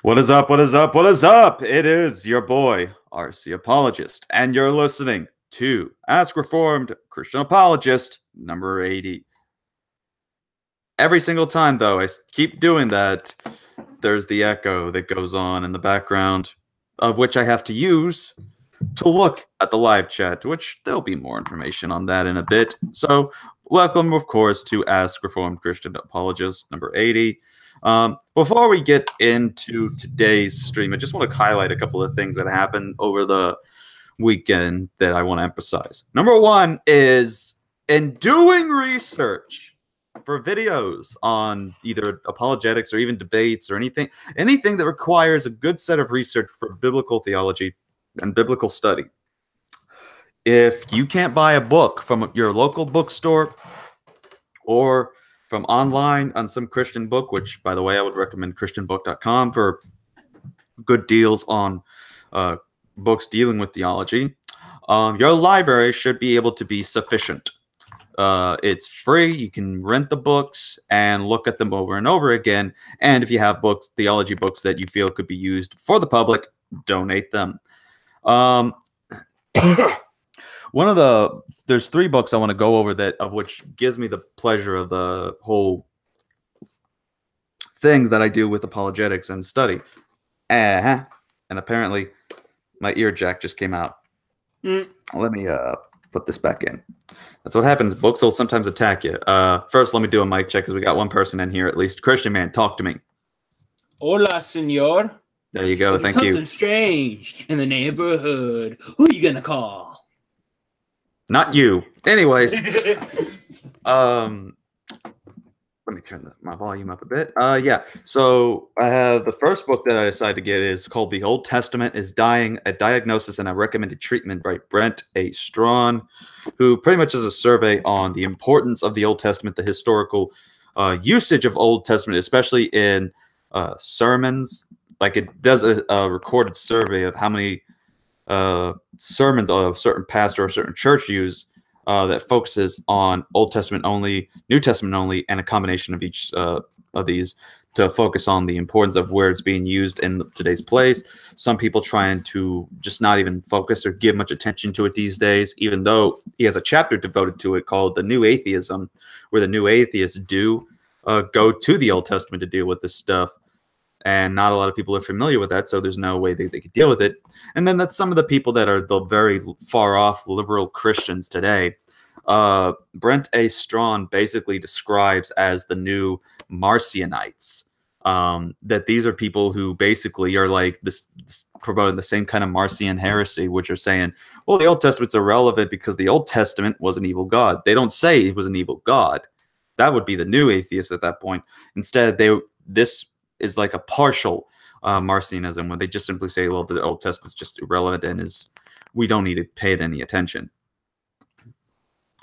What is up? What is up? What is up? It is your boy, RC Apologist, and you're listening to Ask Reformed Christian Apologist number 80. Every single time, though, I keep doing that, there's the echo that goes on in the background, of which I have to use to look at the live chat, which there'll be more information on that in a bit. So, welcome, of course, to Ask Reformed Christian Apologist number 80. Before we get into today's stream, I just want to highlight a couple of things that happened over the weekend that I want to emphasize. Number one is in doing research for videos on either apologetics or even debates or anything that requires a good set of research for biblical theology and biblical study. If you can't buy a book from your local bookstore or from online on some Christian book, which, by the way, I would recommend christianbook.com for good deals on books dealing with theology, your library should be able to be sufficient. It's free. You can rent the books and look at them over and over again. And if you have books, theology books that you feel could be used for the public, donate them. There's three books I want to go over that, of which gives me the pleasure of the whole thing that I do with apologetics and study. And apparently my ear jack just came out. Let me put this back in. That's what happens. Books will sometimes attack you. First, let me do a mic check because we got one person in here at least. Christian man, talk to me. Hola, senor. There you go. Thank you. Something strange in the neighborhood. Who are you gonna call? Not you. Anyways, let me turn my volume up a bit. Yeah. So I have the first book that I decided to get is called "The Old Testament is Dying: A Diagnosis and a Recommended Treatment" by Brent A. Strawn, who pretty much is a survey on the importance of the Old Testament, the historical usage of Old Testament, especially in sermons. Like, it does a recorded survey of how many sermons a certain pastor or certain church use that focuses on Old Testament only, New Testament only, and a combination of each of these to focus on the importance of where it's being used in today's place. Some people trying to just not even focus or give much attention to it these days, even though he has a chapter devoted to it called The New Atheism, where the new atheists do go to the Old Testament to deal with this stuff. And not a lot of people are familiar with that, so there's no way they could deal with it. And then that's some of the people that are the very far-off liberal Christians today. Brent A. Strawn basically describes as the new Marcionites. That these are people who basically are like this promoting the same kind of Marcion heresy, which are saying, well, the Old Testament's irrelevant because the Old Testament was an evil God. They don't say it was an evil God. That would be the new atheists at that point. Instead, this is like a partial Marcionism, where they just simply say, well, the Old Testament's just irrelevant and we don't need to pay it any attention.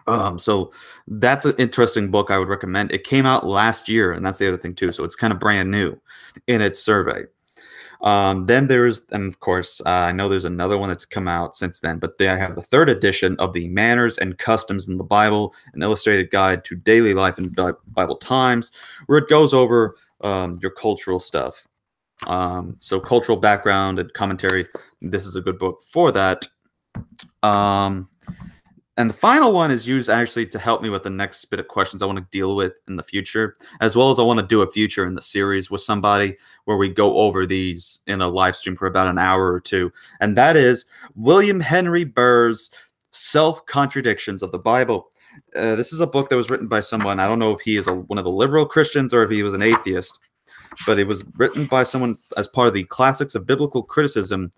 So that's an interesting book I would recommend. It came out last year, and that's the other thing too. So it's kind of brand new in its survey. And of course, I know there's another one that's come out since then, but I have the third edition of the Manners and Customs in the Bible, an illustrated guide to daily life in Bible times, where it goes over your cultural stuff. So cultural background and commentary. This is a good book for that. And the final one is used actually to help me with the next bit of questions I want to deal with in the future, as well as I want to do a future in the series with somebody where we go over these in a live stream for about an hour or two. And that is William Henry Burr's Self-Contradictions of the Bible. This is a book that was written by someone, I don't know if he is one of the liberal Christians or if he was an atheist, but it was written by someone as part of the Classics of Biblical Criticism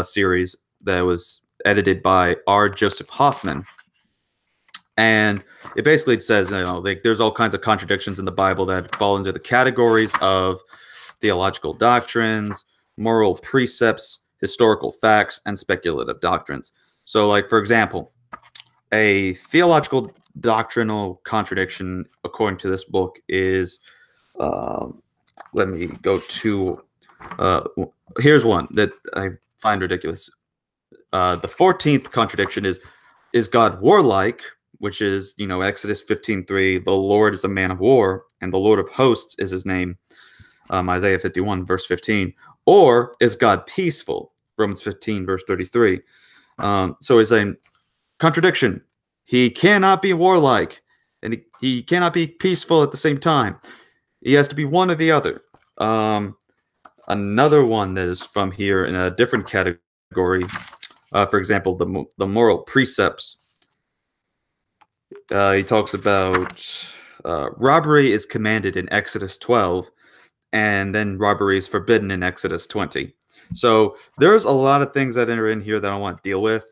series that was edited by R. Joseph Hoffman. And it basically says, there's all kinds of contradictions in the Bible that fall into the categories of theological doctrines, moral precepts, historical facts, and speculative doctrines. So, like, for example, a theological doctrinal contradiction, according to this book, is, let me go to, here's one that I find ridiculous. The 14th contradiction is God warlike, which is, Exodus 15:3, the Lord is a man of war, and the Lord of hosts is his name. Isaiah 51, verse 15. Or is God peaceful? Romans 15, verse 33. So he's saying, contradiction. He cannot be warlike, and he cannot be peaceful at the same time. He has to be one or the other. Another one that is from here in a different category, for example, the moral precepts. He talks about robbery is commanded in Exodus 12, and then robbery is forbidden in Exodus 20. So there's a lot of things that are in here that I want to deal with.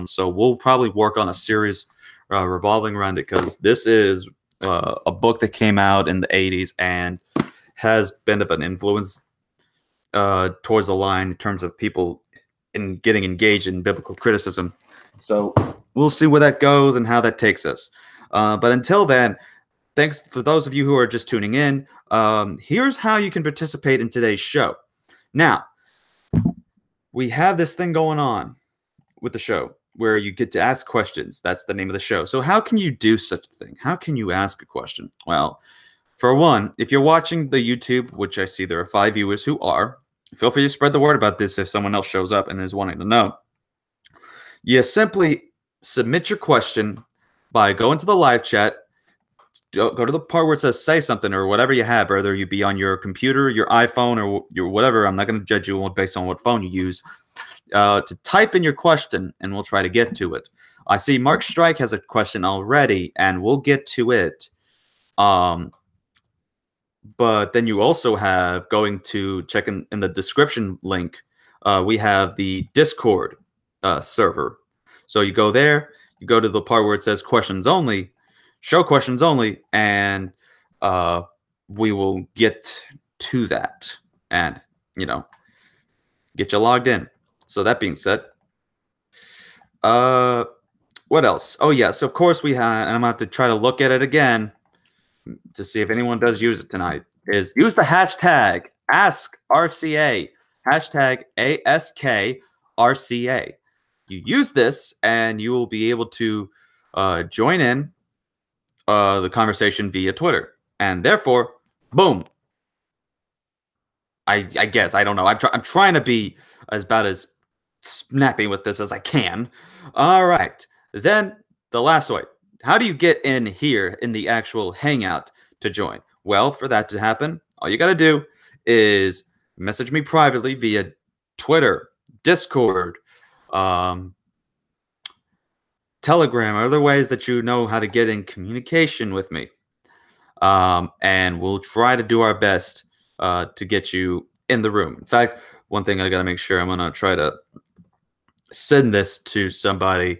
So we'll probably work on a series revolving around it, because this is a book that came out in the 80s and has been of an influence towards the line in terms of people in getting engaged in biblical criticism. So we'll see where that goes and how that takes us. But until then, thanks for those of you who are just tuning in. Here's how you can participate in today's show. Now, we have this thing going on with the show where you get to ask questions. That's the name of the show. So how can you do such a thing? How can you ask a question? Well, for one, if you're watching the YouTube, which I see there are 5 viewers who are, feel free to spread the word about this if someone else shows up and is wanting to know. You simply submit your question by going to the live chat, go to the part where it says say something or whatever you have, whether you be on your computer, your iPhone, or your whatever. I'm not going to judge you based on what phone you use. To type in your question, and we'll try to get to it. I see Mark Strike has a question already, and we'll get to it. But then you also have, going to check in the description link, we have the Discord server. So you go there, you go to the part where it says questions only, show questions only, and we will get to that and, get you logged in. So that being said, what else? Oh, yes, of course we have, and I'm going to have to try to look at it again to see if anyone does use it tonight, is use the hashtag AskRCA, hashtag ASKRCA. You use this and you will be able to join in the conversation via Twitter. And therefore, boom. I guess, I don't know. I'm trying to be about as snappy with this as I can. All right. Then the last way. How do you get in here in the actual Hangout to join? Well, for that to happen, all you got to do is message me privately via Twitter, Discord, Telegram, or other ways that you know how to get in communication with me. And we'll try to do our best to get you in the room. In fact, one thing I got to make sure, I'm going to try to send this to somebody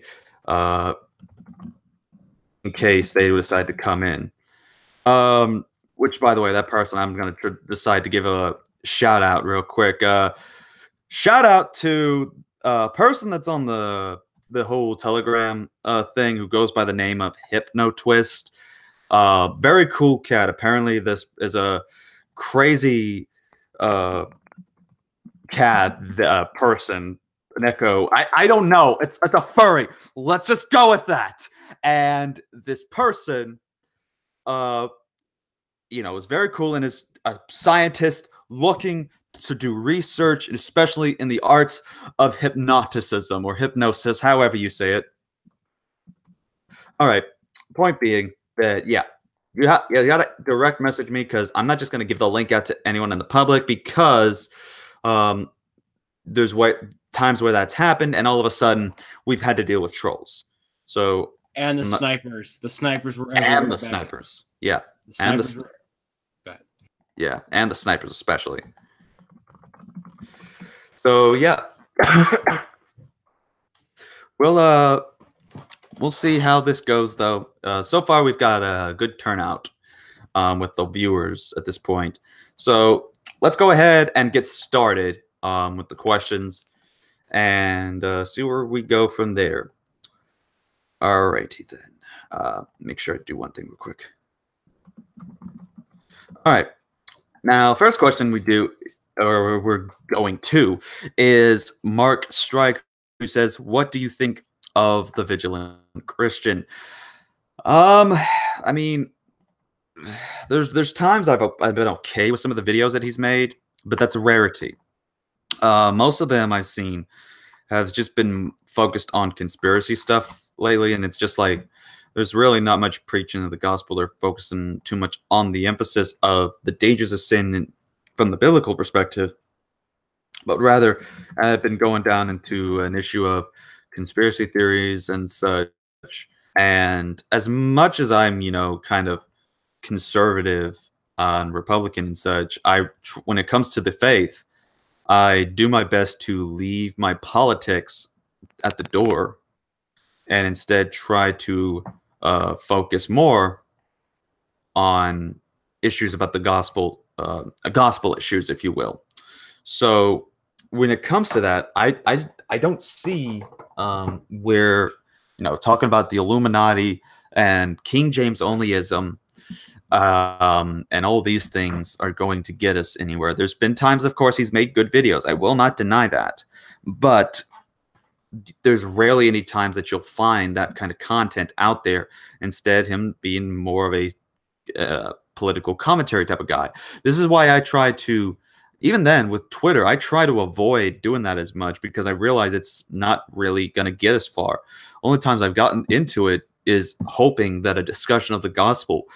in case they decide to come in. Which, by the way, that person, I'm going to decide to give a shout out real quick. Shout out to a person that's on the whole Telegram thing who goes by the name of HypnoTwist. Very cool cat. Apparently, this is a crazy cat person. An echo. I don't know. It's a furry. Let's just go with that. And this person, is very cool and is a scientist looking to do research, especially in the arts of hypnoticism or hypnosis, however you say it. All right. Point being that, you got to direct message me, because I'm not just going to give the link out to anyone in the public, because there's times where that's happened, and all of a sudden we've had to deal with trolls. So and the snipers were and everywhere. The snipers, yeah, the snipers were yeah, and the snipers especially. So yeah, we'll see how this goes, though. So far we've got a good turnout with the viewers at this point. So let's go ahead and get started with the questions and see where we go from there. All righty then. Make sure I do one thing real quick. All right. Now, first question we're going to, is Mark Strike, who says, "What do you think of the vigilant Christian?" I mean, there's times I've been okay with some of the videos that he's made, but that's a rarity. Most of them I've seen have just been focused on conspiracy stuff lately, and it's just like there's really not much preaching of the gospel. They're focusing too much on the emphasis of the dangers of sin from the biblical perspective, but rather I've been going down into an issue of conspiracy theories and such. And as much as I'm, kind of conservative and Republican and such, when it comes to the faith, I do my best to leave my politics at the door and instead try to focus more on issues about the gospel issues, if you will. So when it comes to that, I don't see where talking about the Illuminati and King James onlyism and all these things are going to get us anywhere. There's been times, of course, he's made good videos. I will not deny that, but there's rarely any times that you'll find that kind of content out there. Instead, him being more of a political commentary type of guy. This is why I try to, even then with Twitter, I try to avoid doing that as much because I realize it's not really going to get us far. Only times I've gotten into it is hoping that a discussion of the gospel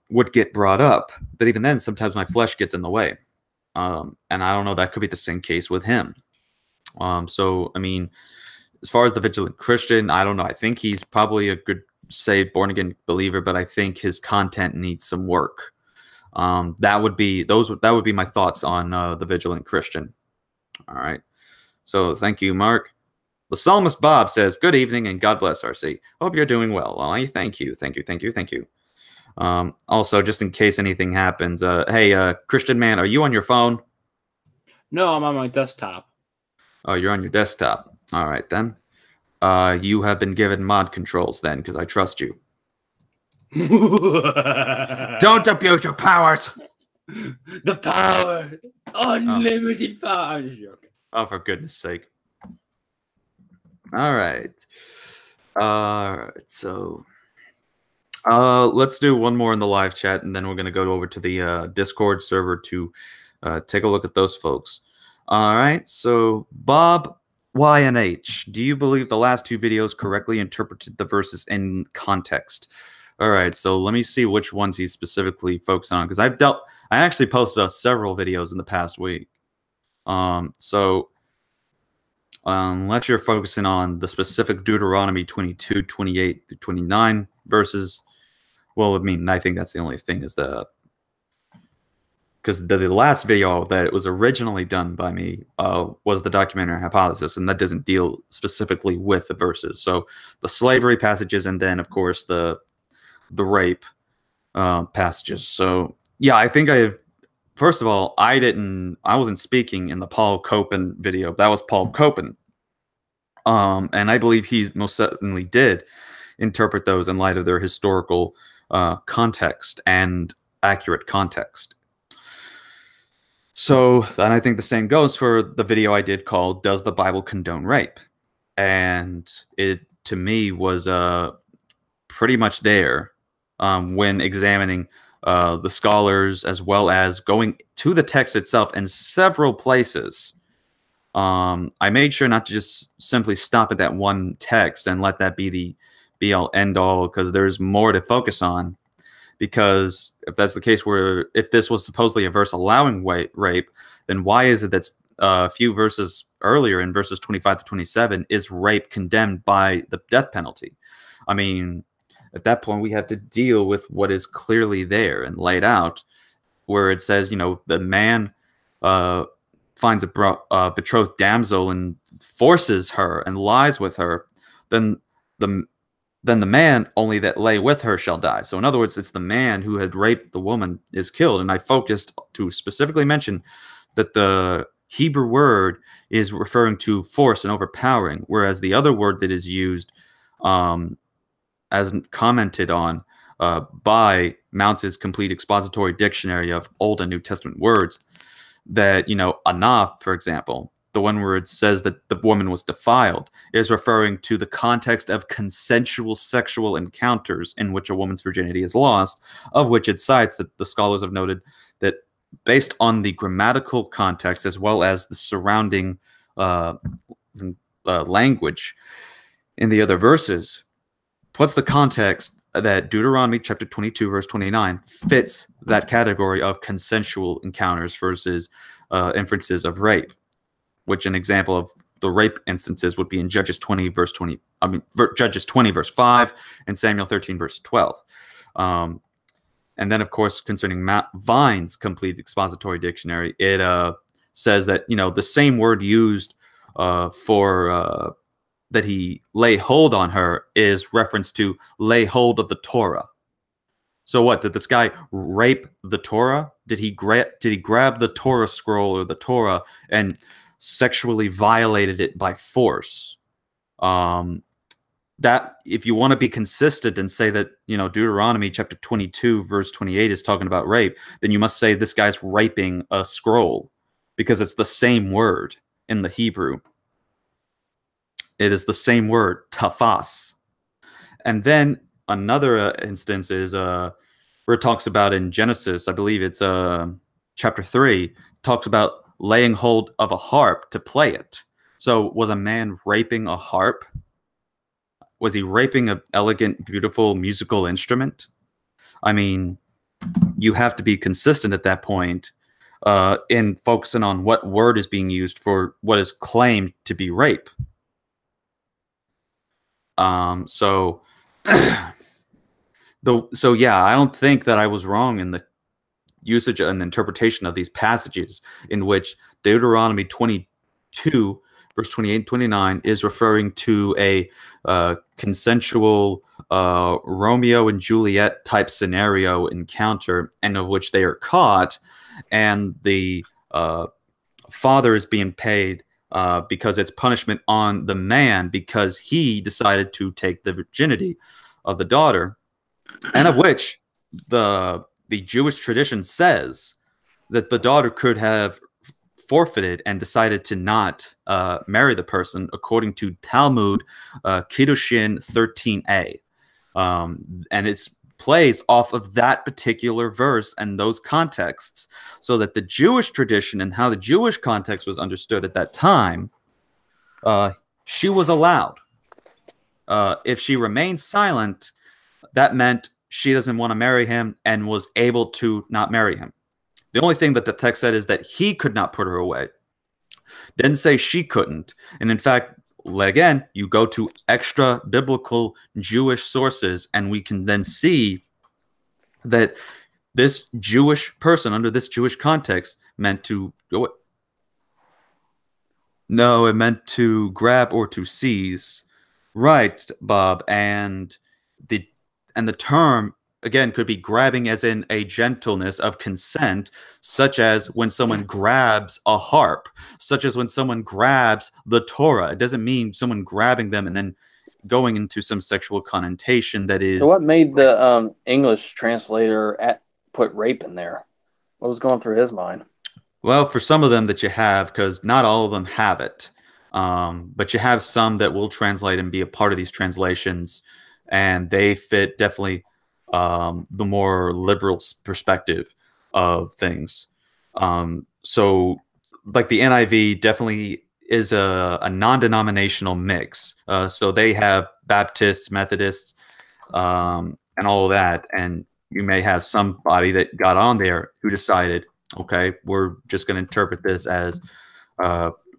would get brought up. But even then, sometimes my flesh gets in the way. And I don't know, that could be the same case with him. So, I mean, as far as the vigilant Christian, I don't know. I think he's probably a good, saved, born-again believer, but I think his content needs some work. That would be my thoughts on the vigilant Christian. All right. So thank you, Mark. The Psalmist Bob says, "Good evening and God bless, RC. Hope you're doing well." Well, thank you. Also, just in case anything happens, hey, Christian man, are you on your phone? No, I'm on my desktop. Oh, you're on your desktop. All right, then. You have been given mod controls, then, because I trust you. Don't abuse your powers! The power! Unlimited power! Oh, for goodness sake. All right. So let's do one more in the live chat, and then we're going to go over to the Discord server to take a look at those folks. All right. So Bob YNH, do you believe the last two videos correctly interpreted the verses in context? All right. So let me see which ones he's specifically focused on, because I actually posted several videos in the past week. Unless you're focusing on the specific Deuteronomy 22, 28 through 29 verses, well, I mean, I think that's the only thing is because the last video that was originally done by me was the documentary Apologist, and that doesn't deal specifically with the verses. So the slavery passages, and then of course the rape passages. So yeah, I think first of all, I wasn't speaking in the Paul Copen video. That was Paul Copen. And I believe he most certainly did interpret those in light of their historical context and accurate context. So, and I think the same goes for the video I did called "Does the Bible Condone Rape?" And it, to me, was pretty much there when examining the scholars, as well as going to the text itself in several places. I made sure not to just simply stop at that one text and let that be the be-all, end-all, because there's more to focus on. Because if that's the case, where if this was supposedly a verse allowing rape, then why is it that a few verses earlier, in verses 25 to 27, is rape condemned by the death penalty? I mean, at that point, we have to deal with what is clearly there and laid out, where it says, the man finds a betrothed damsel and forces her and lies with her, then the man only that lay with her shall die. So in other words, it's the man who had raped the woman is killed. And I focused to specifically mention that the Hebrew word is referring to force and overpowering, whereas the other word that is used, as commented on by Mounce's complete expository dictionary of Old and New Testament words, that, anaf, for example, the one where it says that the woman was defiled, is referring to the context of consensual sexual encounters in which a woman's virginity is lost, of which it cites that the scholars have noted that based on the grammatical context as well as the surrounding uh, language in the other verses, plus the context that Deuteronomy chapter 22, verse 29 fits that category of consensual encounters versus inferences of rape, which an example of the rape instances would be in Judges 20, verse 20. Judges 20, verse 5, and Samuel 13, verse 12. And then, of course, concerning Vine's complete expository dictionary, it says that, the same word used for that he lay hold on her is reference to lay hold of the Torah. So what, did this guy rape the Torah? Did he grab the Torah scroll or the Torah and sexually violated it by force? That, if you want to be consistent and say that, Deuteronomy chapter 22 verse 28 is talking about rape, then you must say this guy's raping a scroll, because it's the same word in the Hebrew. It is the same word, tafas. And then another instance is where it talks about in Genesis, I believe it's chapter 3, talks about laying hold of a harp to play it. So was a man raping a harp? Was he raping an elegant, beautiful musical instrument? I mean, you have to be consistent at that point in focusing on what word is being used for what is claimed to be rape. So yeah, I don't think that I was wrong in the usage and interpretation of these passages in which Deuteronomy 22 verse 28 and 29 is referring to a consensual Romeo and Juliet type scenario encounter, and of which they are caught, and the father is being paid because it's punishment on the man because he decided to take the virginity of the daughter, and of which the Jewish tradition says that the daughter could have forfeited and decided to not marry the person, according to Talmud Kiddushin 13a, and it plays off of that particular verse and those contexts, so that the Jewish tradition and how the Jewish context was understood at that time, she was allowed. If she remained silent, that meant she doesn't want to marry him and was able to not marry him. The only thing that the text said is that he could not put her away. Didn't say she couldn't. And in fact, again, you go to extra biblical Jewish sources, and we can then see that this Jewish person under this Jewish context meant to go. No, it meant to grab or to seize. Right, Bob. And the term again could be grabbing as in a gentleness of consent, such as when someone grabs a harp, such as when someone grabs the Torah. It doesn't mean someone grabbing them and then going into some sexual connotation that is. So what made the English translator put rape in there? What was going through his mind? Well, for some of them that you have, because not all of them have it, but you have some that will translate and be a part of these translations, and they fit definitely the more liberal perspective of things. So like the NIV definitely is a non-denominational mix. So they have Baptists, Methodists, and all of that. And you may have somebody that got on there who decided, okay, we're just going to interpret this as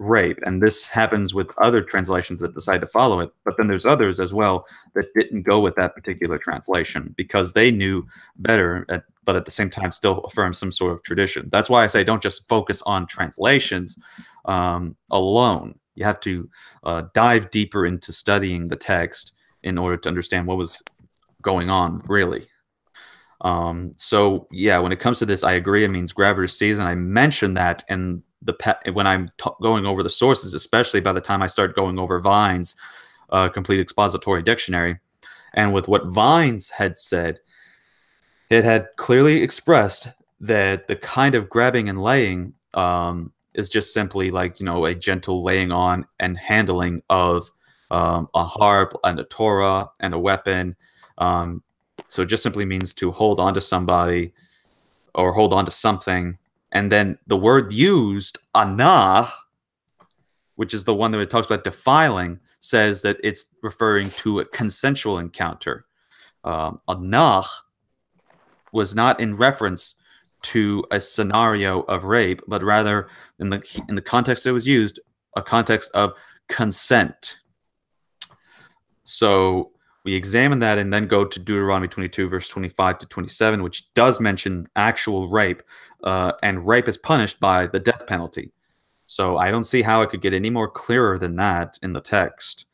rape. And this happens with other translations that decide to follow it. But then there's others as well that didn't go with that particular translation because they knew better, but at the same time still affirm some sort of tradition. That's why I say don't just focus on translations alone. You have to dive deeper into studying the text in order to understand what was going on, really. So yeah, when it comes to this, I agree. It means grab or seize, and I mentioned that in when I'm going over the sources, especially by the time I start going over Vine's complete expository dictionary, and with what Vine's had said, it had clearly expressed that the kind of grabbing and laying is just simply like, a gentle laying on and handling of a harp and a Torah and a weapon. So it just simply means to hold on to somebody or hold on to something. And then the word used, anah, which is the one that it talks about defiling, says that it's referring to a consensual encounter. Anah was not in reference to a scenario of rape, but rather in the context it was used, a context of consent. So we examine that and then go to Deuteronomy 22, verse 25 to 27, which does mention actual rape, and rape is punished by the death penalty. So I don't see how it could get any more clearer than that in the text.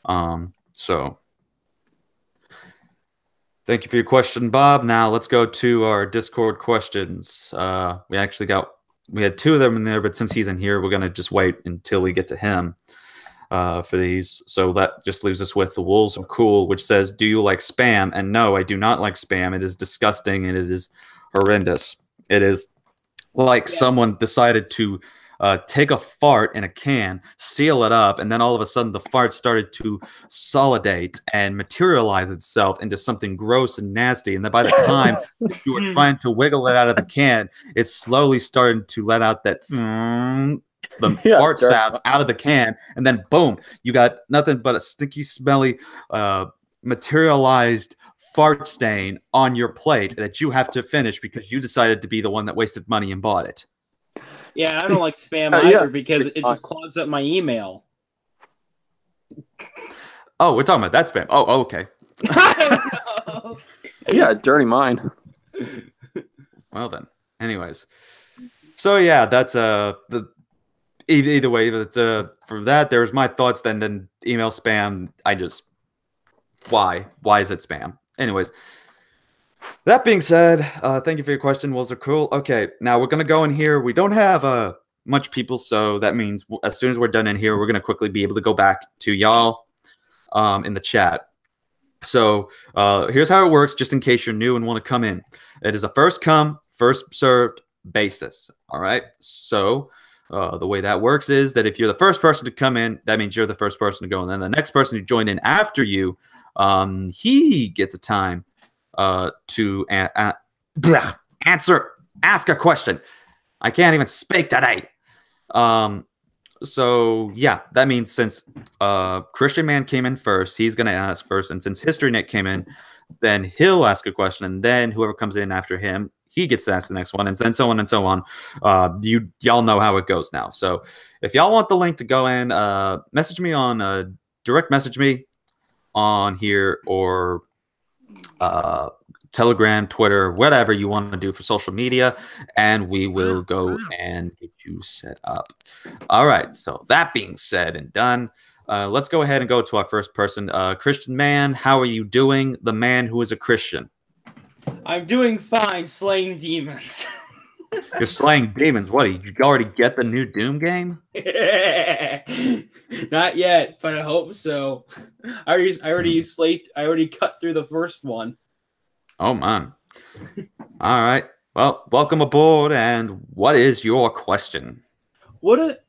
So thank you for your question, Bob. Now let's go to our Discord questions. We had 2 of them in there, but since he's in here, we're going to just wait until we get to him for these. So that just leaves us with the Wolves of Cool, which says, do you like spam? And no, I do not like spam. It is disgusting and it is horrendous. It is like someone decided to take a fart in a can, seal it up, and then all of a sudden the fart started to solidate and materialize itself into something gross and nasty. And then by the time you were trying to wiggle it out of the can, it's slowly starting to let out that fart sounds out of the can, and then boom, you got nothing but a stinky, smelly, materialized fart stain on your plate that you have to finish because you decided to be the one that wasted money and bought it. Yeah, I don't like spam either because it just clogs up my email. Oh, we're talking about that spam. Oh, okay. Yeah, dirty mind. Well then. Anyways. So yeah, that's either way, but for that, there's my thoughts. Then email spam. Why is it spam? Anyways, that being said, thank you for your question. Wolves are cool. Okay, now we're gonna go in here. We don't have much people, so that means as soon as we're done in here, we're gonna quickly be able to go back to y'all in the chat. So here's how it works, just in case you're new and want to come in. It is a first come, first served basis. All right. So the way that works is that if you're the first person to come in, that means you're the first person to go. And then the next person who joined in after you, he gets a time to ask a question. I can't even speak today. So yeah, that means since Christian Man came in first, he's going to ask first. And since History Nick came in, then he'll ask a question. And then whoever comes in after him, he gets to ask the next one, and then so on and so on. Y'all know how it goes now. So if y'all want the link to go in, message me on direct message me on here, or Telegram, Twitter, whatever you want to do for social media, and we will go and get you set up. All right. So that being said and done, let's go ahead and go to our first person. Christian Man, how are you doing? The man who is a Christian. I'm doing fine, slaying demons. You're slaying demons. What? Did you already get the new Doom game? Not yet, but I hope so. I already cut through the first one. Oh man! All right. Well, welcome aboard. And what is your question?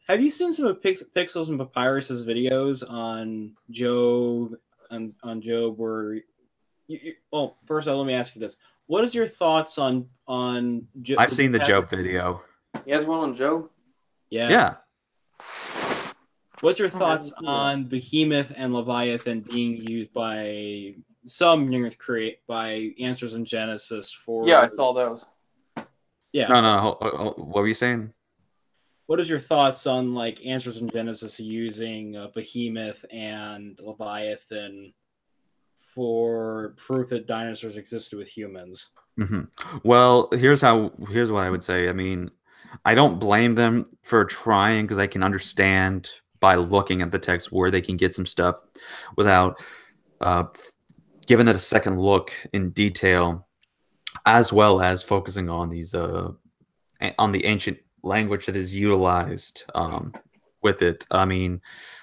Have you seen some of Pixels and Papyrus's videos on Job on Job? Where well, first of all, let me ask you this: what is your thoughts on Job? I've seen the Job video. He has one on Job? Yeah. Yeah. What's your thoughts on Behemoth and Leviathan being used by some by Answers in Genesis for? Yeah, I saw those. Yeah. No. What were you saying? What is your thoughts on like Answers in Genesis using Behemoth and Leviathan for proof that dinosaurs existed with humans? Mm-hmm. Well, here's what I would say. I mean, I don't blame them for trying, because I can understand by looking at the text where they can get some stuff without giving it a second look in detail, as well as focusing on these on the ancient language that is utilized with it. I mean,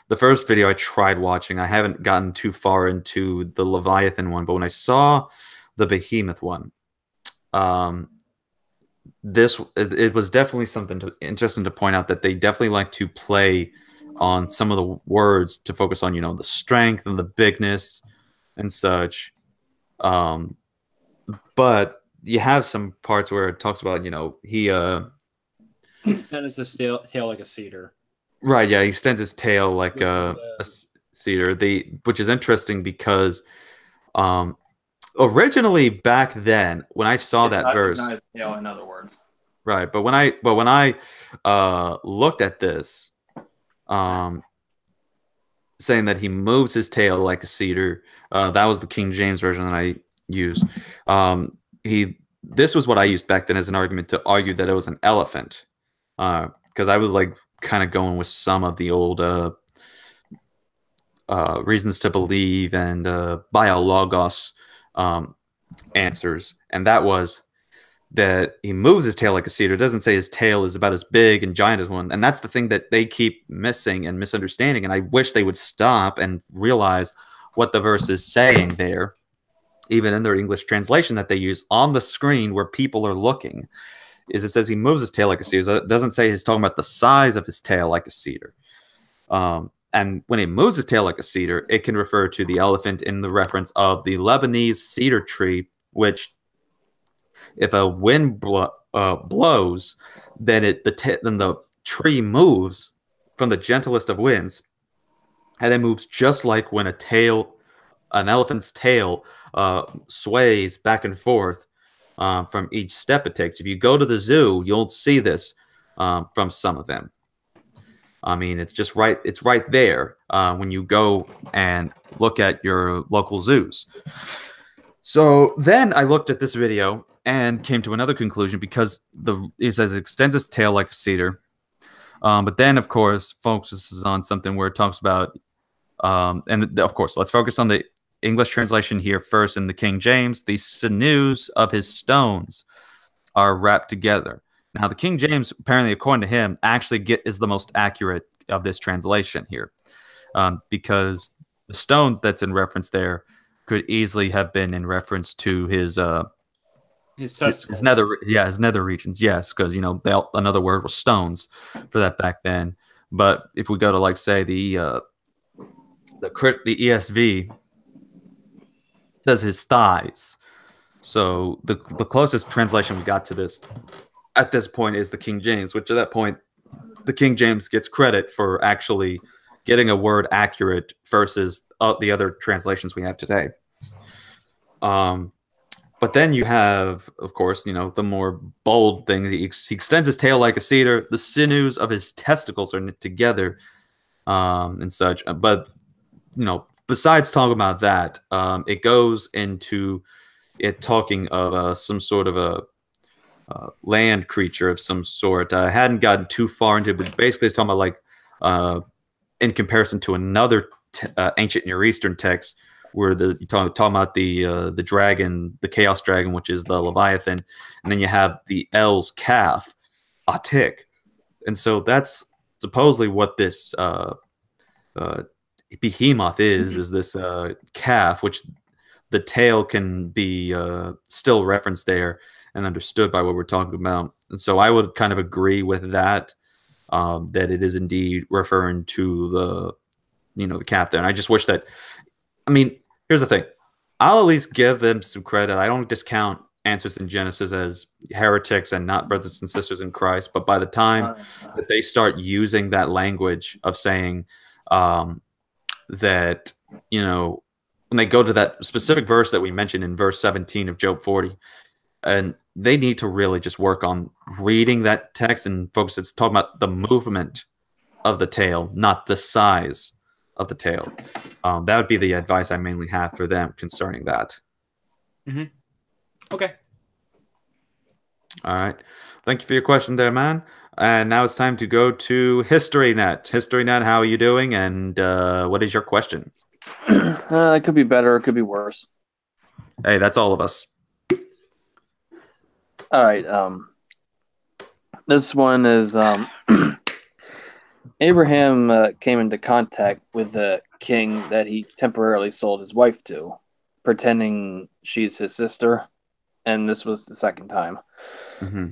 the first video I tried watching, I haven't gotten too far into the Leviathan one, but when I saw the Behemoth one, it was definitely something interesting to point out that they definitely like to play on some of the words to focus on, the strength and the bigness and such. But you have some parts where it talks about, he extends his tail like a cedar. right, yeah, he extends his tail like a Yeah. cedar. Which is interesting because um originally back then when I saw that verse, Not his tail, in other words. right, but when I looked at this, um saying that he moves his tail like a cedar, that was the King James version that I used. He This was what I used back then as an argument to argue that it was an elephant, because I was like kind of going with some of the old reasons to believe and biologos answers, and that was that he moves his tail like a cedar. It doesn't say his tail is about as big and giant as one, and that's the thing that they keep missing and misunderstanding. And I wish they would stop and realize what the verse is saying there, even in their English translation that they use on the screen where people are looking. Is it says he moves his tail like a cedar. It doesn't say he's talking about the size of his tail like a cedar. And when he moves his tail like a cedar, it can refer to the elephant in the reference of the Lebanese cedar tree, which, if a wind blows, then then the tree moves from the gentlest of winds, and it moves just like when an elephant's tail, sways back and forth from each step it takes. If you go to the zoo, you'll see this from some of them. I mean, it's right there when you go and look at your local zoos. So then I looked at this video and came to another conclusion because it says it extends its tail like a cedar. But then, of course, focuses on something where it talks about, and of course, let's focus on the English translation here first in the King James. The sinews of his stones are wrapped together. Now, the King James, apparently, according to him, actually is the most accurate of this translation here, because the stone that's in reference there could easily have been in reference to his testicles. his nether regions. Yes, because another word was stones for that back then. But if we go to, like, say, the ESV, it says his thighs. So the closest translation we got to this at this point is the King James, which at that point the King James gets credit for actually getting a word accurate versus the other translations we have today. But then you have, of course, the more bold thing. He extends his tail like a cedar. The sinews of his testicles are knit together, and such. But besides talking about that, it goes into it talking of some sort of a land creature of some sort. I hadn't gotten too far into it, but basically it's talking about, like, in comparison to another ancient Near Eastern text where you're talking about the dragon, the chaos dragon, which is the Leviathan, and then you have the El's calf, Atik. And so that's supposedly what this behemoth is this calf, which the tail can be still referenced there and understood by what we're talking about. And so I would kind of agree with that, that it is indeed referring to the calf there. And I just wish that, I mean, here's the thing. I'll at least give them some credit. I don't discount Answers in Genesis as heretics and not brothers and sisters in Christ. But by the time that they start using that language of saying that, when they go to that specific verse that we mentioned in verse 17 of Job 40, and they need to really just work on reading that text and focus. It's talking about the movement of the tail, not the size of the tail. That would be the advice I mainly have for them concerning that. Mm-hmm. Okay. All right. Thank you for your question there, man. And now it's time to go to HistoryNet. HistoryNet, how are you doing? And what is your question? It could be better. It could be worse. Hey, that's all of us. All right. This one is Abraham came into contact with the king that he temporarily sold his wife to, pretending she's his sister. And this was the second time. Mm-hmm.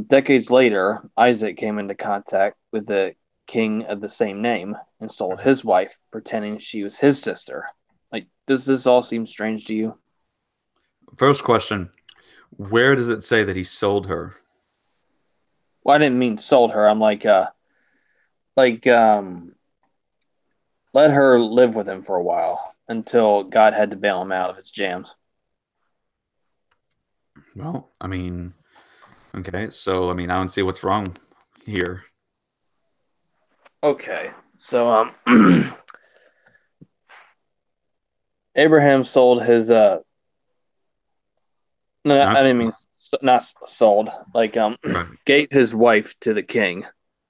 Decades later, Isaac came into contact with the king of the same name and sold his wife, pretending she was his sister. Like, does this all seem strange to you? First question: where does it say that he sold her? Well, I didn't mean sold her. I'm like, let her live with him for a while until God had to bail him out of his jams. Well, I mean, okay, so I mean, I don't see what's wrong here. Okay, so Abraham sold his no, Not I didn't mean not sold, like right. gave his wife to the king.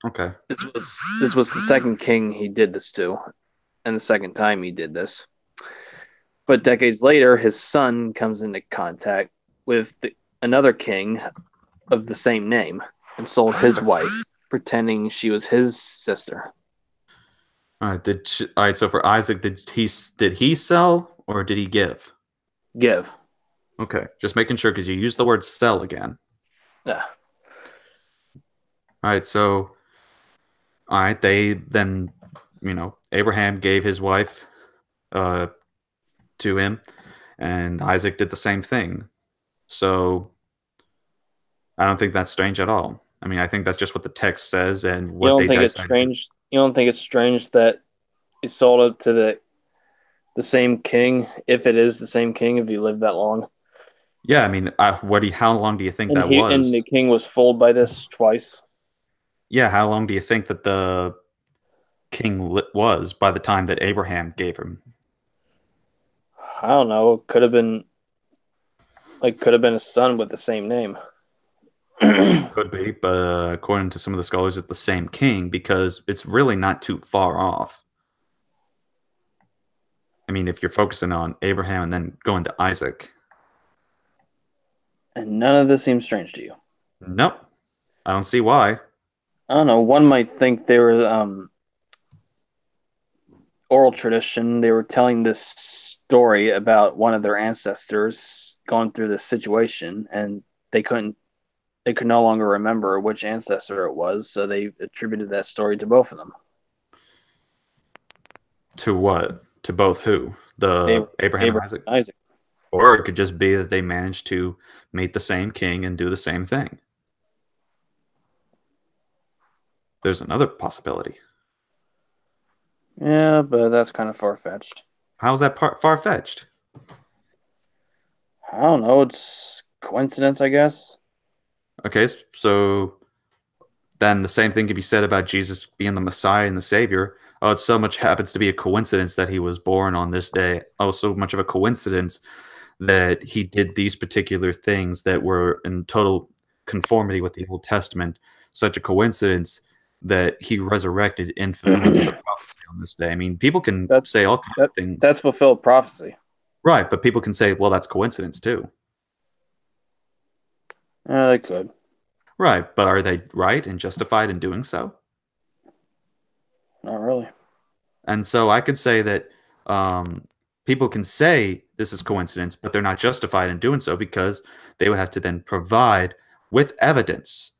Okay. This was the second king he did this to, and the second time he did this. But decades later, his son comes into contact with another king of the same name and sold his wife, pretending she was his sister. All right. All right. So for Isaac, did he sell or did he give? Give. Okay, just making sure because you used the word sell again. Yeah. All right. So all right, they then Abraham gave his wife uh to him, and Isaac did the same thing. So I don't think that's strange at all. I mean, I think that's just what the text says and You what don't they think it's decided. strange? You don't think it's strange that he sold it to the same king, if it is the same king, if he lived that long? Yeah, I mean, how long do you think And that the was? king was fooled by this twice. Yeah, how long do you think that the king was by the time that Abraham gave him? I don't know. Could have been a son with the same name. Could be, but according to some of the scholars, it's the same king because it's really not too far off. I mean, if you're focusing on Abraham and then going to Isaac, And none of this seems strange to you. nope, I don't see why. I don't know. One might think they were oral tradition. They were telling this story about one of their ancestors going through this situation, and they couldn't. They could no longer remember which ancestor it was, so they attributed that story to both of them. To what? To both who? The Abraham and Abraham Isaac? and Isaac. Or it could just be that they managed to meet the same king and do the same thing. There's another possibility. Yeah, but that's kind of far fetched. How's that far fetched? I don't know. It's coincidence, I guess. Okay, so then the same thing could be said about Jesus being the Messiah and the Savior. Oh, it so much happens to be a coincidence that he was born on this day. Oh, so much of a coincidence that he did these particular things that were in total conformity with the Old Testament. Such a coincidence that he resurrected in fulfillment of the prophecy on this day. I mean, people can That say all kinds that of things. that's fulfilled prophecy. Right, but people can say, well, that's coincidence too. Yeah, they could. Right, but are they right and justified in doing so? Not really. And so I could say that people can say this is coincidence, but they're not justified in doing so because they would have to then provide with evidence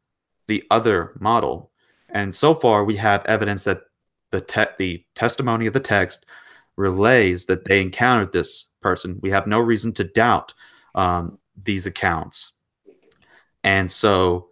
the other model. And so far, we have evidence that the testimony of the text relays that they encountered this person. We have no reason to doubt these accounts. And so,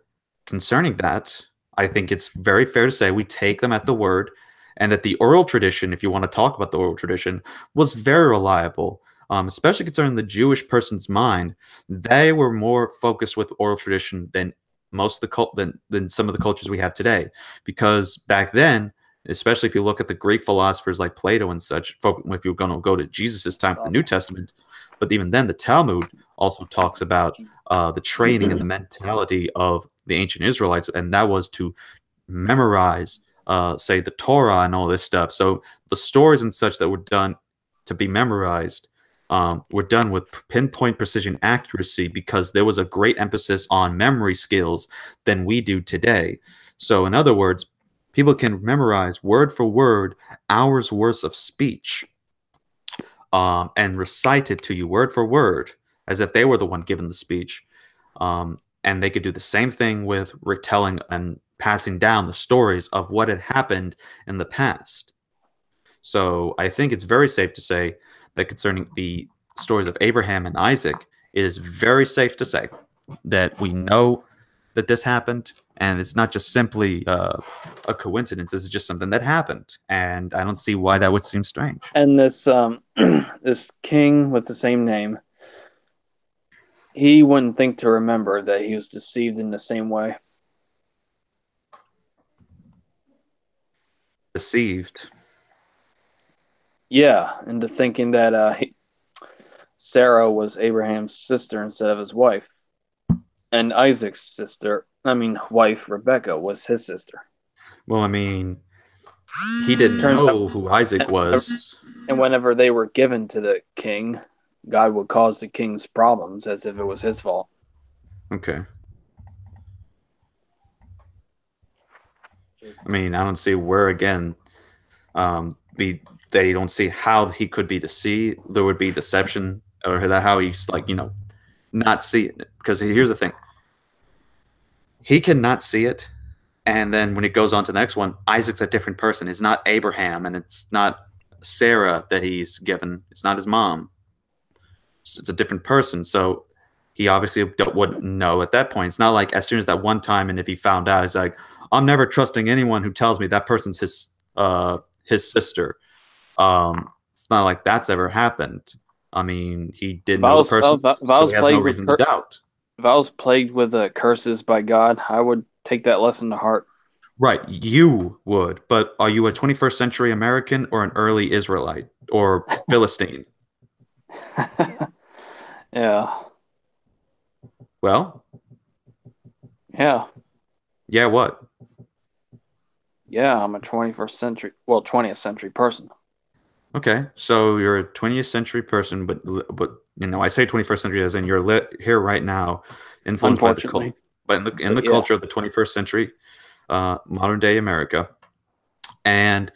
concerning that, I think it's very fair to say we take them at the word, and that the oral tradition, if you want to talk about the oral tradition, was very reliable, especially concerning the Jewish person's mind. They were more focused with oral tradition than most of the than some of the cultures we have today, because back then, especially if you look at the Greek philosophers like Plato and such, if you're going to go to Jesus's time for the New Testament, but even then, the Talmud also talks about the training and the mentality of the ancient Israelites, and that was to memorize, say, the Torah and all this stuff. So the stories and such that were done to be memorized were done with pinpoint precision accuracy because there was a great emphasis on memory skills than we do today. So, in other words, people can memorize word for word hours worth of speech and recite it to you word for word as if they were the one giving the speech. And they could do the same thing with retelling and passing down the stories of what had happened in the past. So I think it's very safe to say that concerning the stories of Abraham and Isaac, it is very safe to say that we know that this happened, and it's not just simply a coincidence. This is just something that happened, and I don't see why that would seem strange. And this this king with the same name, he wouldn't think to remember that he was deceived in the same way. Deceived. Yeah, into thinking that Sarah was Abraham's sister instead of his wife. And Isaac's wife, Rebecca, was his sister. Well, I mean, he didn't know who Isaac was. And whenever they were given to the king, God would cause the king's problems as if it was his fault. Okay. I mean, I don't see where, again, they don't see how he could be deceived. There would be deception, or that how he's like, not see it. Because here's the thing. He cannot see it. And then when it goes on to the next one, Isaac's a different person. It's not Abraham, and it's not Sarah that he's given. It's not his mom. It's a different person. So he obviously wouldn't know at that point. It's not like as soon as that one time, and if he found out, he's like, I'm never trusting anyone who tells me that person's his sister. It's not like that's ever happened. I mean, he did know the person, so he has no reason to doubt. If I was plagued with curses by God, I would take that lesson to heart. Right, you would, but are you a 21st century American or an early Israelite or Philistine? Yeah. Well? Yeah. Yeah, what? Yeah, I'm a 20th century person. Okay, so you're a 20th century person, but I say 21st century as in you're here right now, influenced by the culture, but in the culture of the 21st century, modern day America, and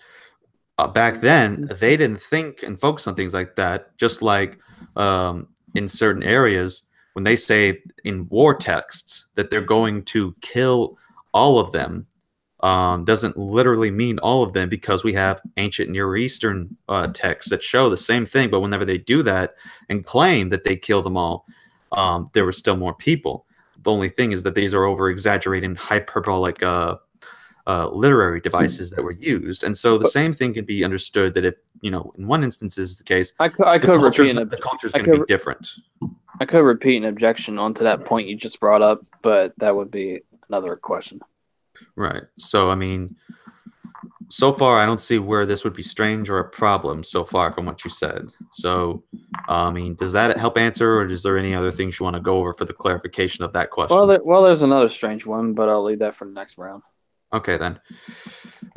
back then they didn't think and focus on things like that. Just like in certain areas, when they say in war texts that they're going to kill all of them. Doesn't literally mean all of them, because we have ancient Near Eastern texts that show the same thing. But whenever they do that and claim that they killed them all, there were still more people. The only thing is that these are over-exaggerating, hyperbolic literary devices that were used. And so the same thing can be understood that if, in one instance is the case, the culture is going to be different. I could repeat an objection onto that point you just brought up, but that would be another question. Right. So, I mean, so far, I don't see where this would be strange or a problem so far from what you said. So, I mean, does that help answer, or is there any other things you want to go over for the clarification of that question? Well, there's another strange one, but I'll leave that for the next round. Okay, then.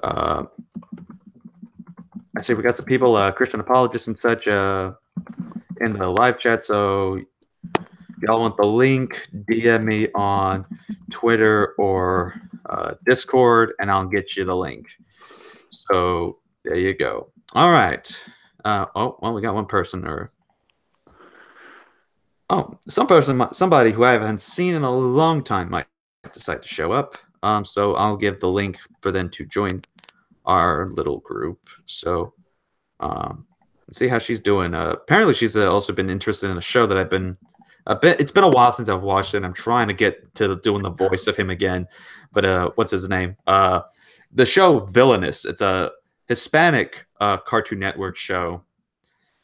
I see we got some people, Christian apologists and such, in the live chat. So, y'all want the link, DM me on Twitter or Discord, and I'll get you the link. So there you go. All right. We got one person, somebody who I haven't seen in a long time might decide to show up. So I'll give the link for them to join our little group. So let's see how she's doing. Apparently she's also been interested in a show that I've been it's been a while since I've watched it, and I'm trying to get to doing the voice of him again. But what's his name? The show Villainous. It's a Hispanic Cartoon Network show,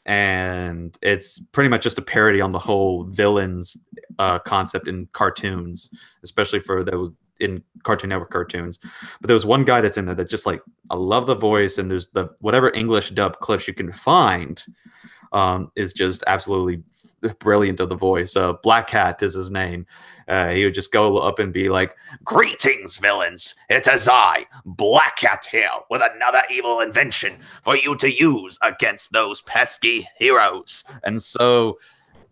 and it's pretty much just a parody on the whole villains concept in cartoons, especially for those in Cartoon Network cartoons. But there was one guy that's in there that just like, I love the voice, and there's whatever English dub clips you can find is just absolutely brilliant of the voice. Black Cat is his name. He would just go up and be like, "Greetings, villains. It is I, Black Cat, here with another evil invention for you to use against those pesky heroes." And so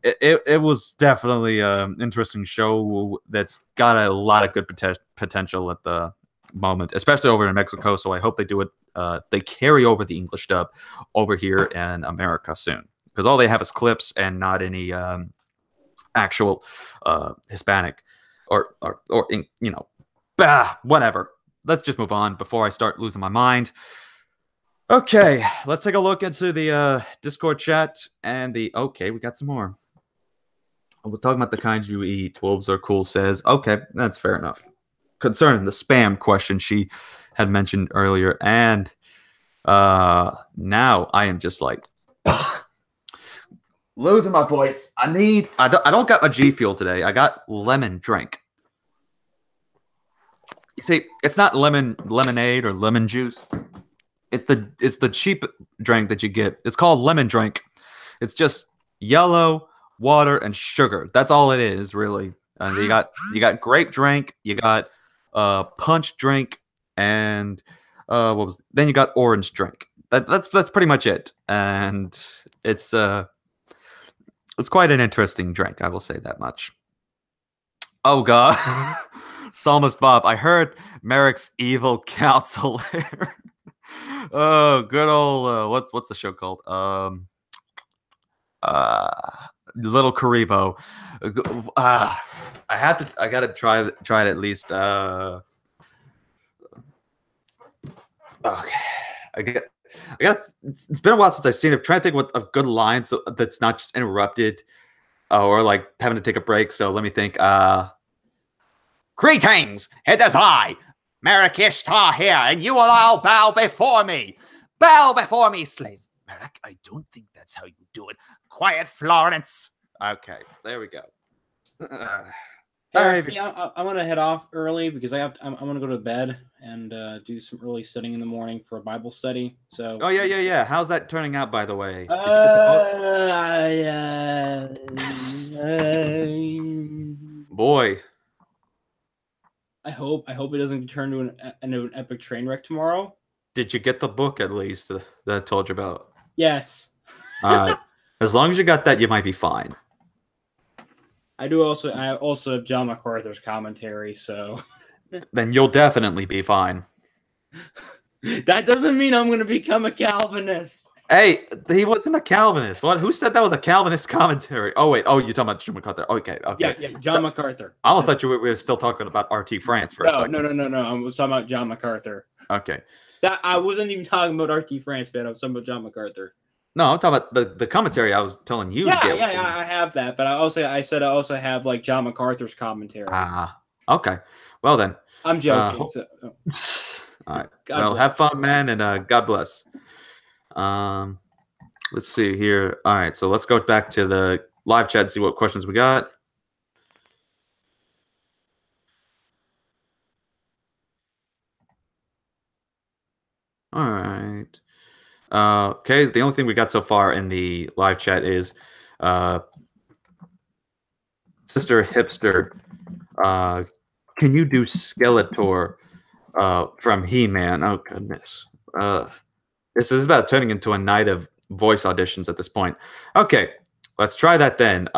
it was definitely an interesting show that's got a lot of good potential at the moment, especially over in Mexico. So I hope they do it. They carry over the English dub over here in America soon, because all they have is clips and not any actual Hispanic or you know, bah, whatever. Let's just move on before I start losing my mind. Okay, let's take a look into the Discord chat and okay, we got some more. We're talking about the kinds you eat. Wolves are cool, says. Okay, that's fair enough. Concerning the spam question she had mentioned earlier, and now I am just like losing my voice. I don't got my G Fuel today. I got lemon drink. You see, it's not lemonade or lemon juice. It's the cheap drink that you get. It's called lemon drink. It's just yellow water and sugar. That's all it is, really. And you got grape drink, you got punch drink, and then you got orange drink. That's pretty much it. And it's quite an interesting drink, I will say that much. Oh god. Psalmist Bob, I heard Merrick's evil counselor. Oh, good old what's the show called? Little Karibo. I gotta try it at least. Okay. I got. It's been a while since I've seen it. I'm trying to think what a good line that's not just interrupted or like having to take a break. So let me think. Greetings, it is I, Merrick Ishtar here, and you will all bow before me. Bow before me, slaves. Merrick, I don't think that's how you do it. Quiet, Florence. Okay, there we go. See, I'm gonna head off early because I'm gonna go to bed and do some early studying in the morning for a Bible study. So. Oh yeah. How's that turning out, by the way? Did you get the book? Boy. I hope it doesn't turn into an epic train wreck tomorrow. Did you get the book at least that I told you about? Yes. As long as you got that, you might be fine. I also have John MacArthur's commentary, so then you'll definitely be fine. That doesn't mean I'm going to become a Calvinist. Hey, he wasn't a Calvinist. What? Who said that was a Calvinist commentary? Oh wait. Oh, you're talking about John MacArthur. Okay. Yeah, John MacArthur. I almost thought we were still talking about RT France for a second. No. I was talking about John MacArthur. Okay. I wasn't even talking about RT France, man. I was talking about John MacArthur. No, I'm talking about the commentary I was telling you. Yeah, I have that, but I also have like John MacArthur's commentary. Okay. Well then. I'm joking. All right. Well, have fun, man, and God bless. Let's see here. All right, so let's go back to the live chat and see what questions we got. All right. Okay, the only thing we got so far in the live chat is Sister Hipster. Can you do Skeletor from He-Man? Oh, goodness. This is about turning into a night of voice auditions at this point. Okay, let's try that then.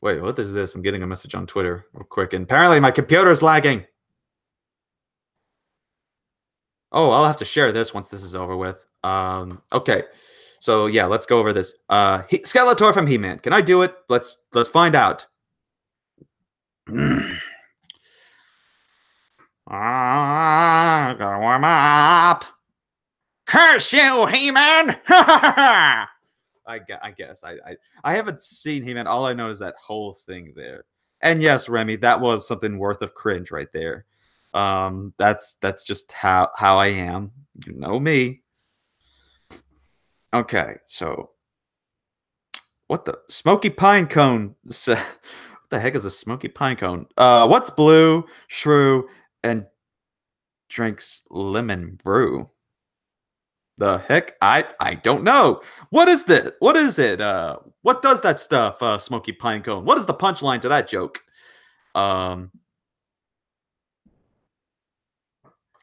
Wait, what is this? I'm getting a message on Twitter real quick, and apparently my computer is lagging. Oh, I'll have to share this once this is over with. Okay, so yeah, let's go over this. Skeletor from He-Man. Can I do it? Let's find out. Gotta warm up. Curse you, He-Man! I guess I haven't seen He-Man. All I know is that whole thing there. And yes, Remy, that was something worth of cringe right there. That's just how I am. You know me. Okay, so what the smoky pine cone? What the heck is a smoky pine cone? What's blue, shrew, and drinks lemon brew? The heck? I don't know. What is this? What is it? What does that stuff, smoky pine cone? What is the punchline to that joke?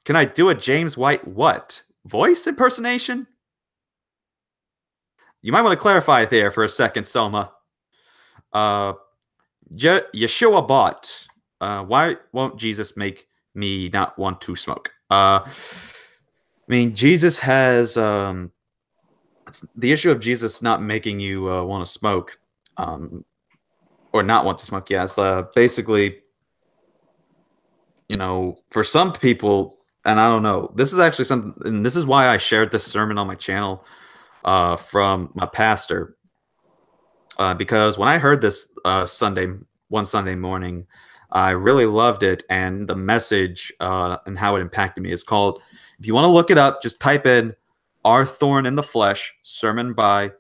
Can I do a James White what? Voice impersonation? You might want to clarify there for a second, Soma. Yeshua bought. Why won't Jesus make me not want to smoke? I mean, Jesus has the issue of Jesus not making you want to smoke. or not want to smoke. Yes, basically, for some people, and I don't know, this is actually something, and this is why I shared this sermon on my channel from my pastor, because when I heard this one Sunday morning, I really loved it, and the message and how it impacted me is called, if you want to look it up, just type in "Our Thorn in the Flesh" sermon by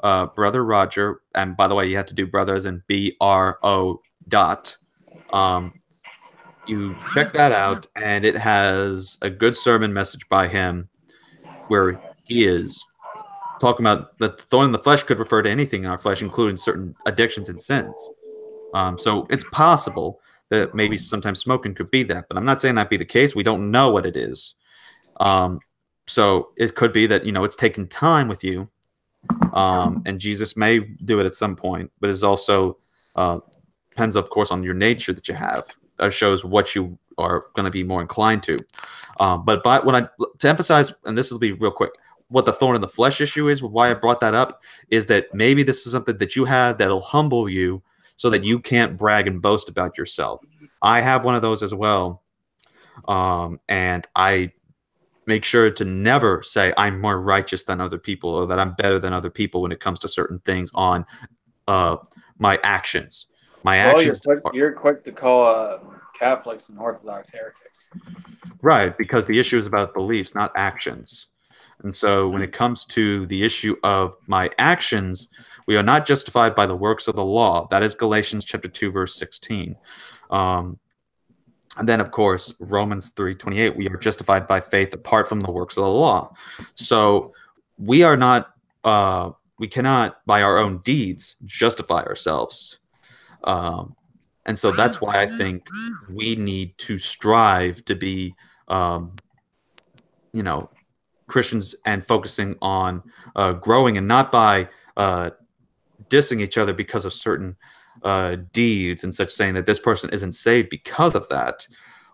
Brother Roger, and by the way, you have to do brother as in BRO dot. You check that out, and it has a good sermon message by him where he is talking about the thorn in the flesh could refer to anything in our flesh, including certain addictions and sins. So it's possible that maybe sometimes smoking could be that, but I'm not saying that be the case. We don't know what it is. So it could be that, it's taken time with you, and Jesus may do it at some point, but it's also depends, of course, on your nature that you have. Shows what you are going to be more inclined to. But to emphasize, and this will be real quick, what the thorn in the flesh issue is, why I brought that up, is that maybe this is something that you have that'll humble you so that you can't brag and boast about yourself. I have one of those as well. And I make sure to never say I'm more righteous than other people or that I'm better than other people when it comes to certain things on my actions. You're quick to call Catholics and Orthodox heretics. Right, because the issue is about beliefs, not actions. And so when it comes to the issue of my actions, we are not justified by the works of the law. That is Galatians chapter 2, verse 16. And then, of course, Romans 3:28, we are justified by faith apart from the works of the law. So we are not, we cannot, by our own deeds, justify ourselves. And so that's why I think we need to strive to be, Christians and focusing on growing, and not by dissing each other because of certain deeds and such, saying that this person isn't saved because of that,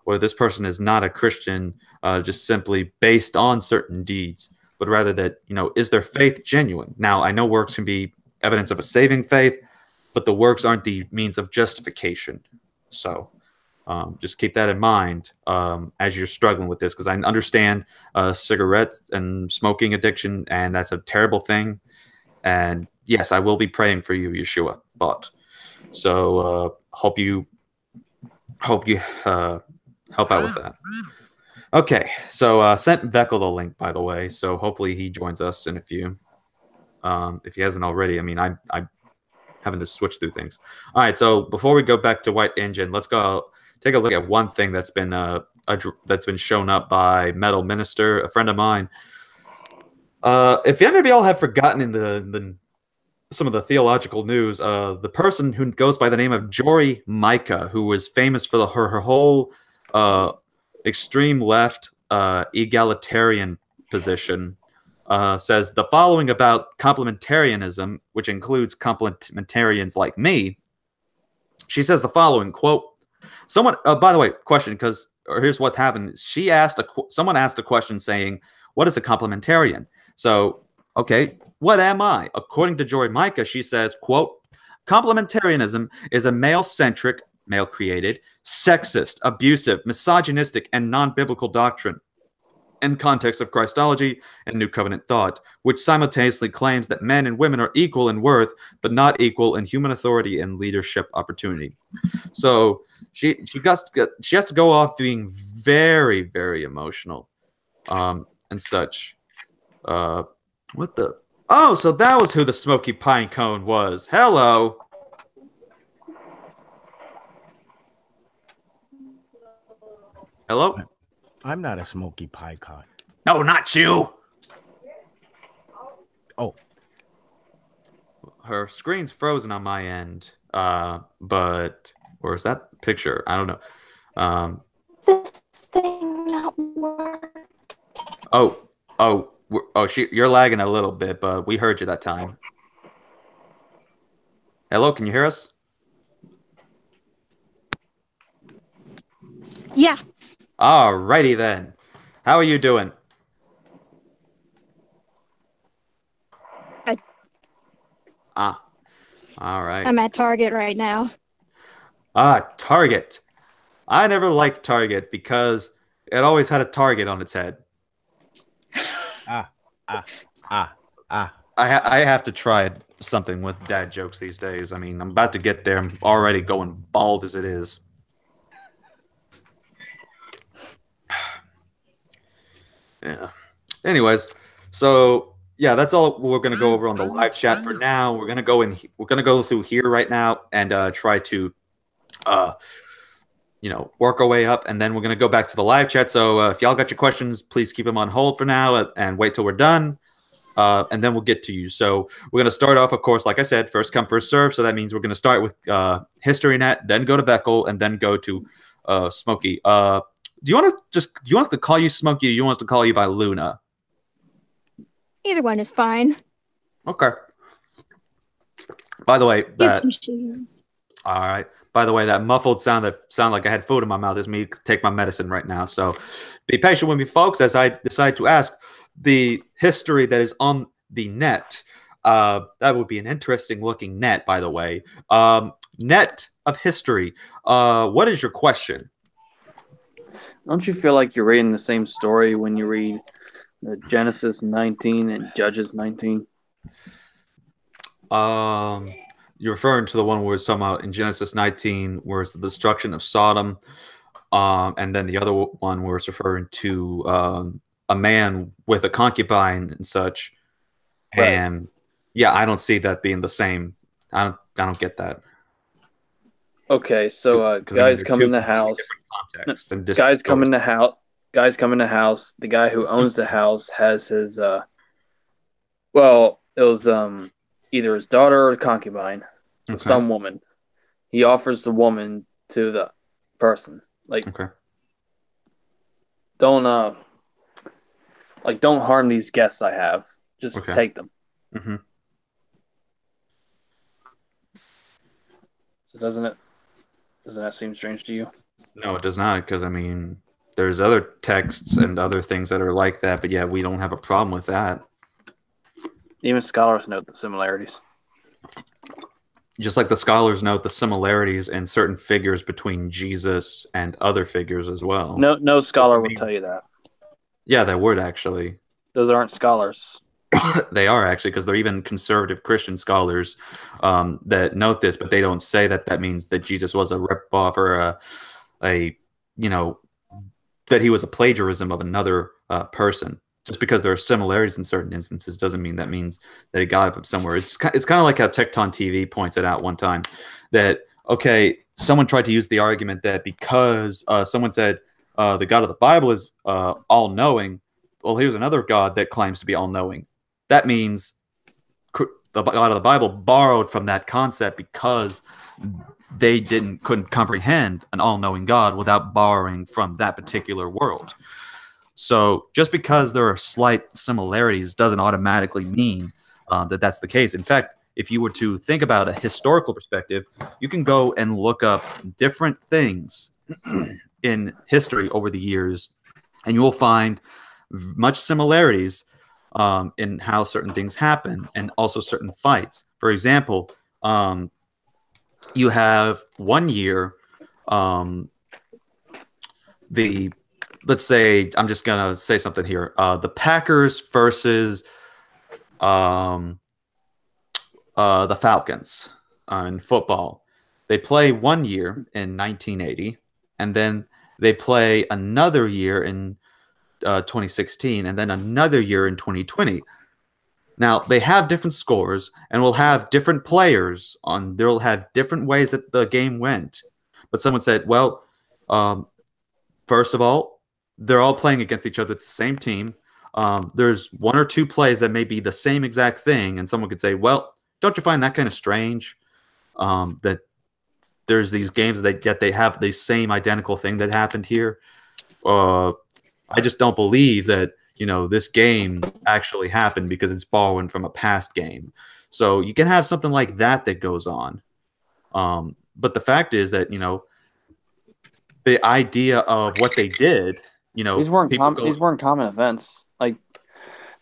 or this person is not a Christian just simply based on certain deeds, but rather that, is their faith genuine? Now, I know works can be evidence of a saving faith, but the works aren't the means of justification. So just keep that in mind as you're struggling with this, because I understand cigarettes and smoking addiction, and that's a terrible thing. And yes, I will be praying for you, Yeshua. But so hope you help out with that. Okay, so sent Veckel the link, by the way. So hopefully he joins us in a few. If he hasn't already, I mean, I having to switch through things. All right, so before we go back to White Engine, let's go take a look at one thing that's been shown up by Metal Minister, a friend of mine. If any of y'all have forgotten in some of the theological news, the person who goes by the name of Jory Micah, who was famous for her whole extreme left egalitarian position, says the following about complementarianism, which includes complementarians like me. She says the following, quote, someone, by the way, question, because here's what happened. Someone asked a question saying, what is a complementarian? So, okay, what am I? According to Jory Micah, she says, quote, complementarianism is a male-centric, male-created, sexist, abusive, misogynistic, and non-biblical doctrine in context of Christology and New Covenant thought, which simultaneously claims that men and women are equal in worth, but not equal in human authority and leadership opportunity. So she has to go off being very, very emotional, and such. What the? Oh, so that was who the Smoky Pine Cone was. Hello. Hello? I'm not a Smoky Pie Cone. No, not you. Oh. Her screen's frozen on my end. But or is that picture? I don't know. This thing not work. You're lagging a little bit, but we heard you that time. Hello, can you hear us? Yeah. Alrighty then. How are you doing? All right. I'm at Target right now. Target. I never liked Target because it always had a target on its head. Ah, ah, ah, ah. I have to try something with dad jokes these days. I mean, I'm about to get there. I'm already going bald as it is. Yeah. Anyways, so yeah, that's all we're gonna go over on the live chat for now. We're gonna go in. We're gonna go through here right now and try to, work our way up, and then we're gonna go back to the live chat. So if y'all got your questions, please keep them on hold for now and wait till we're done. And then we'll get to you. So we're going to start off, of course, like I said, first come, first serve. So that means we're going to start with HistoryNet, then go to Veckel, and then go to Smokey. Do you want us to call you Smokey, or do you want us to call you by Luna? Either one is fine. Okay. By the way, If you choose. all right. By the way, that muffled sound that sounded like I had food in my mouth is me take my medicine right now. So be patient with me, folks, as I decide to ask the history that is on the net. That would be an interesting looking net, by the way. Net of history. What is your question? Don't you feel like you're reading the same story when you read Genesis 19 and Judges 19? You're referring to the one where it's talking about in Genesis 19, where it's the destruction of Sodom, and then the other one where it's referring to a man with a concubine and such. Right. And yeah, I don't see that being the same. I don't get that. Okay, so guys come in the house. Guys come in the house. Guys come in the house. The guy who owns the house has his well, it was either his daughter or concubine, Okay. some woman. He offers the woman to the person. Like, Okay. don't harm these guests I have. Just Okay. take them. Mm-hmm. So doesn't that seem strange to you? No, it does not, because I mean, there's other texts and other things that are like that, but yeah, we don't have a problem with that. Even scholars note the similarities. Just like the scholars note the similarities in certain figures between Jesus and other figures as well. No scholar will tell you that. Yeah, they would actually. Those aren't scholars. They are actually, because they're even conservative Christian scholars that note this, but they don't say that means that Jesus was a ripoff or a that he was a plagiarism of another person. Just because there are similarities in certain instances doesn't mean that means that he got it from somewhere. It's kind of like how Tecton TV points it out one time that, okay, someone tried to use the argument that because someone said the God of the Bible is all-knowing, well, here's another God that claims to be all-knowing. That means the God of the Bible borrowed from that concept because they couldn't comprehend an all-knowing God without borrowing from that particular world. So just because there are slight similarities doesn't automatically mean that that's the case. In fact, if you were to think about a historical perspective, you can go and look up different things in history over the years, and you will find much similarities in how certain things happen and also certain fights. For example, you have one year, let's say, I'm just going to say something here. The Packers versus the Falcons in football. They play one year in 1980, and then they play another year in 2016, and then another year in 2020. Now, they have different scores, and will have different players they'll have different ways that the game went. But someone said, well, first of all, they're all playing against each other at the same team. There's one or two plays that may be the same exact thing, and someone could say, well, don't you find that kind of strange that there's these games that they have the same identical thing that happened here? I just don't believe that this game actually happened because it's borrowing from a past game. So you can have something like that goes on. But the fact is that the idea of what they did, these weren't common events. Like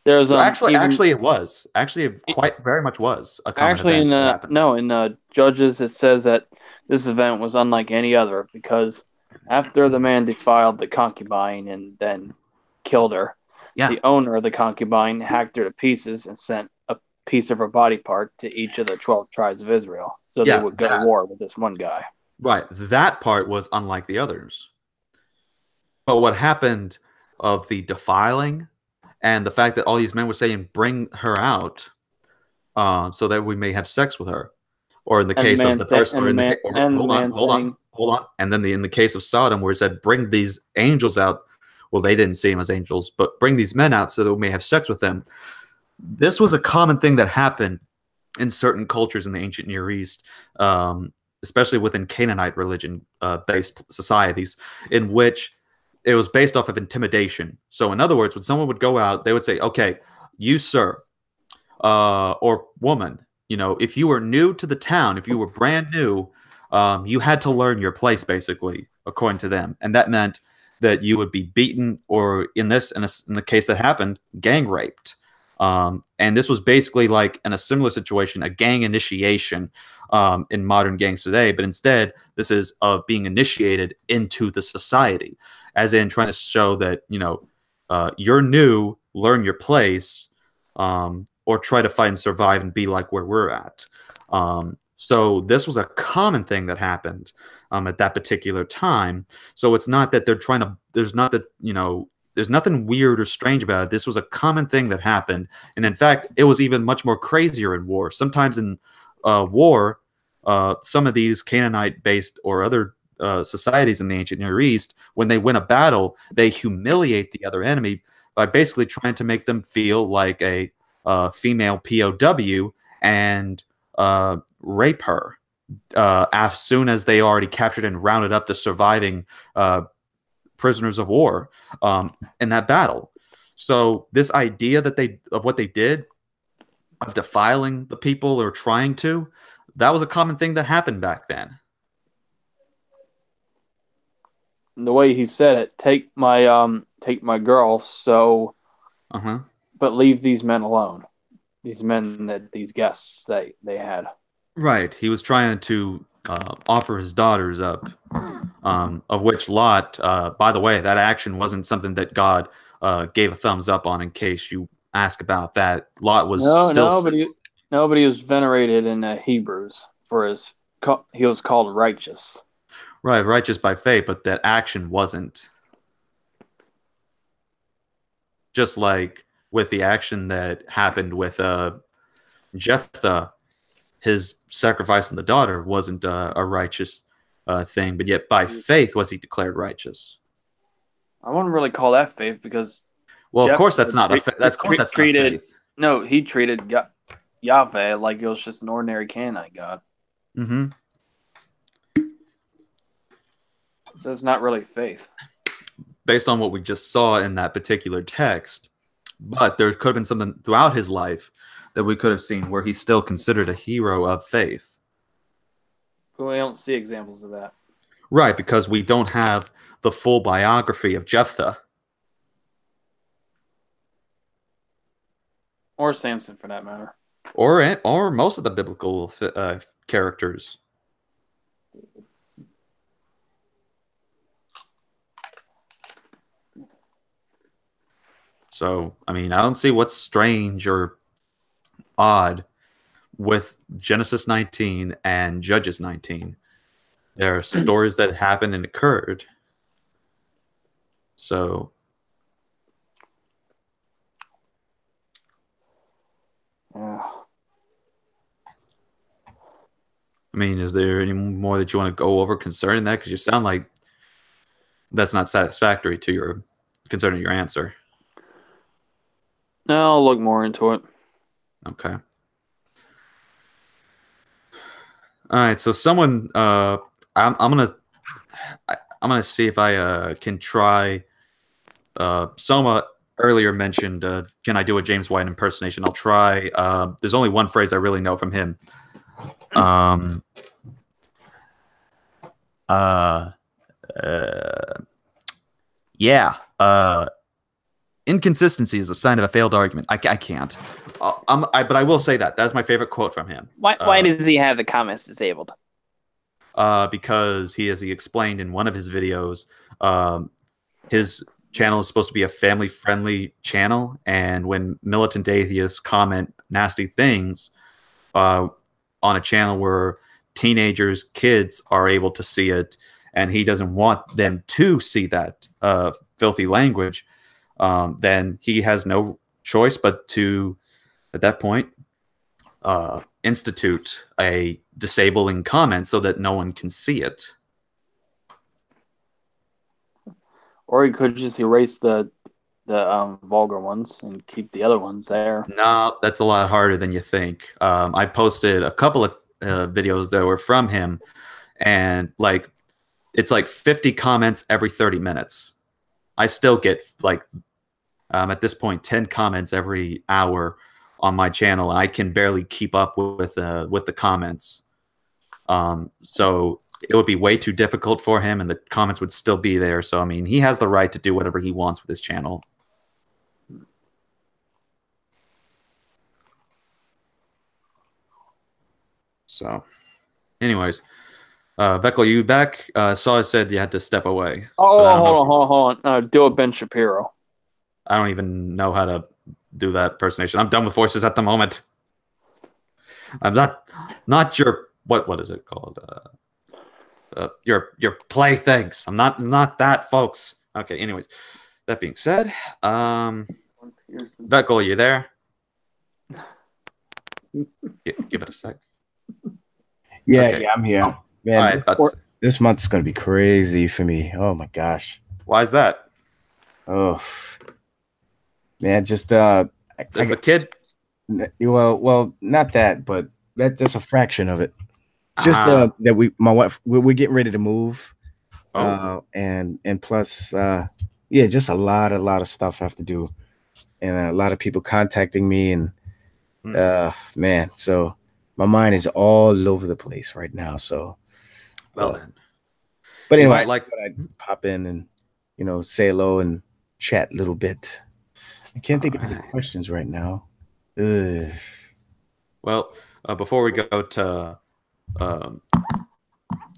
There's Actually, it was. Actually, it quite very much was a common actually event that happened. in Judges it says that this event was unlike any other because after the man defiled the concubine and then killed her, Yeah. the owner of the concubine hacked her to pieces and sent a piece of her body part to each of the 12 tribes of Israel, so Yeah, they would go to war with this one guy. Right. That part was unlike the others. But what happened of the defiling and the fact that all these men were saying, "Bring her out, so that we may have sex with her," or in the And the case of man the sa- person, and or the in the man ca- or, and the hold on, man hold saying, on, hold on, and then in the case of Sodom, where it said, "Bring these angels out." Well, they didn't see them as angels, but bring these men out so that we may have sex with them. This was a common thing that happened in certain cultures in the ancient Near East, especially within Canaanite religion based societies, in which it was based off of intimidation. So, in other words, when someone would go out, they would say, "Okay, you, sir, or woman, if you were new to the town, if you were brand new, you had to learn your place, basically, according to them, and that meant that you would be beaten, or in the case that happened, gang raped." And this was basically like in a similar situation, a gang initiation in modern gangs today, but instead, this is being initiated into the society, as in trying to show that you're new, learn your place, or try to fight and survive and be like where we're at. So this was a common thing that happened at that particular time. So it's not that they're trying to. There's not that There's nothing weird or strange about it. This was a common thing that happened, and in fact, it was even much more crazier in war. Sometimes in war, some of these Canaanite-based or other societies in the ancient Near East, when they win a battle, they humiliate the other enemy by basically trying to make them feel like a female POW and rape her as soon as they already captured and rounded up the surviving prisoners of war in that battle. So this idea of what they did, of defiling the people or trying to, that was a common thing that happened back then. the way he said it, take my girl, so but leave these men alone. These men that these guests they had. Right. He was trying to offer his daughters up, of which Lot, by the way, that action wasn't something that God gave a thumbs up on, in case you ask about that. Lot was nobody was venerated in the Hebrews for he was called righteous. Right, righteous by faith, but that action wasn't. Just like with the action that happened with Jephthah, his sacrifice on the daughter wasn't a righteous thing, but yet by faith was he declared righteous. I wouldn't really call that faith because. Well, of course that's not that's not faith. No, he treated Yahweh like it was just an ordinary Canaanite god. Mm-hmm. So it's not really faith. Based on what we just saw in that particular text, but there could have been something throughout his life that we could have seen where he's still considered a hero of faith. But we don't see examples of that. Right, because we don't have the full biography of Jephthah. Or Samson, for that matter. Or most of the biblical characters. So, I mean, I don't see what's strange or odd with Genesis 19 and Judges 19. There are stories that happened and occurred. So, yeah. I mean, is there any more that you want to go over concerning that? Because you sound like that's not satisfactory to your concerning your answer. No, I'll look more into it. Okay. All right. So someone, I'm gonna see if I can try. Soma earlier mentioned, can I do a James White impersonation? I'll try. There's only one phrase I really know from him. Yeah. inconsistency is a sign of a failed argument. I can't. But I will say that's my favorite quote from him. Why does he have the comments disabled? Because as he explained in one of his videos, his channel is supposed to be a family-friendly channel, and when militant atheists comment nasty things on a channel where teenagers, kids are able to see it, and he doesn't want them to see that filthy language, then he has no choice but to, at that point, institute a disabling comment so that no one can see it. Or he could just erase the vulgar ones and keep the other ones there. No, that's a lot harder than you think. I posted a couple of videos that were from him, and like it's like 50 comments every 30 minutes. I still get like at this point 10 comments every hour on my channel. I can barely keep up with the comments. So it would be way too difficult for him, and the comments would still be there. So I mean, he has the right to do whatever he wants with his channel. So, anyways, Veckel, you back? Saw I said you had to step away. Hold on. Do a Ben Shapiro. I don't even know how to do that impersonation. I'm done with voices at the moment. I'm not your what is it called? Your playthings. I'm not that, folks. Okay. Anyways, that being said, Veckel, are you there? Give it a sec. Yeah, Okay. yeah, I'm here. Oh, Man, right, this month is gonna be crazy for me. Oh my gosh. why is that? Oh man, just Is the kid? well, not that, but that's a fraction of it. It's just Ah. that my wife we're getting ready to move. Oh. And plus yeah, just a lot of stuff I have to do, and a lot of people contacting me, and man, so my mind is all over the place right now. So Well then. but You anyway, might I pop in and say hello and chat a little bit. I can't think of any questions right now. Ugh. Well, before we go to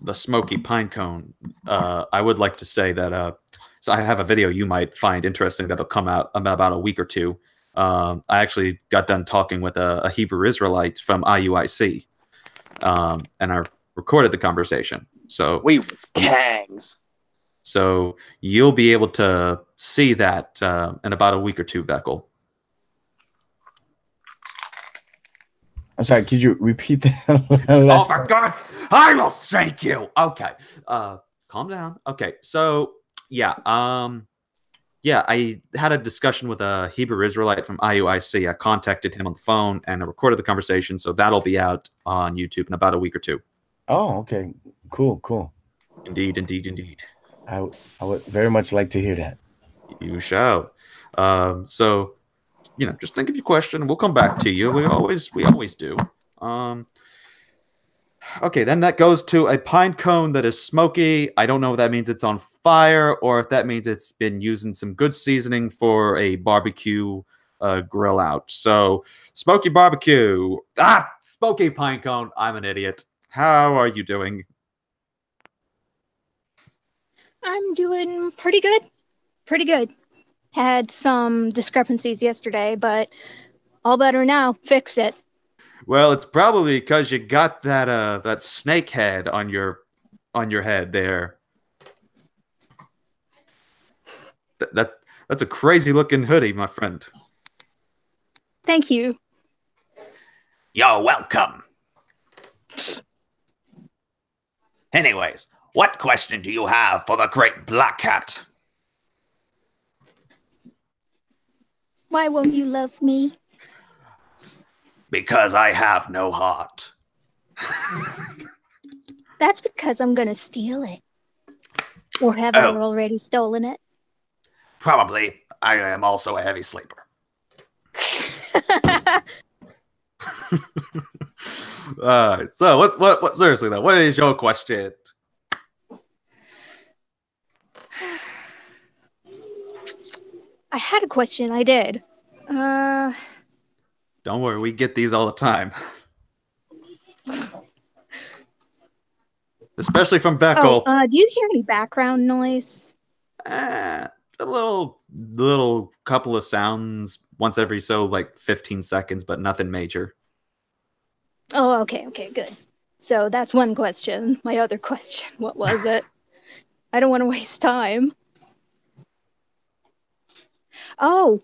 the smoky pine cone, I would like to say that so I have a video you might find interesting that'll come out in about a week or two. I actually got done talking with a Hebrew Israelite from IUIC, and I recorded the conversation. So We was kangs. So you'll be able to see that in about a week or two, Beckel. I'm sorry, could you repeat that? Oh, for God, I will shake you. Okay. Calm down. Okay. So, yeah. I had a discussion with a Hebrew Israelite from IUIC. I contacted him on the phone and I recorded the conversation. So that'll be out on YouTube in about a week or two. Oh, okay. Cool. Indeed. I would very much like to hear that. You shall. So, just think of your question and we'll come back to you. We always do. Okay, then that goes to a pine cone that is smoky. I don't know if that means it's on fire or if that means it's been using some good seasoning for a barbecue grill out. So, smoky barbecue. Smoky pine cone. I'm an idiot. How are you doing? I'm doing pretty good. Had some discrepancies yesterday, but all better now. Fix it. Well, it's probably because you got that snake head on your head there. That's a crazy looking hoodie, my friend. Thank you. You're welcome. Anyways, what question do you have for the great black cat? Why won't you love me? Because I have no heart. That's because I'm gonna steal it. Or have I already stolen it? Probably. I am also a heavy sleeper. All right. So what seriously though, what is your question? I had a question. I did. Don't worry, we get these all the time. Especially from Beckel. Do you hear any background noise? A little couple of sounds once every so like 15 seconds, but nothing major. Oh, okay, good. So that's one question. My other question, what was it? I don't want to waste time. Oh,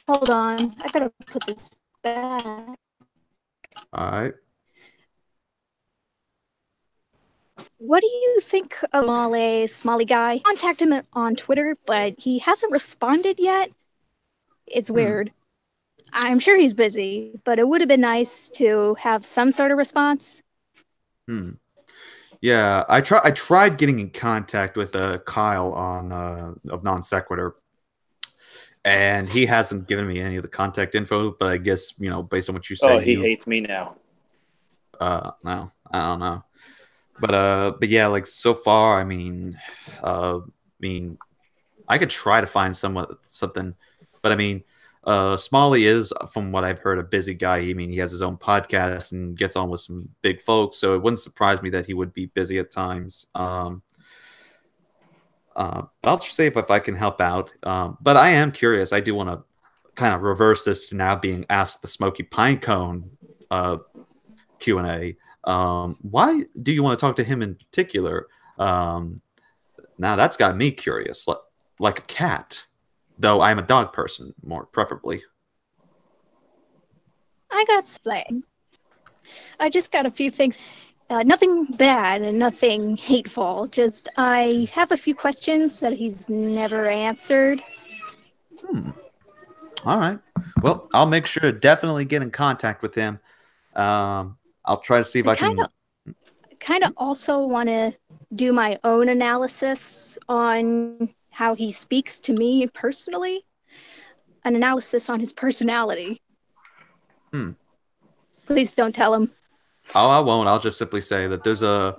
hold on. I gotta put this back. All right. What do you think of Smalley guy? I contacted him on Twitter, but he hasn't responded yet. It's weird. I'm sure he's busy, but it would have been nice to have some sort of response. Yeah, I tried getting in contact with Kyle on of Non Sequitur, and he hasn't given me any of the contact info. But I guess based on what you say, he hates me now. No, I don't know. But yeah, like so far, I mean, I could try to find something, but I mean, Smalley is, from what I've heard, a busy guy. I mean, he has his own podcast and gets on with some big folks, so it wouldn't surprise me that he would be busy at times. But I'll just see if I can help out. But I am curious. I do want to kind of reverse this to now being asked the Smoky Pinecone Q&A. Why do you want to talk to him in particular? Now that's got me curious, like a cat, though I'm a dog person, more preferably. I got slang. I just got a few things. Nothing bad and nothing hateful. Just I have a few questions that he's never answered. All right. Well, I'll make sure to definitely get in contact with him. I'll try to see if I can. Kind of also want to do my own analysis on how he speaks to me personally. An analysis on his personality. Please don't tell him. Oh, I won't. I'll just simply say that there's a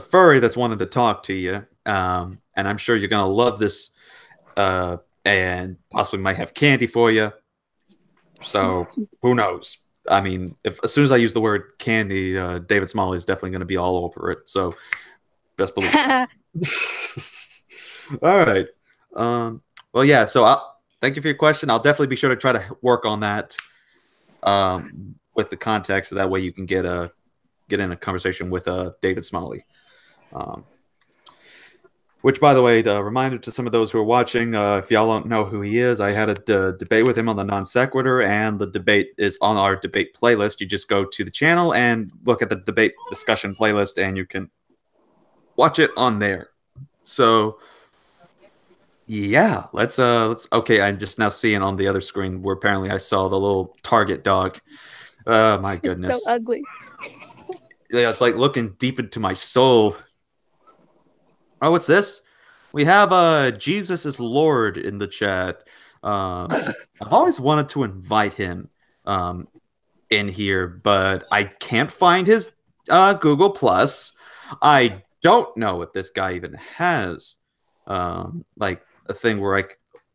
furry that's wanted to talk to you, and I'm sure you're gonna love this, and possibly might have candy for you. So who knows? I mean, as soon as I use the word candy, David Smalley is definitely going to be all over it. So best believe. All right. Well, yeah. So thank you for your question. I'll definitely be sure to try to work on that with the context, so that way you can get in a conversation with David Smalley. Which, by the way, the reminder to some of those who are watching, if y'all don't know who he is, I had a debate with him on the Non Sequitur, and the debate is on our debate playlist. You just go to the channel and look at the debate discussion playlist, and you can watch it on there. So, yeah, let's. Okay, I'm just now seeing on the other screen where apparently I saw the little target dog. My goodness, it's so ugly. Yeah, it's like looking deep into my soul. Oh, what's this? We have Jesus is Lord in the chat. I've always wanted to invite him in here, but I can't find his Google Plus. I don't know if this guy even has like a thing where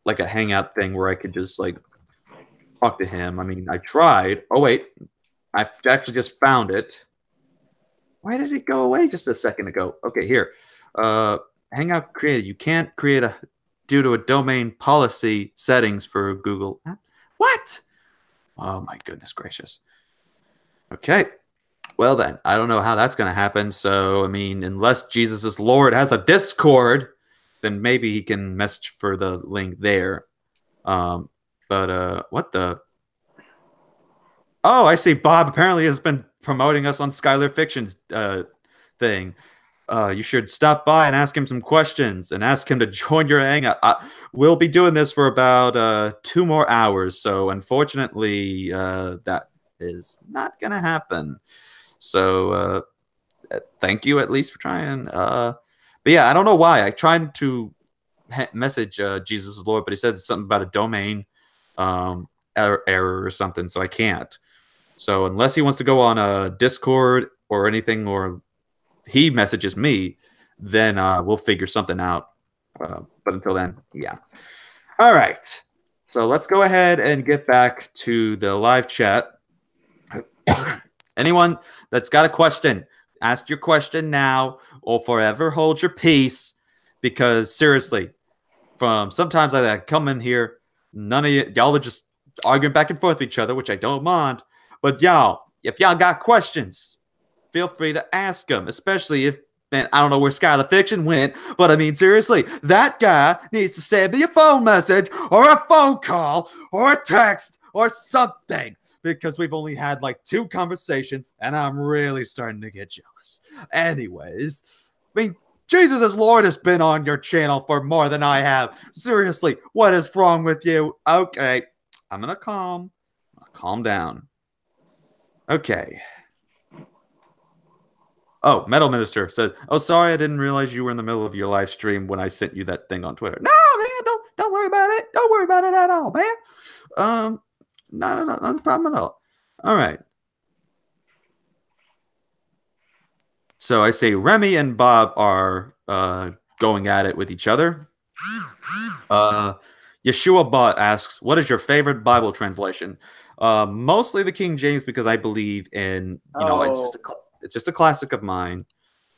like a hangout thing where I could just like talk to him. I mean, I tried. Oh wait, I actually just found it. Why did it go away just a second ago? Okay, here. Hangout created. You can't create due to a domain policy settings for Google. What? Oh my goodness gracious. Okay. Well then, I don't know how that's going to happen. So, I mean, unless Jesus is Lord has a Discord, then maybe he can message for the link there. But what the? Oh, I see. Bob apparently has been promoting us on Skylar Fiction's thing. You should stop by and ask him some questions and ask him to join your hangout. We'll be doing this for about 2 more hours. So unfortunately, that is not going to happen. So thank you at least for trying. But yeah, I don't know why. I tried to message Jesus is Lord, but he said something about a domain error or something. So I can't. So unless he wants to go on a Discord or anything, or he messages me, then we'll figure something out. But until then, yeah. All right. So let's go ahead and get back to the live chat. Anyone that's got a question, ask your question now or forever hold your peace. Because seriously, from sometimes I come in here, none of y'all are just arguing back and forth with each other, which I don't mind. But y'all, if y'all got questions, feel free to ask them, especially if, man, I don't know where Skylar Fiction went, but I mean, seriously, that guy needs to send me a phone message or a phone call or a text or something, because we've only had like 2 conversations and I'm really starting to get jealous. Anyways, I mean, Jesus is Lord has been on your channel for more than I have. Seriously, what is wrong with you? Okay, I'm gonna calm down. Okay. Oh, Metal Minister says, "Oh, sorry, I didn't realize you were in the middle of your live stream when I sent you that thing on Twitter." No, man, don't worry about it. Don't worry about it at all, man. No, not a problem at all. All right. So I say Remy and Bob are going at it with each other. Yeshua Bot asks, "What is your favorite Bible translation?" Mostly the King James, because I believe in, it's just a classic of mine,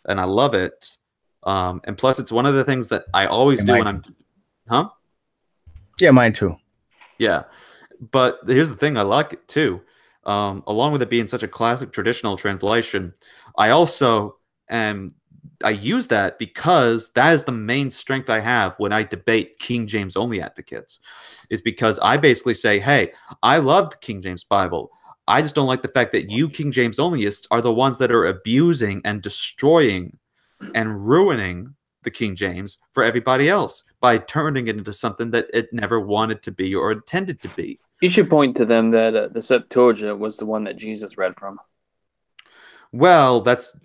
and I love it. And plus, it's one of the things that I always do when I'm, Yeah, mine too. Yeah, but here's the thing: I like it too. Along with it being such a classic traditional translation, I also I use that because that is the main strength I have when I debate King James only advocates, is because I basically say, hey, I love the King James Bible. I just don't like the fact that you King James onlyists are the ones that are abusing and destroying and ruining the King James for everybody else by turning it into something that it never wanted to be or intended to be. You should point to them that the Septuagint was the one that Jesus read from. Well,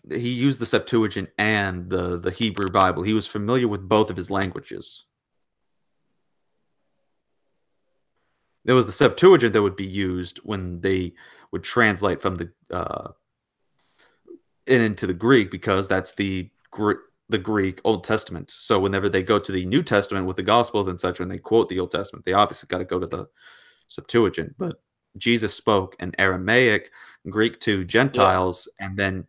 he used the Septuagint and the Hebrew Bible. He was familiar with both of his languages. There was the Septuagint that would be used when they would translate from the into the Greek, because that's the Greek Old Testament. So whenever they go to the New Testament with the Gospels and such, when they quote the Old Testament, they obviously got to go to the Septuagint. But Jesus spoke in Aramaic, Greek to Gentiles, and then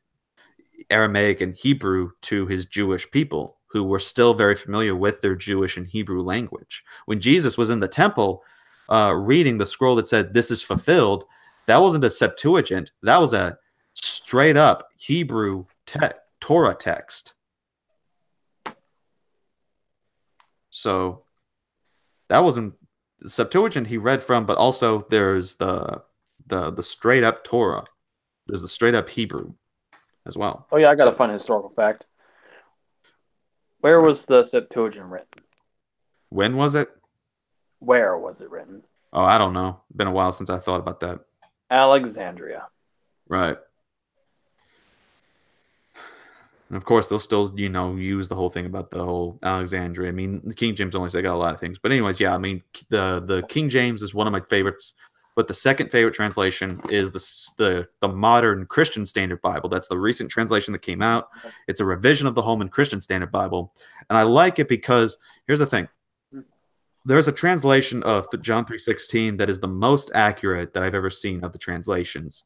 Aramaic and Hebrew to his Jewish people, who were still very familiar with their Jewish and Hebrew language. When Jesus was in the temple reading the scroll that said, "This is fulfilled," that wasn't a Septuagint. That was a straight up Hebrew Torah text. So that wasn't the Septuagint he read from, but also there's the straight up Torah. There's the straight up Hebrew as well. Oh yeah, I got a fun historical fact. Where was the Septuagint written? When was it? Where was it written? Oh, I don't know. Been a while since I thought about that. Alexandria. Right. And of course, they'll still, use the whole thing about the whole Alexandria. I mean, the King James only they got a lot of things. But anyways, yeah, I mean, the King James is one of my favorites. But the second favorite translation is the modern Christian Standard Bible. That's the recent translation that came out. It's a revision of the Holman Christian Standard Bible. And I like it because, here's the thing. There's a translation of John 3:16 that is the most accurate that I've ever seen of the translations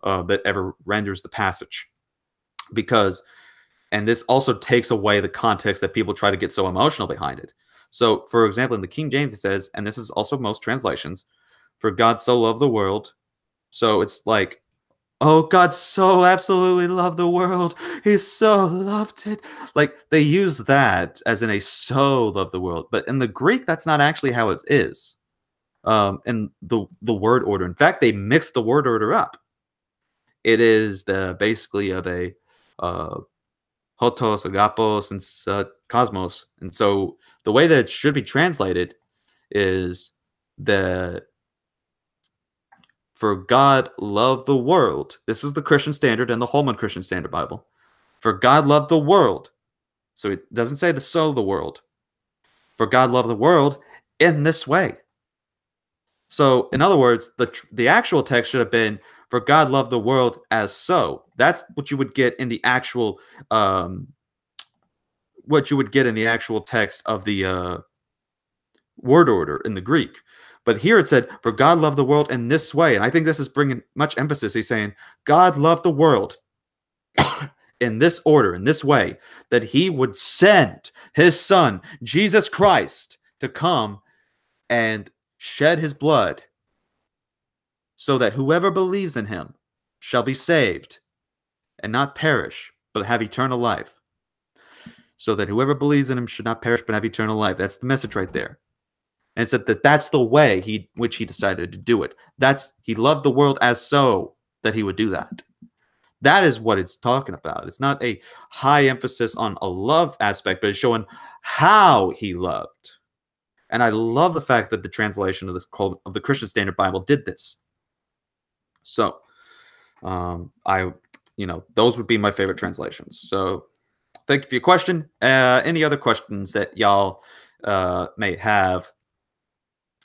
that ever renders the passage. And this also takes away the context that people try to get so emotional behind it. So, for example, in the King James, it says, and this is also most translations, "For God so loved the world." So it's like, oh, God so absolutely loved the world. He so loved it. Like, they use that as in a so loved the world. But in the Greek, that's not actually how it is. In the word order. In fact, they mix the word order up. It is basically of a hotos, agapos, and cosmos. And so the way that it should be translated is that "For God loved the world." This is the Christian Standard and the Holman Christian Standard Bible. "For God loved the world." So it doesn't say the world. "For God loved the world in this way." So in other words, the actual text should have been, "For God loved the world as so." That's what you would get in the actual what you would get in the actual text of the word order in the Greek. But here it said, for God loved the world in this way. And I think this is bringing much emphasis. He's saying, God loved the world in this order, in this way, that he would send his son, Jesus Christ, to come and shed his blood so that whoever believes in him shall be saved and not perish, but have eternal life. So that whoever believes in him should not perish, but have eternal life. That's the message right there. And it said that that's the way which he decided to do it. He loved the world as so that he would do that. That is what it's talking about. It's not a high emphasis on a love aspect, but it's showing how he loved. And I love the fact that the translation of the Christian Standard Bible did this. So, those would be my favorite translations. So, thank you for your question. Any other questions that y'all may have?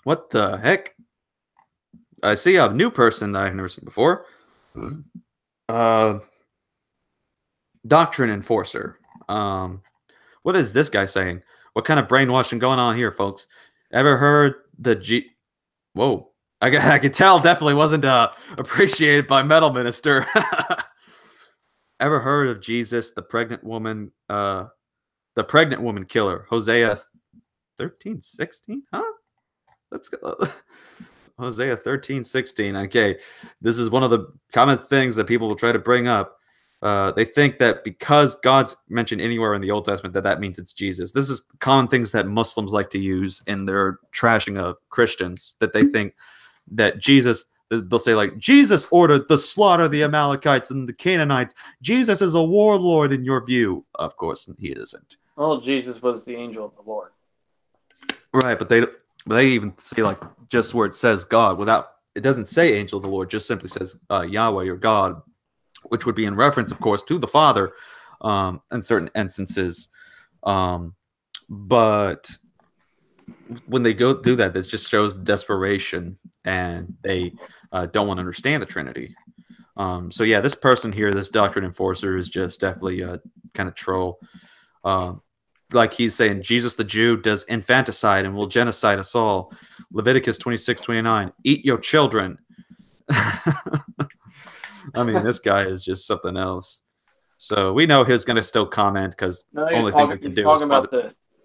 What the heck? I see a new person that I've never seen before. Doctrine enforcer. What is this guy saying? What kind of brainwashing going on here, folks? Ever heard the Whoa. I could tell definitely wasn't appreciated by Metal Minister. Ever heard of Jesus, the pregnant woman killer? Hosea 13:16? Huh? Let's go. Hosea 13:16. Okay. This is one of the common things that people will try to bring up. They think that because God's mentioned anywhere in the Old Testament that means it's Jesus. This is common things that Muslims like to use in their trashing of Christians, that they think that Jesus, they'll say like, Jesus ordered the slaughter of the Amalekites and the Canaanites. Jesus is a warlord in your view. Of course, he isn't. Well, Jesus was the angel of the Lord. Right, but they even say like just where it says God it doesn't say angel of the Lord, just simply says Yahweh or God, which would be in reference, of course, to the Father in certain instances. But when they go do that, this just shows desperation, and they don't want to understand the Trinity. So yeah, this person here, this doctrine enforcer, is just definitely a kind of troll. Like he's saying, Jesus the Jew does infanticide and will genocide us all. Leviticus 26:29. Eat your children. I mean, this guy is just something else. So we know he's going to still comment because the only thing we can do is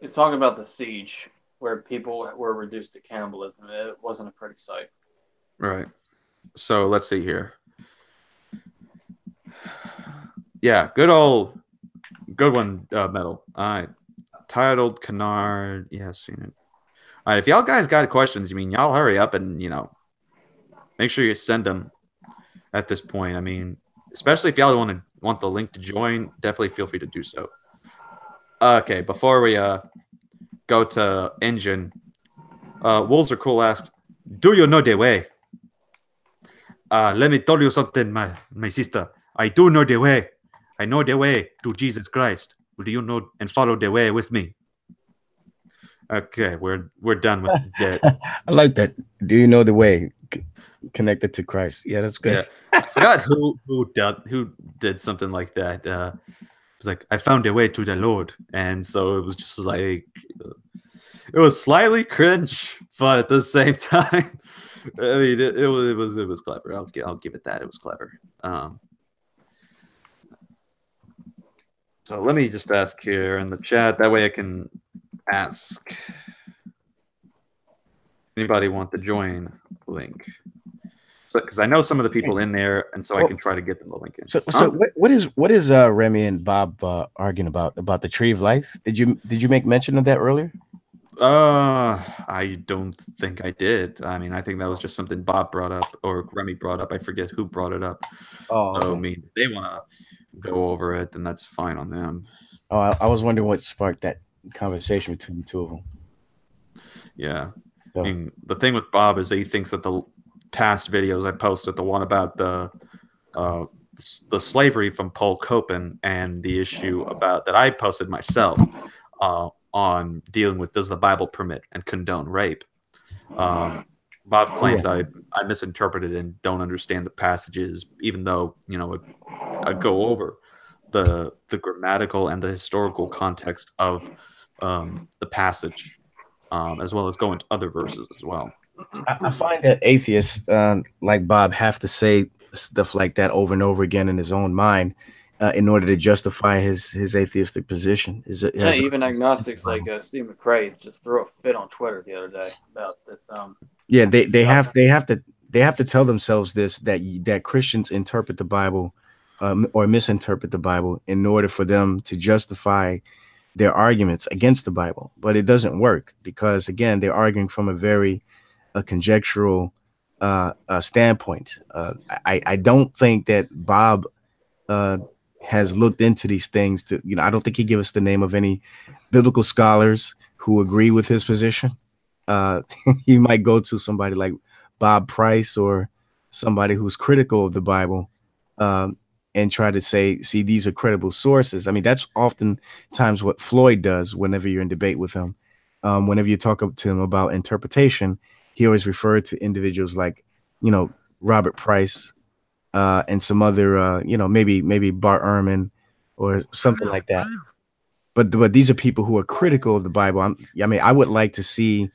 he's talking about the siege where people were reduced to cannibalism. It wasn't a pretty sight. Right. So let's see here. Yeah, good one, Metal. All right. Titled Canard. Yeah, seen it. All right, if y'all guys got questions, y'all hurry up and, make sure you send them at this point. I mean, especially if y'all want the link to join, definitely feel free to do so. Okay, before we go to Engine, Wolves Are Cool asked, do you know the way? Let me tell you something, my sister. I do know the way. I know the way to Jesus Christ. Do you know and follow the way with me? Okay, we're done with that. I like that. Do you know the way connected to Christ? Yeah, that's good. Yeah. I forgot who did something like that. It was like, I found a way to the Lord, and so it was just like it was slightly cringe, but at the same time, I mean, it was clever. I'll give it that. It was clever. So let me just ask here in the chat. That way I can ask. Anybody want the join link? So, because I know some of the people in there, and so I can try to get them the link in. So what is Remy and Bob arguing about the tree of life? Did you make mention of that earlier? I don't think I did. I mean, I think that was just something Bob brought up or Remy brought up. I forget who brought it up. Oh, so, okay. I mean, if they want to go over it, then that's fine on them. Oh, I was wondering what sparked that conversation between the two of them. Yeah. So. I mean, the thing with Bob is that he thinks that the past videos I posted, the one about the slavery from Paul Copan and the issue about that I posted myself on dealing with does the Bible permit and condone rape. Bob claims I misinterpreted and don't understand the passages, even though I go over the grammatical and the historical context of the passage, as well as go into other verses as well. I find that atheists like Bob have to say stuff like that over and over again in his own mind in order to justify his atheistic position. Even agnostics like Steve McRae just threw a fit on Twitter the other day about this. Yeah, they have to tell themselves this, that Christians interpret the Bible or misinterpret the Bible in order for them to justify their arguments against the Bible. But it doesn't work because, again, they're arguing from a very conjectural standpoint. I don't think that Bob has looked into these things. I don't think he gave us the name of any biblical scholars who agree with his position. He might go to somebody like Bob Price or somebody who's critical of the Bible and try to see, these are credible sources. I mean, that's oftentimes what Floyd does whenever you're in debate with him. Whenever you talk to him about interpretation, he always referred to individuals like, Robert Price and some other, maybe Bart Ehrman or something like that. But these are people who are critical of the Bible. I would like to see,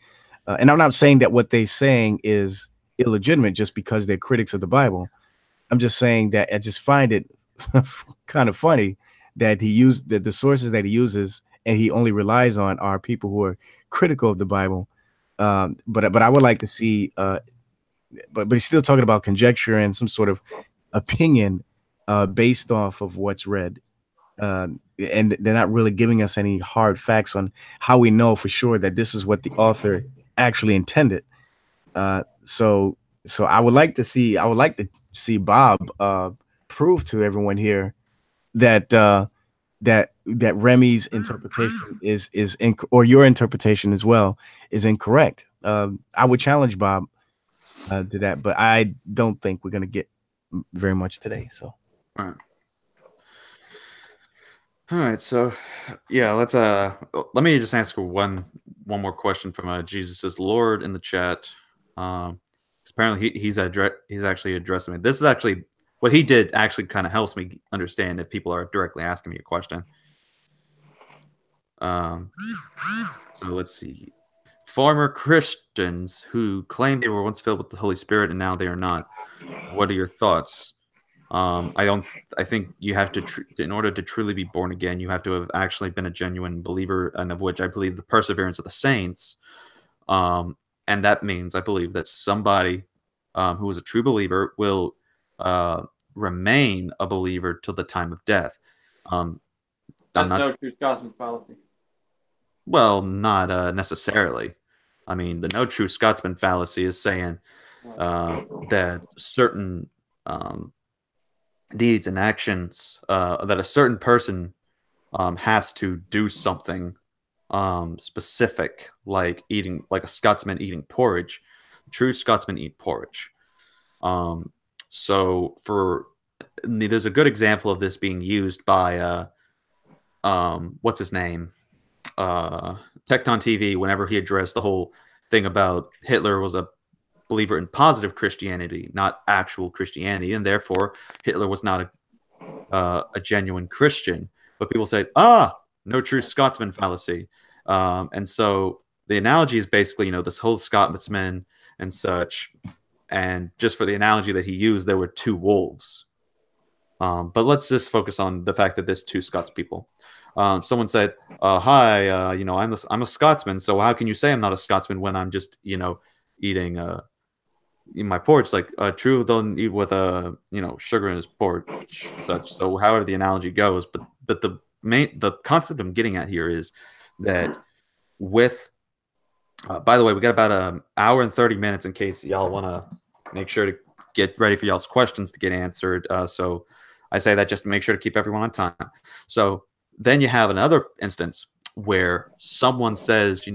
and I'm not saying that what they're saying is illegitimate just because they're critics of the Bible. I'm just saying that I just find it kind of funny that the sources that he uses and he only relies on are people who are critical of the Bible. But I would like to see, but he's still talking about conjecture and some sort of opinion based off of what's read. And they're not really giving us any hard facts on how we know for sure that this is what the author actually intended. So I would like to see Bob prove to everyone here that Remy's interpretation or your interpretation as well is incorrect. I would challenge Bob to that, but I don't think we're going to get very much today. So, all right. So, yeah, let me just ask one more question from Jesus is Lord in the chat. Apparently he's actually addressing me. This is actually what he did. Actually, kind of helps me understand if people are directly asking me a question. So let's see. Former Christians who claim they were once filled with the Holy Spirit and now they are not. What are your thoughts? I think you have to, in order to truly be born again, you have to have actually been a genuine believer, and of which I believe the perseverance of the saints. And that means I believe that somebody who is a true believer will remain a believer till the time of death. That's no true Scotsman fallacy. Well, not necessarily. I mean, the no true Scotsman fallacy is saying that certain deeds and actions, that a certain person has to do something specific, like a Scotsman eating porridge. True Scotsmen eat porridge. So there's a good example of this being used by what's his name? Tecton TV, whenever he addressed the whole thing about Hitler was a believer in positive Christianity, not actual Christianity, and therefore Hitler was not a genuine Christian. But people say, no true Scotsman fallacy. And so the analogy is basically, this whole Scotsman and such. And just for the analogy that he used, there were two wolves. But let's just focus on the fact that there's two Scots people. Someone said, hi, I'm a Scotsman, so how can you say I'm not a Scotsman when I'm just, eating my porridge? Like, true, don't eat with sugar in his porridge and such. So however the analogy goes, but the concept I'm getting at here is that by the way, we got about an hour and 30 minutes in case y'all want to make sure to get ready for y'all's questions to get answered. So I say that just to make sure to keep everyone on time. So then you have another instance where someone says,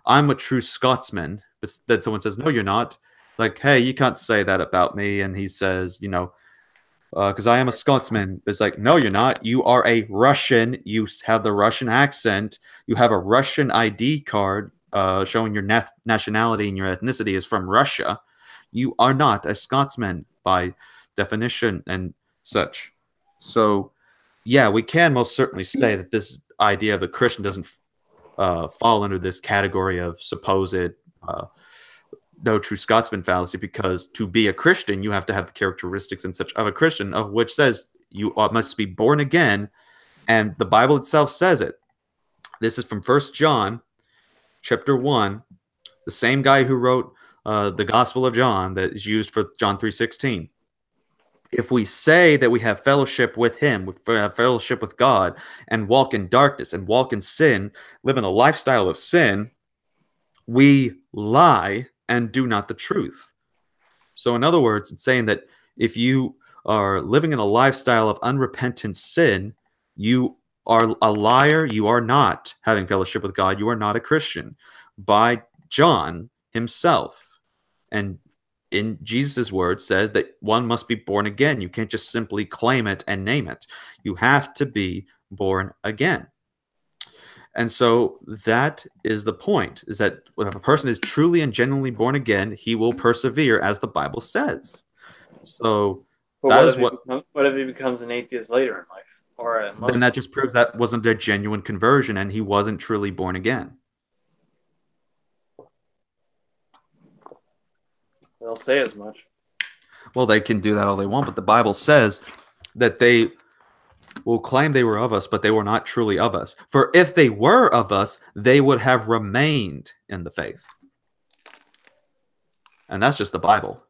I'm a true Scotsman, but then someone says, no, you're not. Like, hey, you can't say that about me. And he says, because I am a Scotsman. It's like, no, you're not. You are a Russian. You have the Russian accent. You have a Russian ID card showing your nationality and your ethnicity is from Russia. You are not a Scotsman by definition and such. So yeah, we can most certainly say that this idea of the Christian doesn't fall under this category of supposed no true Scotsman fallacy, because to be a Christian, you have to have the characteristics and such of a Christian, of which says you must be born again, and the Bible itself says it. This is from 1 John chapter 1, the same guy who wrote the Gospel of John that is used for John 3:16. If we say that we have fellowship with him, we have fellowship with God, and walk in darkness and walk in sin, live in a lifestyle of sin, we lie and do not the truth. So in other words, it's saying that if you are living in a lifestyle of unrepentant sin, you are a liar. You are not having fellowship with God. You are not a Christian by John himself. And in Jesus' words said that one must be born again. You can't just simply claim it and name it. You have to be born again. And so that is the point, is that if a person is truly and genuinely born again, he will persevere, as the Bible says. So that is what if he becomes an atheist later in life? Or then that just proves that wasn't a genuine conversion and he wasn't truly born again. They'll say as much. Well, they can do that all they want, but the Bible says that they will claim they were of us, but they were not truly of us. For if they were of us, they would have remained in the faith. And that's just the Bible.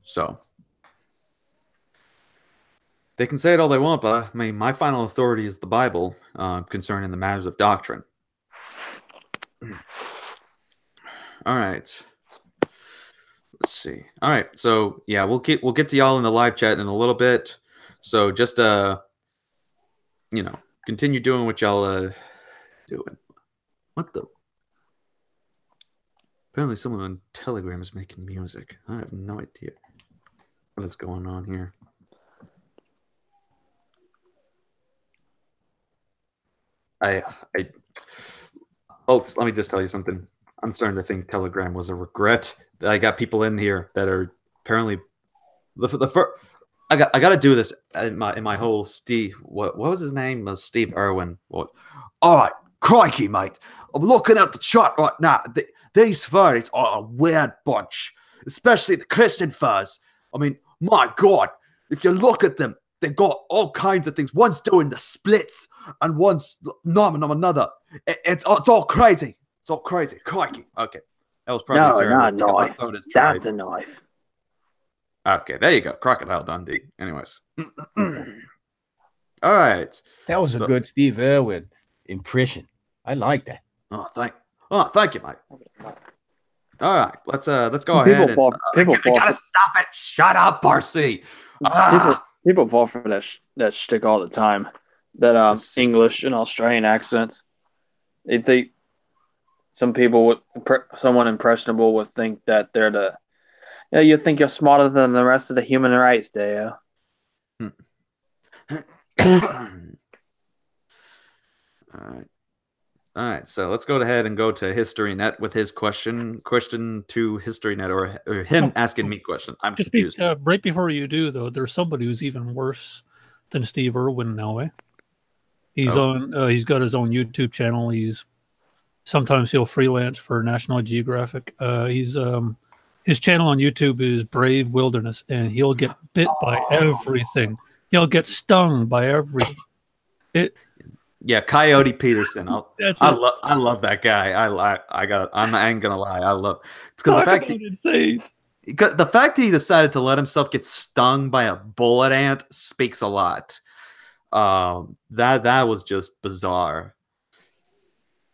So they can say it all they want, but I mean, my final authority is the Bible concerning the matters of doctrine. All right. Let's see. All right. So yeah, we'll get to y'all in the live chat in a little bit. So just continue doing what y'all doing. What the? Apparently someone on Telegram is making music. I have no idea what is going on here. Folks, let me just tell you something. I'm starting to think Telegram was a regret. I got people in here that are apparently the first. I got to do this in my whole Steve. What was his name? Steve Irwin. What? All right, crikey, mate. I'm looking at the chart right now. These furries are a weird bunch, especially the Christian furs. I mean, my God, if you look at them, they've got all kinds of things. One's doing the splits, and one's nomming on another. It's all crazy. It's all crazy. Crikey. Okay. That was probably terrible. No, not a knife. That's a knife. Okay, there you go. Crocodile Dundee. Anyways. All right. That was a good Steve Irwin impression. I like that. Oh, thank you, mate. All right. Let's go ahead. I gotta stop it. Shut up, Barcy. People fall for that shtick all the time. That English and Australian accents. They think someone impressionable would think that they're you think you're smarter than the rest of the human race, do you? All right. So let's go ahead and go to HistoryNet with his question to HistoryNet, or him asking me question. I'm just confused. Right before you do, though, there's somebody who's even worse than Steve Irwin now. He's he's got his own YouTube channel. Sometimes he'll freelance for National Geographic. His channel on YouTube is Brave Wilderness, and he'll get bit by everything. He'll get stung by everything. Yeah, Coyote Peterson. I love that guy. I ain't gonna lie. I love because the fact he decided to let himself get stung by a bullet ant speaks a lot. That was just bizarre.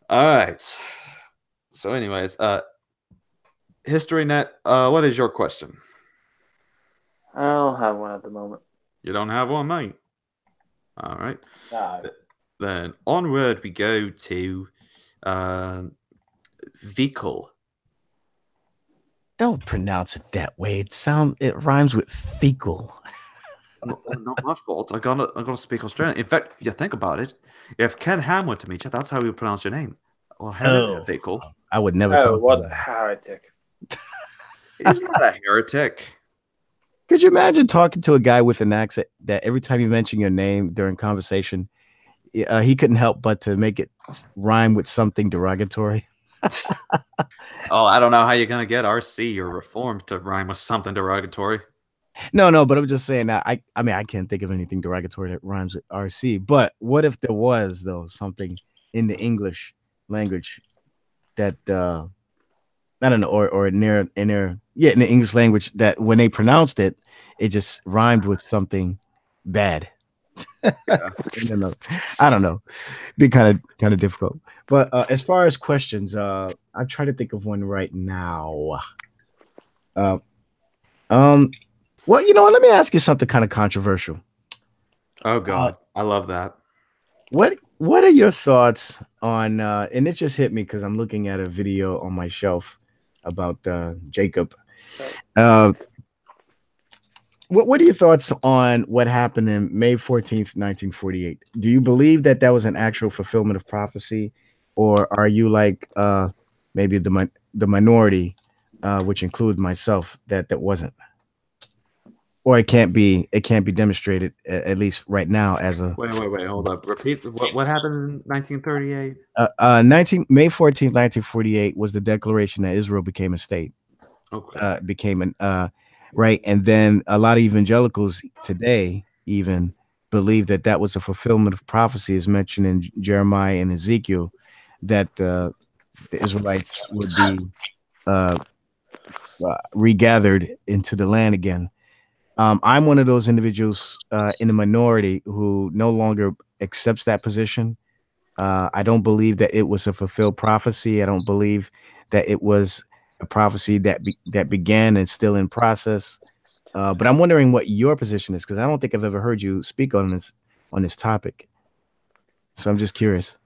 All right. So, anyways, HistoryNet, what is your question? I don't have one at the moment. You don't have one, mate? All right. No. Then onward we go to Vehicle. Don't pronounce it that way. It rhymes with fecal. Not my fault. I gotta speak Australian. In fact, if you think about it, if Ken Ham went to meet you, that's how he would pronounce your name. Well, heretical. I would never Oh, talk what about a it. heretic! He's not a heretic. Could you imagine talking to a guy with an accent that every time you mention your name during conversation, he couldn't help but to make it rhyme with something derogatory? Oh, I don't know how you're gonna get RC or reformed to rhyme with something derogatory. No, but I'm just saying that I mean I can't think of anything derogatory that rhymes with RC. But what if there was though something in the English language that I don't know, or in the English language that when they pronounced it, it just rhymed with something bad. Yeah. I don't know. Be kind of difficult. But as far as questions, I'm trying to think of one right now. Uh, well, let me ask you something kind of controversial. Oh God, I love that. What are your thoughts on? And it just hit me because I'm looking at a video on my shelf about Jacob. What are your thoughts on what happened in May 14th, 1948? Do you believe that was an actual fulfillment of prophecy, or are you like maybe the minority, which includes myself, that wasn't, or it can't be demonstrated at least right now as a Wait, hold up. Repeat what happened in 1938? May 14th, 1948 was the declaration that Israel became a state. Okay. Became an right, and then a lot of evangelicals today even believe that was a fulfillment of prophecy, as mentioned in Jeremiah and Ezekiel, that the Israelites would be regathered into the land again. I'm one of those individuals in the minority who no longer accepts that position. I don't believe that it was a fulfilled prophecy. I don't believe that it was a prophecy that began and still in process. But I'm wondering what your position is, because I don't think I've ever heard you speak on this topic. So I'm just curious.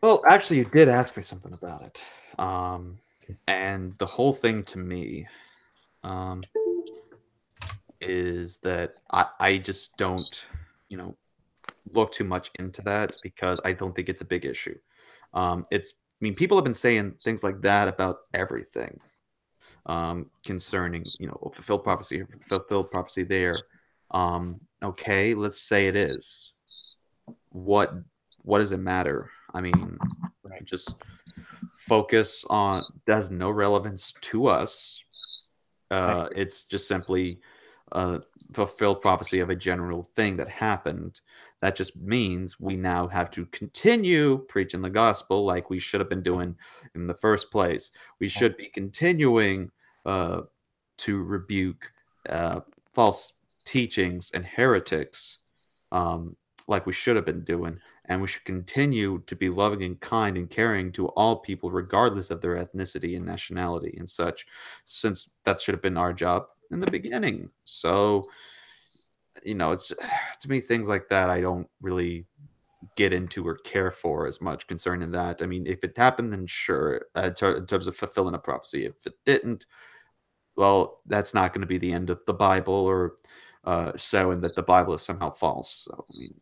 Well, actually, you did ask me something about it. And the whole thing to me is that I just don't, look too much into that because I don't think it's a big issue. People have been saying things like that about everything concerning, fulfilled prophecy there. Okay, let's say it is. What does it matter? I mean, just focus on has no relevance to us. It's just simply fulfilled prophecy of a general thing that happened. That just means we now have to continue preaching the gospel like we should have been doing in the first place. We should be continuing to rebuke false teachings and heretics like we should have been doing. And we should continue to be loving and kind and caring to all people, regardless of their ethnicity and nationality and such, since that should have been our job in the beginning. So, it's to me, things like that I don't really get into or care for as much concerning that. I mean, if it happened, then sure, in terms of fulfilling a prophecy. If it didn't, well, that's not going to be the end of the Bible or showing that the Bible is somehow false. So, I mean,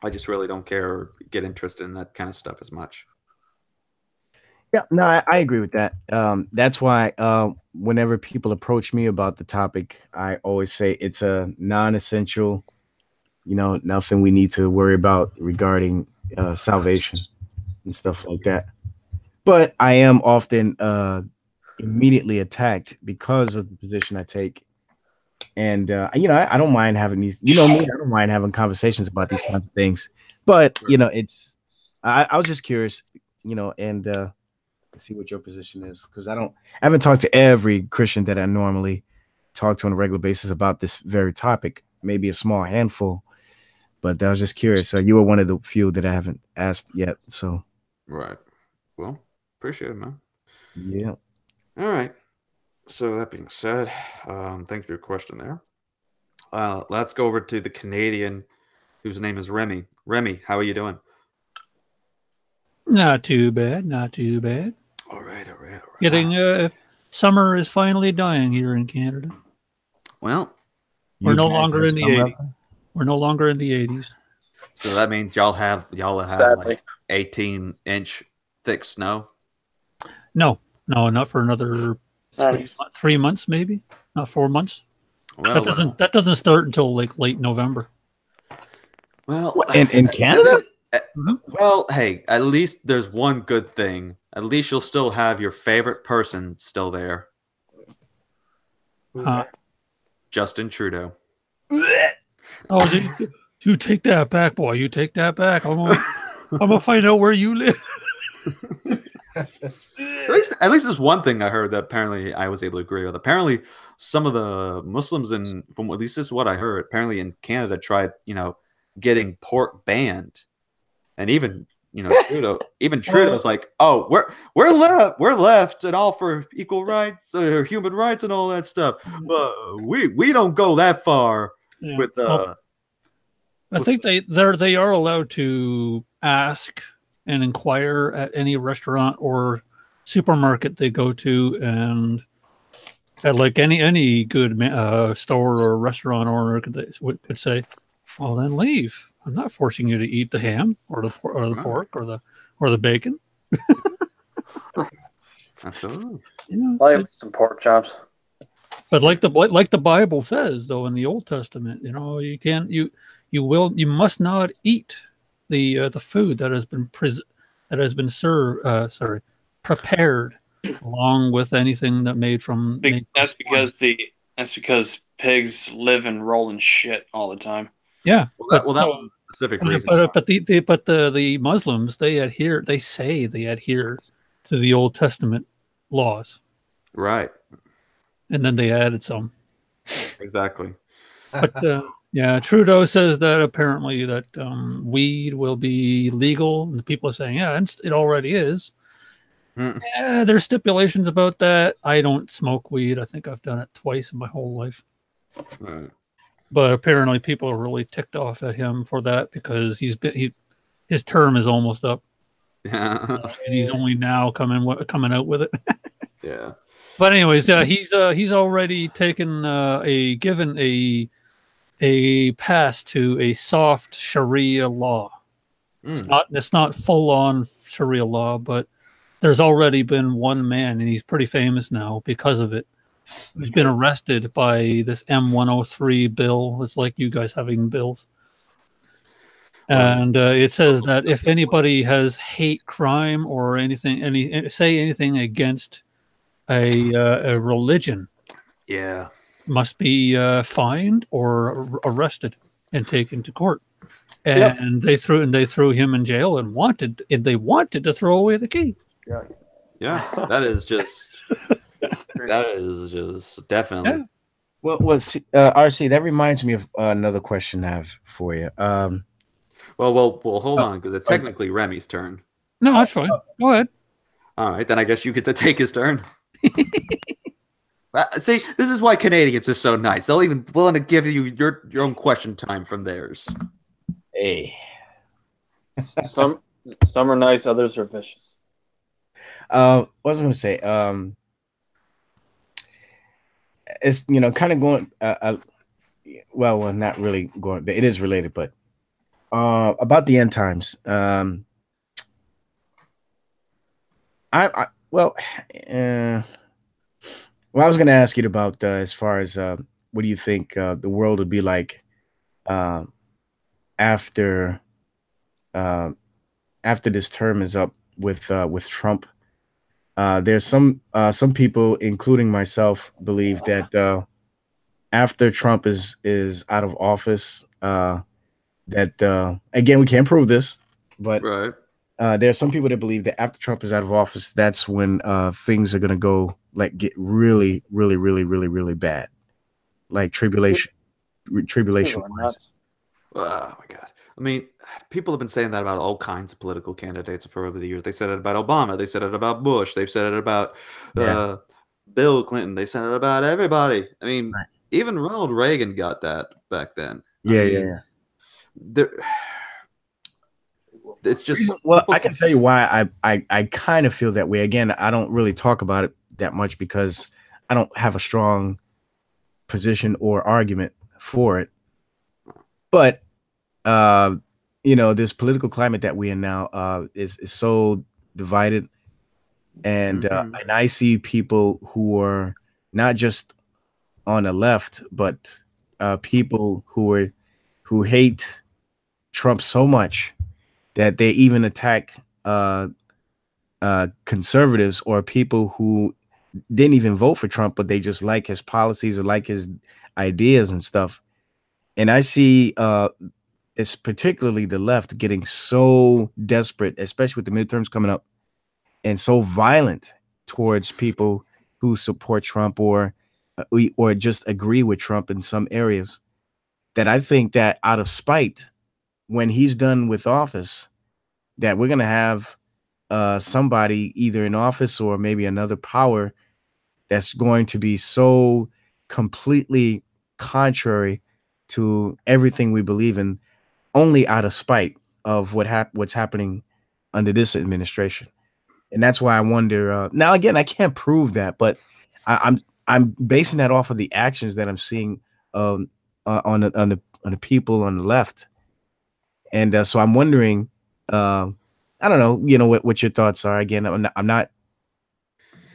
I just really don't care or get interested in that kind of stuff as much. Yeah, no, I agree with that. That's why whenever people approach me about the topic, I always say it's a non-essential, nothing we need to worry about regarding salvation and stuff like that. But I am often immediately attacked because of the position I take. And I don't mind having these, me, I don't mind having conversations about these kinds of things. But it's I was just curious, and see what your position is, because I haven't talked to every Christian that I normally talk to on a regular basis about this very topic. Maybe a small handful, but I was just curious. So you were one of the few that I haven't asked yet. So right. Well, appreciate it, man. Yeah. All right. So that being said, thanks for your question there. Let's go over to the Canadian, whose name is Remy. Remy, how are you doing? Not too bad. Not too bad. All right. Getting summer is finally dying here in Canada. Well, we're no longer in the 80s. We're no longer in the 80s. So that means y'all have Sadly. like 18-inch thick snow. No, not for another Nice. 3 months, maybe not 4 months. Well, That doesn't start until like late November. well, In at Canada? least- Mhm. well, hey, at least there's one good thing. At least you'll still have your favorite person still there, Justin Trudeau. Oh, you take that back, boy. You take that back. I'm gonna find out where you live. At least there's one thing I heard that apparently I was able to agree with. Apparently, some of the Muslims from at least this is what I heard. Apparently, in Canada, tried getting pork banned, and even Trudeau's like, oh, we're left and all for equal rights, human rights, and all that stuff. We don't go that far Yeah. with I think they are allowed to ask and inquire at any restaurant or supermarket they go to, and at like any good store or restaurant owner could say, "Well, then leave. I'm not forcing you to eat the ham or the pork or the bacon." Absolutely. Like some pork chops. But like the Bible says, though, in the Old Testament, you must not eat the food that has been prepared along with anything that made from. That's because pigs live and roll in shit all the time. Yeah. That was a specific reason. But the Muslims they say they adhere to the Old Testament laws, Right. and then they added some. Exactly. But yeah, Trudeau says that apparently that weed will be legal, and the people are saying, yeah, it already is. Yeah, there's stipulations about that. I don't smoke weed. I think I've done it twice in my whole life. Right. But apparently, people are really ticked off at him for that because his term is almost up, Yeah. and he's only now coming out with it. Yeah. But anyways, yeah, he's already taken given a pass to a soft Sharia law. It's not full on Sharia law, but there's already been one man, and he's pretty famous now because of it. He's been arrested by this M103 bill. It's like you guys having bills. And it says that if anybody has hate crime or say anything against a religion, Yeah. must be fined or arrested and taken to court. And they threw him in jail and they wanted to throw away the key. Yeah. That is just definitely. Yeah. Well, RC, that reminds me of another question I have for you. Well, hold on, because it's technically Remy's turn. No, that's fine. Go ahead. All right, then I guess you get to take his turn. See, this is why Canadians are so nice. They'll even willing to give you your own question time from theirs. Hey. Some are nice, others are vicious. What was I going to say? It's kind of going. Well, not really going, but it is related. But about the end times. I was going to ask you about as far as what do you think the world would be like after this term is up with Trump. There's some people, including myself, believe that after Trump is out of office, that again, we can't prove this, but right. There's some people that believe that after Trump is out of office, that's when things are gonna go get really, really, really, really, really bad, like tribulation. Oh my God! I mean, people have been saying that about all kinds of political candidates for over the years. They said it about Obama. They said it about Bush. They've said it about Bill Clinton. They said it about everybody. I mean, even Ronald Reagan got that back then. Yeah. It's just I can tell you why I kind of feel that way. Again, I don't really talk about it that much because I don't have a strong position or argument for it. But this political climate that we're in now is so divided, and I see people who are not just on the left, but people who hate Trump so much that they even attack conservatives or people who didn't even vote for Trump, but they just like his policies or like his ideas and stuff. And I see it's particularly the left getting so desperate, especially with the midterms coming up, and so violent towards people who support Trump or just agree with Trump in some areas, that I think that out of spite, when he's done with office, that we're going to have somebody either in office or maybe another power that's going to be so completely contrary to everything we believe in, only out of spite of what's happening under this administration. And that's why I wonder. Now, again, I can't prove that, but I'm basing that off of the actions that I'm seeing on the people on the left, and so I'm wondering. I don't know, what your thoughts are. Again, I'm not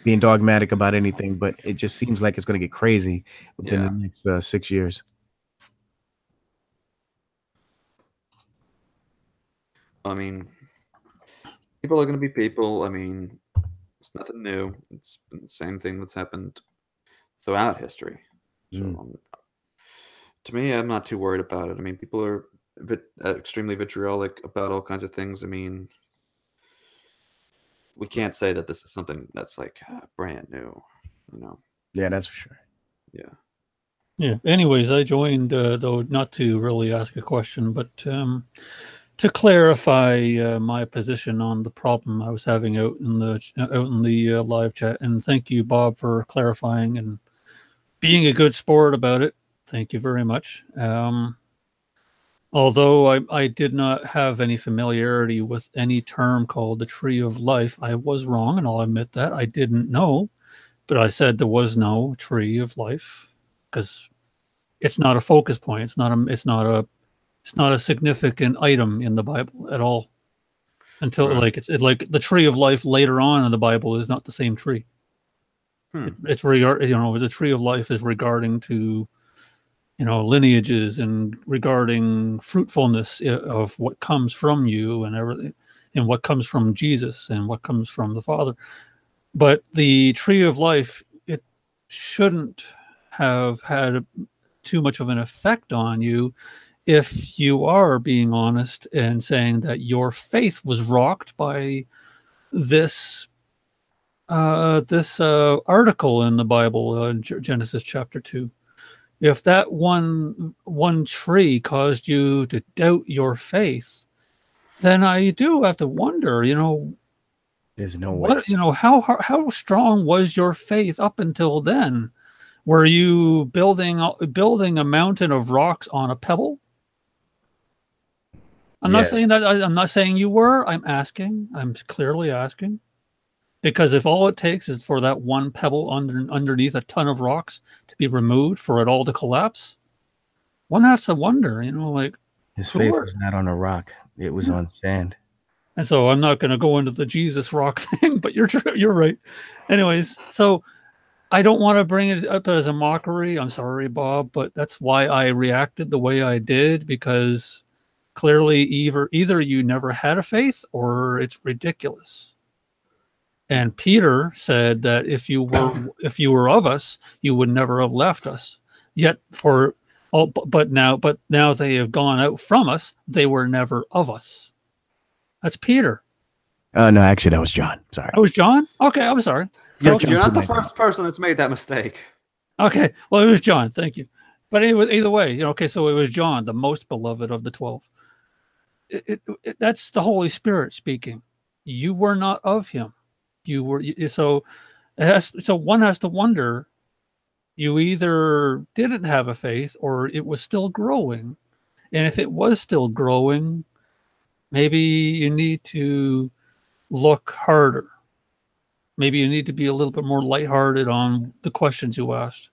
being dogmatic about anything, but it just seems like it's going to get crazy within the next 6 years. I mean, people are going to be people. I mean, it's nothing new. It's been the same thing that's happened throughout history. So, to me, I'm not too worried about it. I mean, people are extremely vitriolic about all kinds of things. I mean, we can't say that this is something that's like brand new, Yeah, that's for sure. Yeah. Yeah. Anyways, I joined, though not to really ask a question, but to clarify my position on the problem I was having out in the live chat. And thank you, Bob, for clarifying and being a good sport about it. Thank you very much. Although I did not have any familiarity with any term called the tree of life, I was wrong, and I'll admit that. I didn't know, but I said there was no tree of life because it's not a focus point. It's not a significant item in the Bible at all. Until Right. like the tree of life later on in the Bible is not the same tree. It's the tree of life is regarding to lineages and regarding fruitfulness of what comes from you and everything, and what comes from Jesus and what comes from the Father. But the tree of life, it shouldn't have had too much of an effect on you if you are being honest and saying that your faith was rocked by this article in the Bible, Genesis chapter 2. If that one tree caused you to doubt your faith, then I do have to wonder, there's no way. How strong was your faith up until then? Were you building a mountain of rocks on a pebble? I'm not saying that. I'm not saying you were. I'm asking. I'm clearly asking. Because if all it takes is for that one pebble underneath a ton of rocks to be removed for it all to collapse, one has to wonder, his faith was not on a rock; it was on sand. And so I'm not going to go into the Jesus rock thing, but you're right. Anyways, so I don't want to bring it up as a mockery. I'm sorry, Bob, but that's why I reacted the way I did, because clearly either you never had a faith or it's ridiculous. And Peter said that if you were of us, you would never have left us. Yet but now they have gone out from us. They were never of us. That's Peter. No, actually, that was John. Sorry. That was John? Okay, I'm sorry. You're not the first person that's made that mistake. Okay, well, it was John. Thank you. But either way, okay, so it was John, the most beloved of the 12. That's the Holy Spirit speaking. You were not of him. You were so one has to wonder, you either didn't have a faith or it was still growing. And if it was still growing, maybe you need to look harder. Maybe you need to be a little bit more lighthearted on the questions you asked.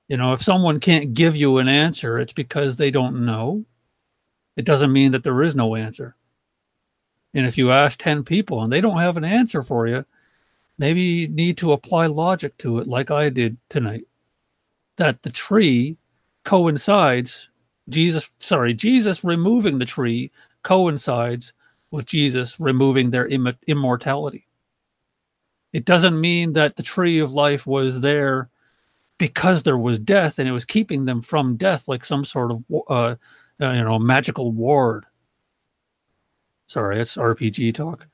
If someone can't give you an answer, it's because they don't know. It doesn't mean that there is no answer. And if you ask 10 people and they don't have an answer for you, maybe you need to apply logic to it like I did tonight. That the tree coincides, Jesus removing the tree coincides with Jesus removing their immortality. It doesn't mean that the tree of life was there because there was death and it was keeping them from death like some sort of magical ward. Sorry, it's RPG talk.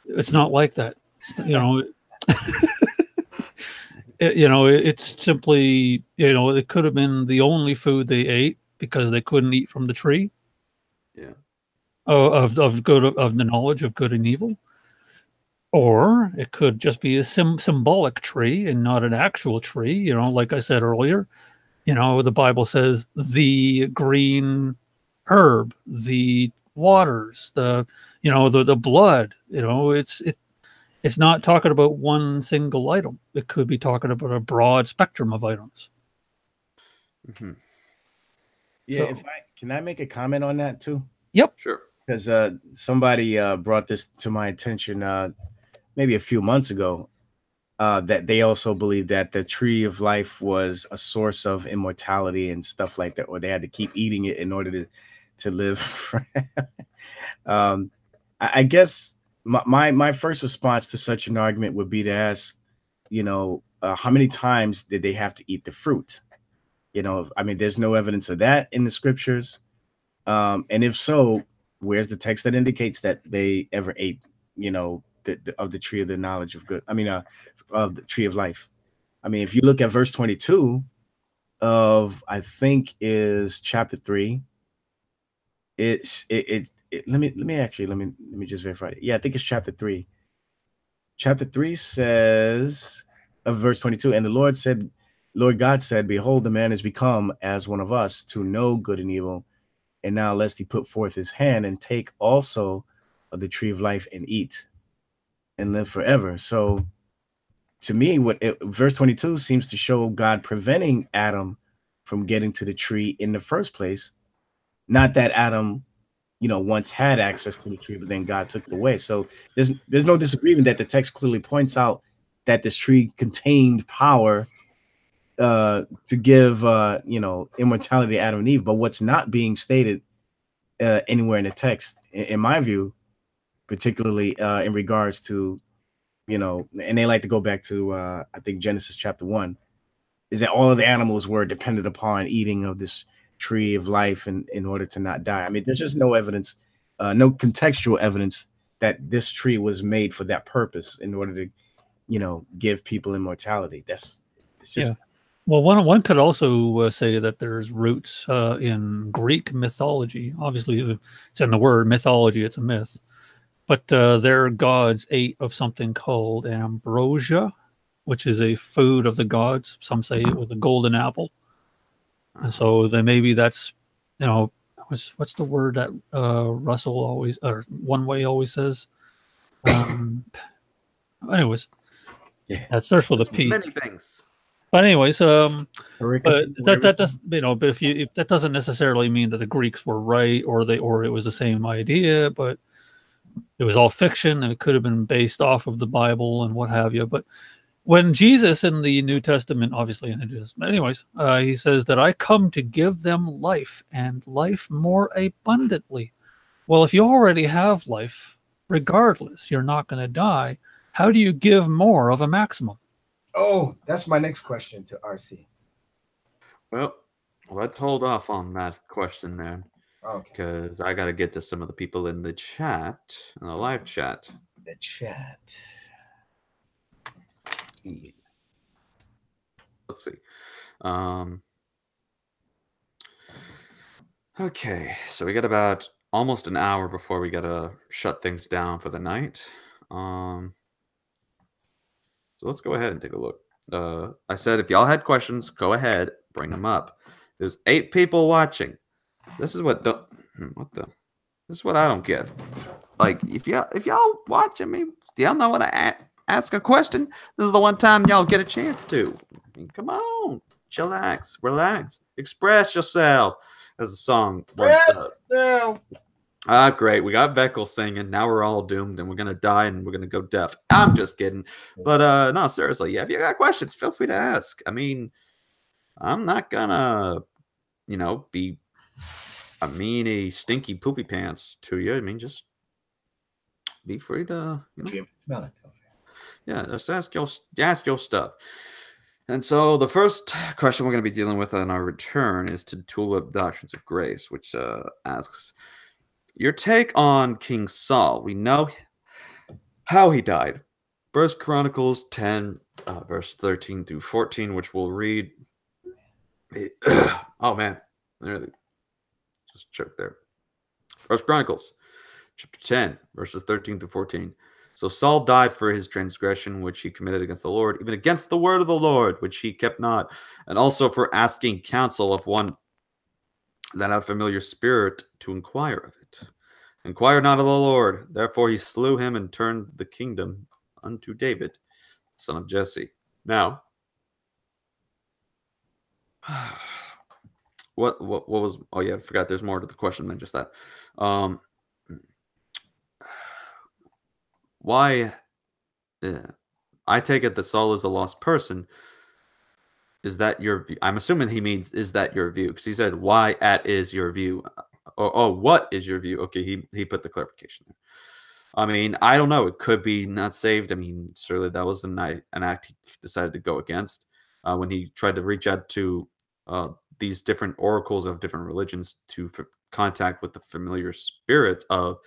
It's not like that. It's simply, it could have been the only food they ate because they couldn't eat from the tree. Yeah. Of the knowledge of good and evil. Or it could just be a symbolic tree and not an actual tree. Like I said earlier, the Bible says the green herb, the waters, the blood. It's not talking about one single item. It could be talking about a broad spectrum of items. Mm-hmm. Yeah, can I make a comment on that too? Yep, sure. Because somebody brought this to my attention maybe a few months ago, that they also believed that the tree of life was a source of immortality and stuff like that, or they had to keep eating it in order to live. I guess my first response to such an argument would be to ask, how many times did they have to eat the fruit? There's no evidence of that in the scriptures. And if so, where's the text that indicates that they ever ate, of the tree of the knowledge of good? Of the tree of life. If you look at verse 22 of, I think is chapter 3, let me just verify it. Yeah, I think it's chapter 3. Chapter 3 says, of verse 22, and the Lord God said, behold, the man is become as one of us to know good and evil. And now lest he put forth his hand and take also of the tree of life and eat and live forever. So to me, verse 22 seems to show God preventing Adam from getting to the tree in the first place. Not that Adam, once had access to the tree, but then God took it away. So there's no disagreement that the text clearly points out that this tree contained power to give immortality to Adam and Eve. But what's not being stated anywhere in the text, in my view, particularly in regards to, and they like to go back to I think Genesis chapter 1, is that all of the animals were dependent upon eating of this tree of life in order to not die. There's just no evidence, no contextual evidence that this tree was made for that purpose in order to, give people immortality. It's just. Yeah. Well, one could also say that there's roots in Greek mythology. Obviously, it's in the word mythology, it's a myth. But their gods ate of something called ambrosia, which is a food of the gods. Some say it was a golden apple. And so then maybe that's, what's the word that Russell always, or One Way always says? Anyways, yeah, that starts with a P. Many things. But anyways, but that does, but if that doesn't necessarily mean that the Greeks were right or it was the same idea, but it was all fiction and it could have been based off of the Bible and what have you. But when Jesus in the New Testament, obviously in the New Testament, anyways, he says that I come to give them life and life more abundantly. Well, if you already have life, regardless, you're not going to die. How do you give more of a maximum? Oh, that's my next question to RC. Well, let's hold off on that question there. Okay. Because I got to get to some of the people in the chat, in the live chat. The chat. Let's see. Okay, so we got about almost an hour before we got to shut things down for the night. So let's go ahead and take a look. I said if y'all had questions, go ahead, bring them up. There's 8 people watching. This is what this is what I don't get. Like if y'all watching me, do y'all know what I ask a question? This is the one time y'all get a chance to. Come on, chillax, relax, express yourself. as the song once said. Ah, great. We got Veckel singing. Now we're all doomed and we're going to die and we're going to go deaf. I'm just kidding. But no, seriously. Yeah, if you got questions, feel free to ask. I mean, I'm not going to, be a meanie, stinky poopy pants to you. I mean, just be free to, yeah, just ask your stuff. And so the first question we're going to be dealing with on our return is to Tulip Doctrines of Grace, which asks, your take on King Saul. We know how he died. 1 Chronicles 10, verse 13 through 14, which we'll read. Oh, man. Just choked there. 1 Chronicles chapter 10, verses 13 through 14. So Saul died for his transgression, which he committed against the Lord, even against the word of the Lord, which he kept not, and also for asking counsel of one that had a familiar spirit to inquire of it. Inquire not of the Lord. Therefore he slew him and turned the kingdom unto David, son of Jesse. Now, what was? Oh yeah, I forgot. There's more to the question than just that. Why? I take it that Saul is a lost person. Is that your view? I'm assuming he means, is that your view? Because he said, why is your view? Oh, what is your view? Okay, he put the clarification there. I mean, I don't know. It could be not saved. I mean, certainly that was an act he decided to go against when he tried to reach out to these different oracles of different religions to contact with the familiar spirit of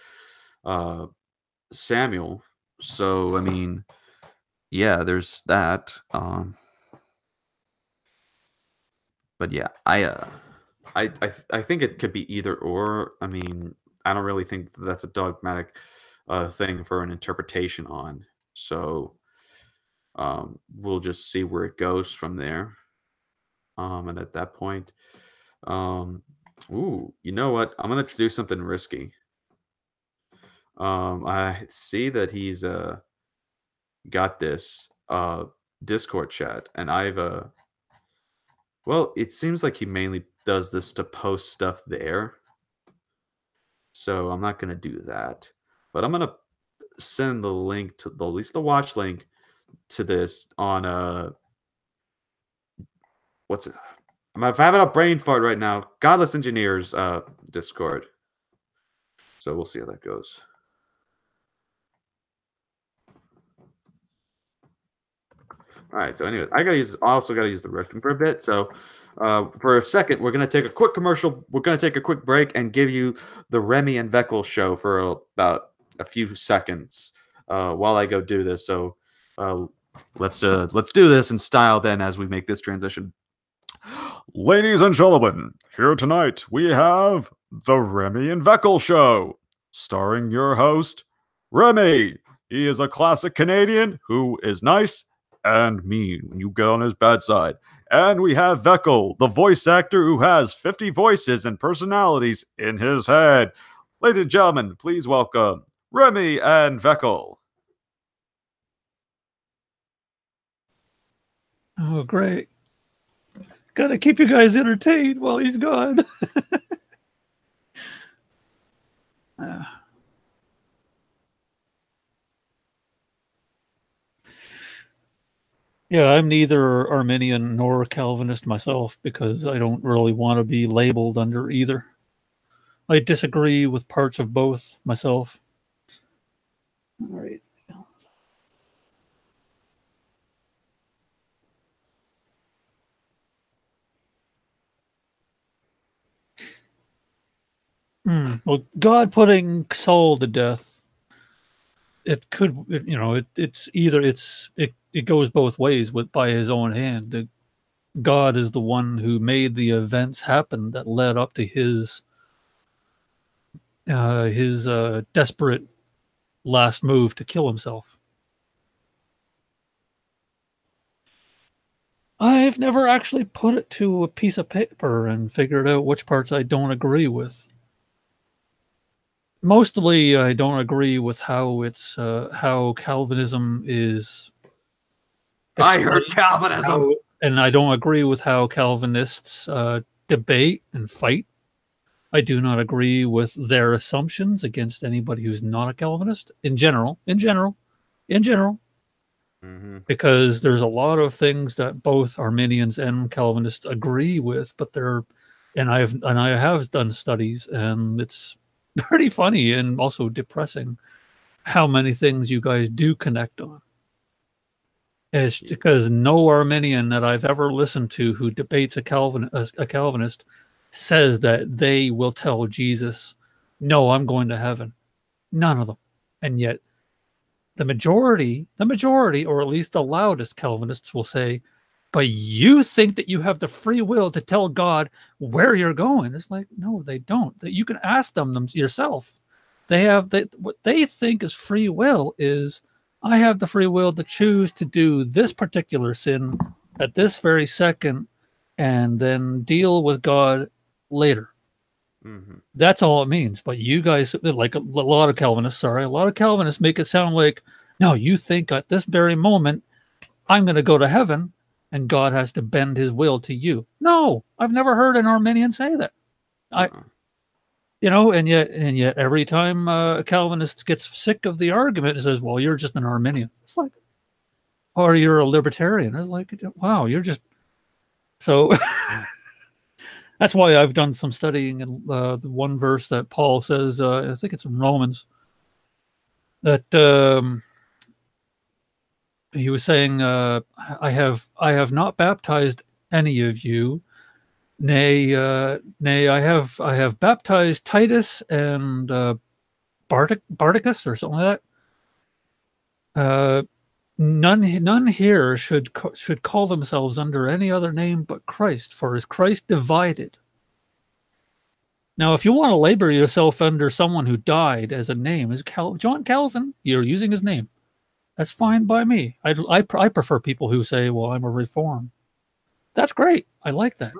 Samuel. So, I mean, yeah, there's that. But yeah, I think it could be either or. I mean, I don't really think that's a dogmatic thing for an interpretation on. So we'll just see where it goes from there. And at that point, ooh, you know what? I'm gonna do something risky. I see that he's got this Discord chat, and I've well, it seems like he mainly does this to post stuff there. So I'm not going to do that. But I'm going to send the link to at least the watch link to this on what's it? I'm having a brain fart right now. Godless Engineers Discord. So we'll see how that goes. All right. So anyways, I also gotta use the restroom for a bit. So for a second, we're gonna take a quick commercial. We're gonna take a quick break and give you the Remy and Veckel show for about a few seconds while I go do this. So let's do this in style then as we make this transition. Ladies and gentlemen, here tonight we have the Remy and Veckel show, starring your host Remy. He is a classic Canadian who is nice and mean when you get on his bad side. And we have Veckel, the voice actor who has 50 voices and personalities in his head. Ladies and gentlemen, please welcome Remy and Veckel. Oh, great. Gotta keep you guys entertained while he's gone. Yeah, I'm neither Arminian nor Calvinist myself because I don't really want to be labeled under either. I disagree with parts of both myself. All right. Well, God putting Saul to death, it goes both ways by his own hand. God is the one who made the events happen that led up to his desperate last move to kill himself. I've never actually put it to a piece of paper and figured out which parts I don't agree with. Mostly, I don't agree with how Calvinism is. I heard Calvinism, and I don't agree with how Calvinists debate and fight I do not agree with their assumptions against anybody who's not a Calvinist in general, Mm-hmm. because there's a lot of things that both Arminians and Calvinists agree with, but I have done studies, and it's pretty funny and also depressing how many things you guys do connect on. It's because no Arminian that I've ever listened to who debates a Calvinist says that they will tell Jesus, "No, I'm going to heaven." None of them. And yet the majority, or at least the loudest Calvinists will say, "But you think that you have the free will to tell God where you're going." It's like, no, they don't. That you can ask them yourself. What they think is free will is, I have the free will to choose to do this particular sin at this very second, and then deal with God later. Mm-hmm. That's all it means. But you guys, like a lot of Calvinists make it sound like, no, you think at this very moment, I'm going to go to heaven and God has to bend his will to you. No, I've never heard an Arminian say that. And yet every time a Calvinist gets sick of the argument and says, well, you're just an Arminian. It's like, or you're a libertarian. It's like, wow, you're just so. That's why I've done some studying in the one verse that Paul says, I think it's in Romans, that he was saying, I have not baptized any of you. Nay, I have baptized Titus and Bardicus or something like that. None here should call themselves under any other name but Christ, for is Christ divided. Now, if you want to label yourself under someone who died as a name, as John Calvin, you're using his name. That's fine by me. I prefer people who say, well, I'm a Reform. That's great. I like that.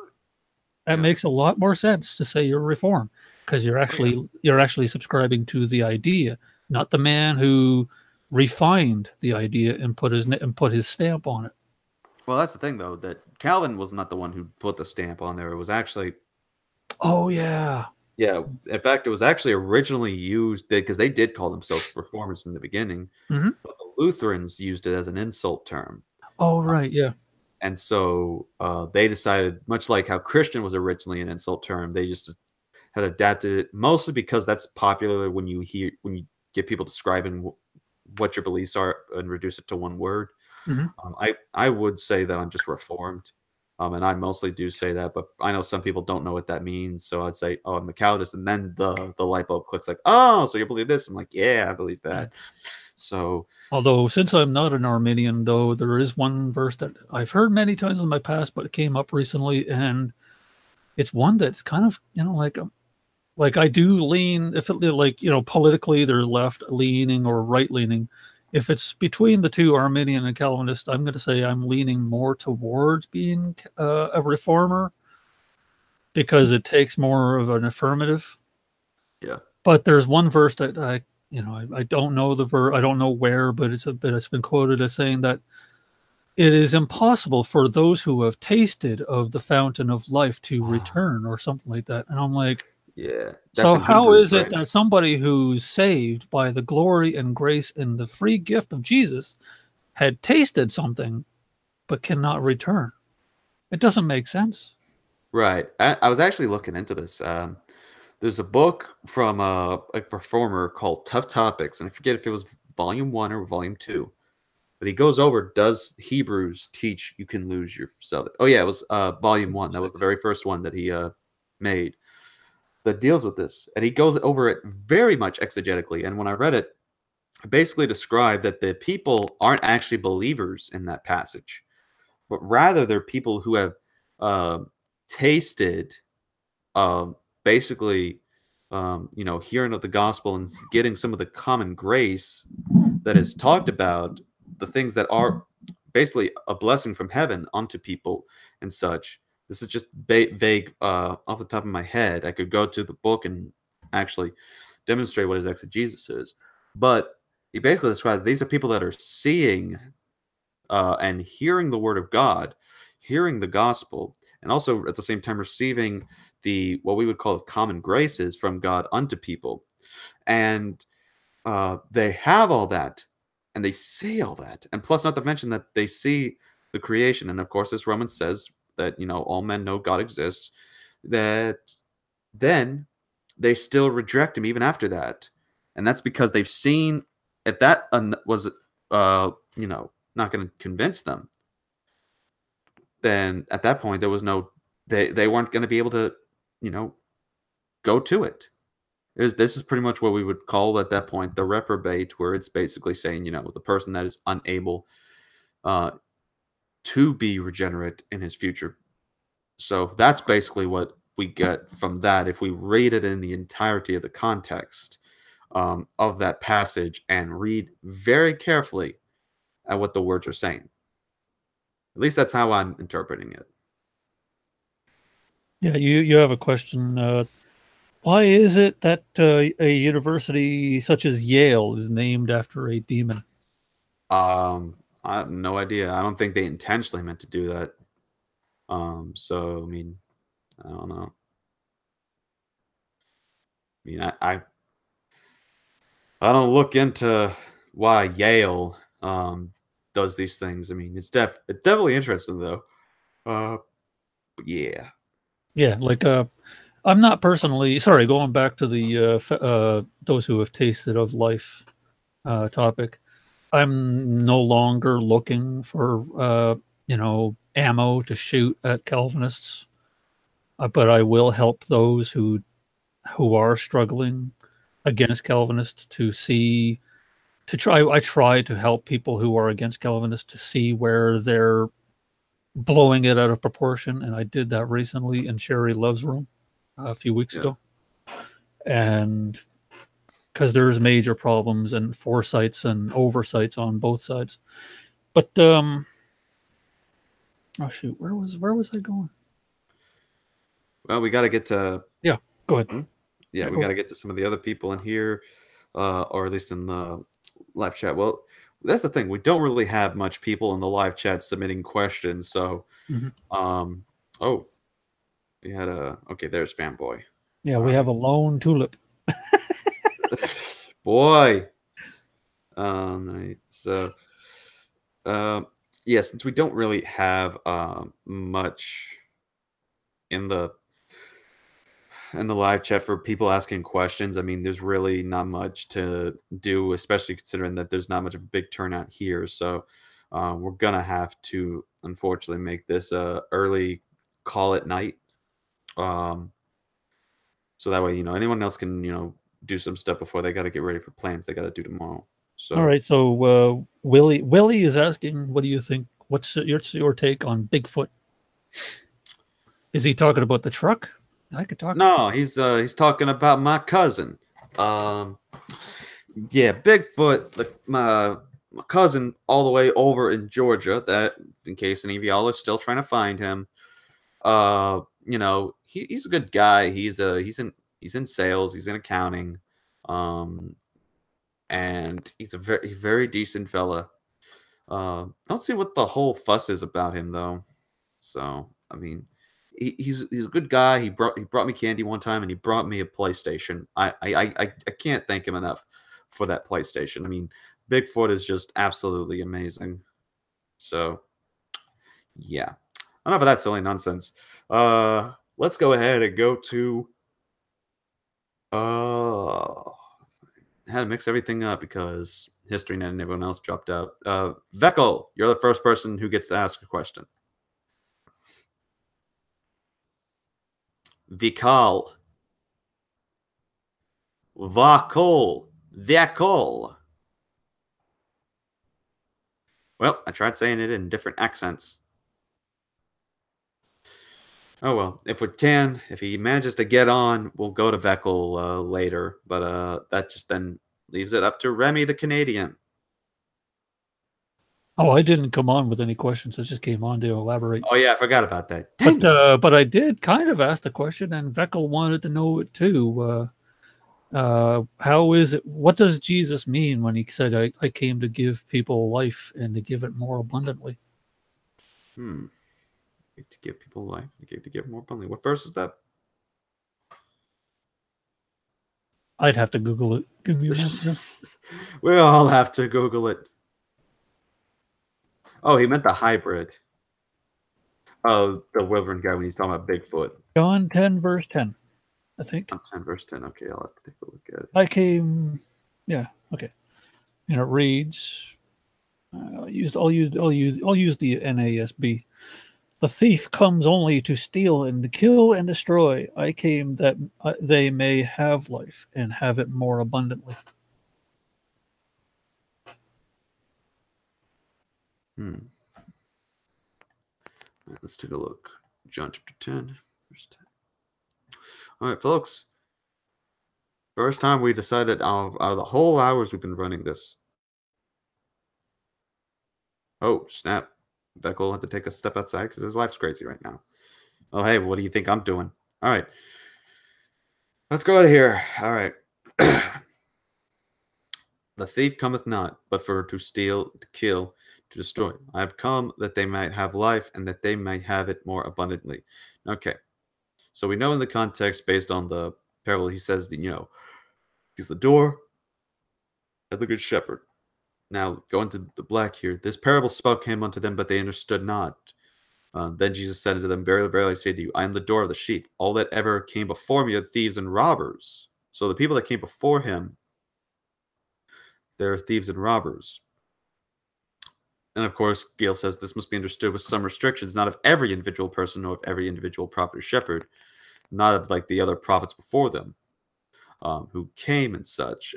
That makes a lot more sense to say you're Reform, because you're actually subscribing to the idea, not the man who refined the idea and put his stamp on it. Well, that's the thing, though, that Calvin was not the one who put the stamp on there. It was actually. Oh yeah. Yeah. In fact, it was actually originally used because they did call themselves Reformers in the beginning, Mm-hmm. but the Lutherans used it as an insult term. Oh right, yeah. And so they decided, much like how Christian was originally an insult term, they just had adapted it mostly because that's popular when you get people describing what your beliefs are and reduce it to one word. Mm-hmm. I would say that I'm just Reformed, and I mostly do say that, but I know some people don't know what that means. So I'd say, oh, I'm a Calvinist, and then the light bulb clicks like, oh, so you believe this? I'm like, yeah, I believe that. So, although since I'm not an Arminian, though, there is one verse that I've heard many times in my past, but it came up recently, and it's one that's kind of, like I do lean, if it politically there's left leaning or right leaning. If it's between the two, Arminian and Calvinist, I'm going to say I'm leaning more towards being a Reformer, because it takes more of an affirmative. Yeah. But there's one verse that I don't know I don't know where, but it's been quoted as saying that it is impossible for those who have tasted of the fountain of life to return, or something like that. And I'm like, yeah. So how is it that somebody who's saved by the glory and grace and the free gift of Jesus had tasted something but cannot return? It doesn't make sense. Right. I was actually looking into this. There's a book from a reformer called Tough Topics, and I forget if it was volume 1 or volume 2. But he goes over, does Hebrews teach you can lose yourself? Oh yeah, it was volume 1. That was the very first one that he made that deals with this. And he goes over it very much exegetically. And when I read it, it basically described that the people aren't actually believers in that passage, but rather they're people who have tasted basically hearing of the gospel and getting some of the common grace that is talked about, the things that are basically a blessing from heaven onto people and such. This is just vague off the top of my head. I could go to the book and actually demonstrate what his exegesis is, but he basically describes these are people that are seeing and hearing the word of God, hearing the gospel, and also at the same time receiving the what we would call common graces from God unto people. And they have all that, and they say all that, and plus, not to mention that they see the creation, and of course, as Romans says that all men know God exists. That then they still reject him even after that, and that's because they've seen if that was not going to convince them. Then at that point, there was no they weren't going to be able to go to it. This is pretty much what we would call at that point the reprobate, where it's basically saying, the person that is unable to be regenerate in his future. So that's basically what we get from that if we read it in the entirety of the context of that passage and read very carefully at what the words are saying. At least that's how I'm interpreting it. Yeah, you have a question. Why is it that a university such as Yale is named after a demon? I have no idea. I don't think they intentionally meant to do that. So I mean, I don't know. I mean, I don't look into why Yale does these things. I mean, it's definitely interesting though. But yeah. Yeah, like I'm not personally sorry. Going back to the those who have tasted of life topic, I'm no longer looking for ammo to shoot at Calvinists, but I will help those who are struggling against Calvinists I try to help people who are against Calvinists to see where they're blowing it out of proportion, and I did that recently in Sherry Love's room a few weeks ago, and because there's major problems and foresights and oversights on both sides. But oh shoot, where was I going? Well, we got to get to Go ahead. Yeah, we got to get to some of the other people in here, or at least in the live chat. Well, that's the thing. We don't really have much people in the live chat submitting questions. So, oh, we had okay, there's Fanboy. Yeah, we have a lone tulip. Boy. Right. So, yeah, since we don't really have much in the live chat for people asking questions, I mean, there's really not much to do, especially considering that there's not much of a big turnout here. So we're gonna have to unfortunately make this early call at night, so that way anyone else can do some stuff before they got to get ready for plans they got to do tomorrow. So all right, so Willie is asking, what do you think? What's your take on Bigfoot? Is he talking about the truck? I could talk. No, he's talking about my cousin. Yeah, Bigfoot, my cousin, all the way over in Georgia. That, in case any of y'all are still trying to find him, he's a good guy. He's in sales. He's in accounting, and he's a very decent fella. Don't see what the whole fuss is about him though. So I mean, he's a good guy. He brought me candy one time, and he brought me a PlayStation. I can't thank him enough for that PlayStation. I mean, Bigfoot is just absolutely amazing. So yeah, enough of that silly nonsense. Let's go ahead and go to I had to mix everything up because History Net and everyone else dropped out. Veckel, you're the first person who gets to ask a question. Vikal. Vakol. Vekol. Well, I tried saying it in different accents. Oh well, if he manages to get on, we'll go to Veckel later. But that just then leaves it up to Remy the Canadian. Oh, I didn't come on with any questions. I just came on to elaborate. Oh yeah, I forgot about that. But I did kind of ask the question, and Veckel wanted to know it too. How is it? What does Jesus mean when he said, "I came to give people life and to give it more abundantly"? To give people life, he gave to give more abundantly. What verse is that? I'd have to Google it. Give me a moment here. We all have to Google it. Oh, he meant the hybrid. Oh, the Wyvern guy when he's talking about Bigfoot. John 10, verse 10, I think. 10 verse 10. Okay, I'll have to take a look at it. I came, yeah, okay. And it reads, I'll use the NASB. The thief comes only to steal and to kill and destroy. I came that they may have life and have it more abundantly. Let's take a look. John chapter 10, verse 10. All right, folks. First time we decided out of the whole hours we've been running this. Oh, snap. Beckel will have to take a step outside because his life's crazy right now. Oh, hey, what do you think I'm doing? All right. Let's go out of here. All right. The thief cometh not, but for to steal, to kill, to destroy. I have come that they might have life and that they may have it more abundantly. Okay. So we know in the context, based on the parable, he says, he's the door and the good shepherd. Now, going to the black here, this parable spoke him unto them, but they understood not. Then Jesus said unto them, Verily, verily, I say to you, I am the door of the sheep. All that ever came before me are thieves and robbers. So the people that came before him, they're thieves and robbers. And of course, Gale says this must be understood with some restrictions, not of every individual person or of every individual prophet or shepherd, not of like the other prophets before them, who came and such,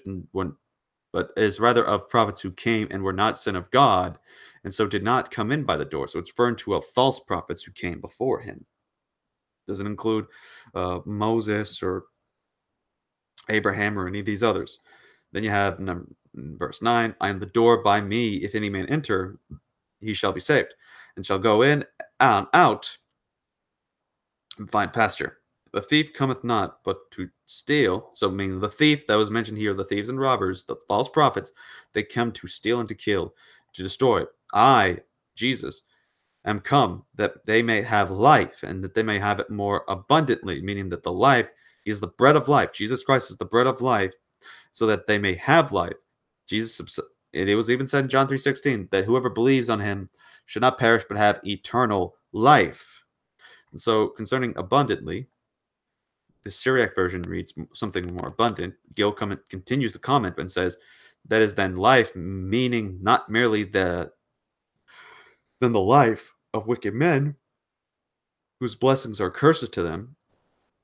but is rather of prophets who came and were not sent of God, and so did not come in by the door. So it's referring to false prophets who came before him. Doesn't include Moses or Abraham or any of these others. Then you have verse 9, I am the door. By me, if any man enter, he shall be saved, and shall go in and out and find pasture. The thief cometh not, but to steal. So, meaning the thief that was mentioned here, the thieves and robbers, the false prophets, they come to steal and to kill, to destroy. I, Jesus, am come that they may have life, and that they may have it more abundantly, meaning that the life, he is the bread of life. Jesus Christ is the bread of life, so that they may have life. Jesus, it was even said in John 3:16, that whoever believes on him should not perish, but have eternal life. And so, concerning abundantly, the Syriac version reads something more abundant. Gil continues the comment and says, that is then life, meaning not merely the life of wicked men, whose blessings are curses to them,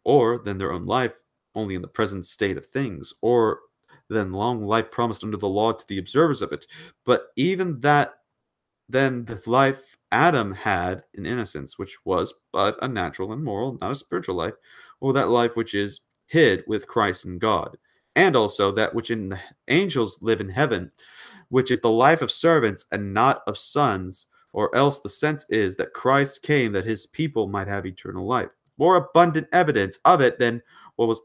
or than their own life only in the present state of things, or than long life promised under the law to the observers of it. But even that, then the life Adam had in innocence, which was but a natural and moral, not a spiritual life, or that life which is hid with Christ in God, and also that which in the angels live in heaven, which is the life of servants and not of sons, or else the sense is that Christ came that his people might have eternal life. More abundant evidence of it than what was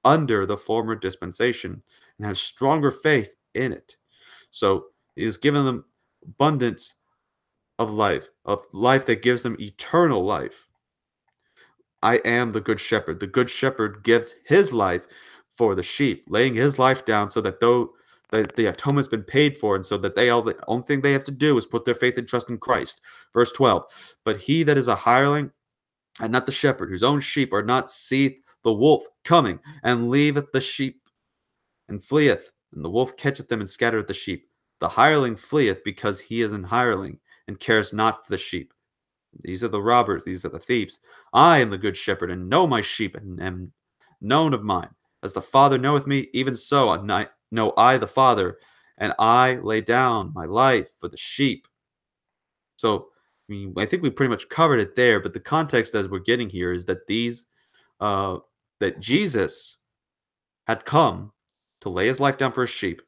under the former dispensation, and has stronger faith in it. So he has given them abundance of life that gives them eternal life. I am the good shepherd. The good shepherd gives his life for the sheep, laying his life down so that the atonement's been paid for, and so that the only thing they have to do is put their faith and trust in Christ. Verse 12, but he that is a hireling and not the shepherd, whose own sheep are not, seeth the wolf coming, and leaveth the sheep, and fleeth, and the wolf catcheth them and scattereth the sheep. The hireling fleeth because he is an hireling, and cares not for the sheep. These are the robbers, these are the thieves. I am the good shepherd, and know my sheep, and am known of mine. As the Father knoweth me, even so know I the Father, and I lay down my life for the sheep. So, I think we pretty much covered it there, but the context as we're getting here is that that Jesus had come to lay his life down for his sheep.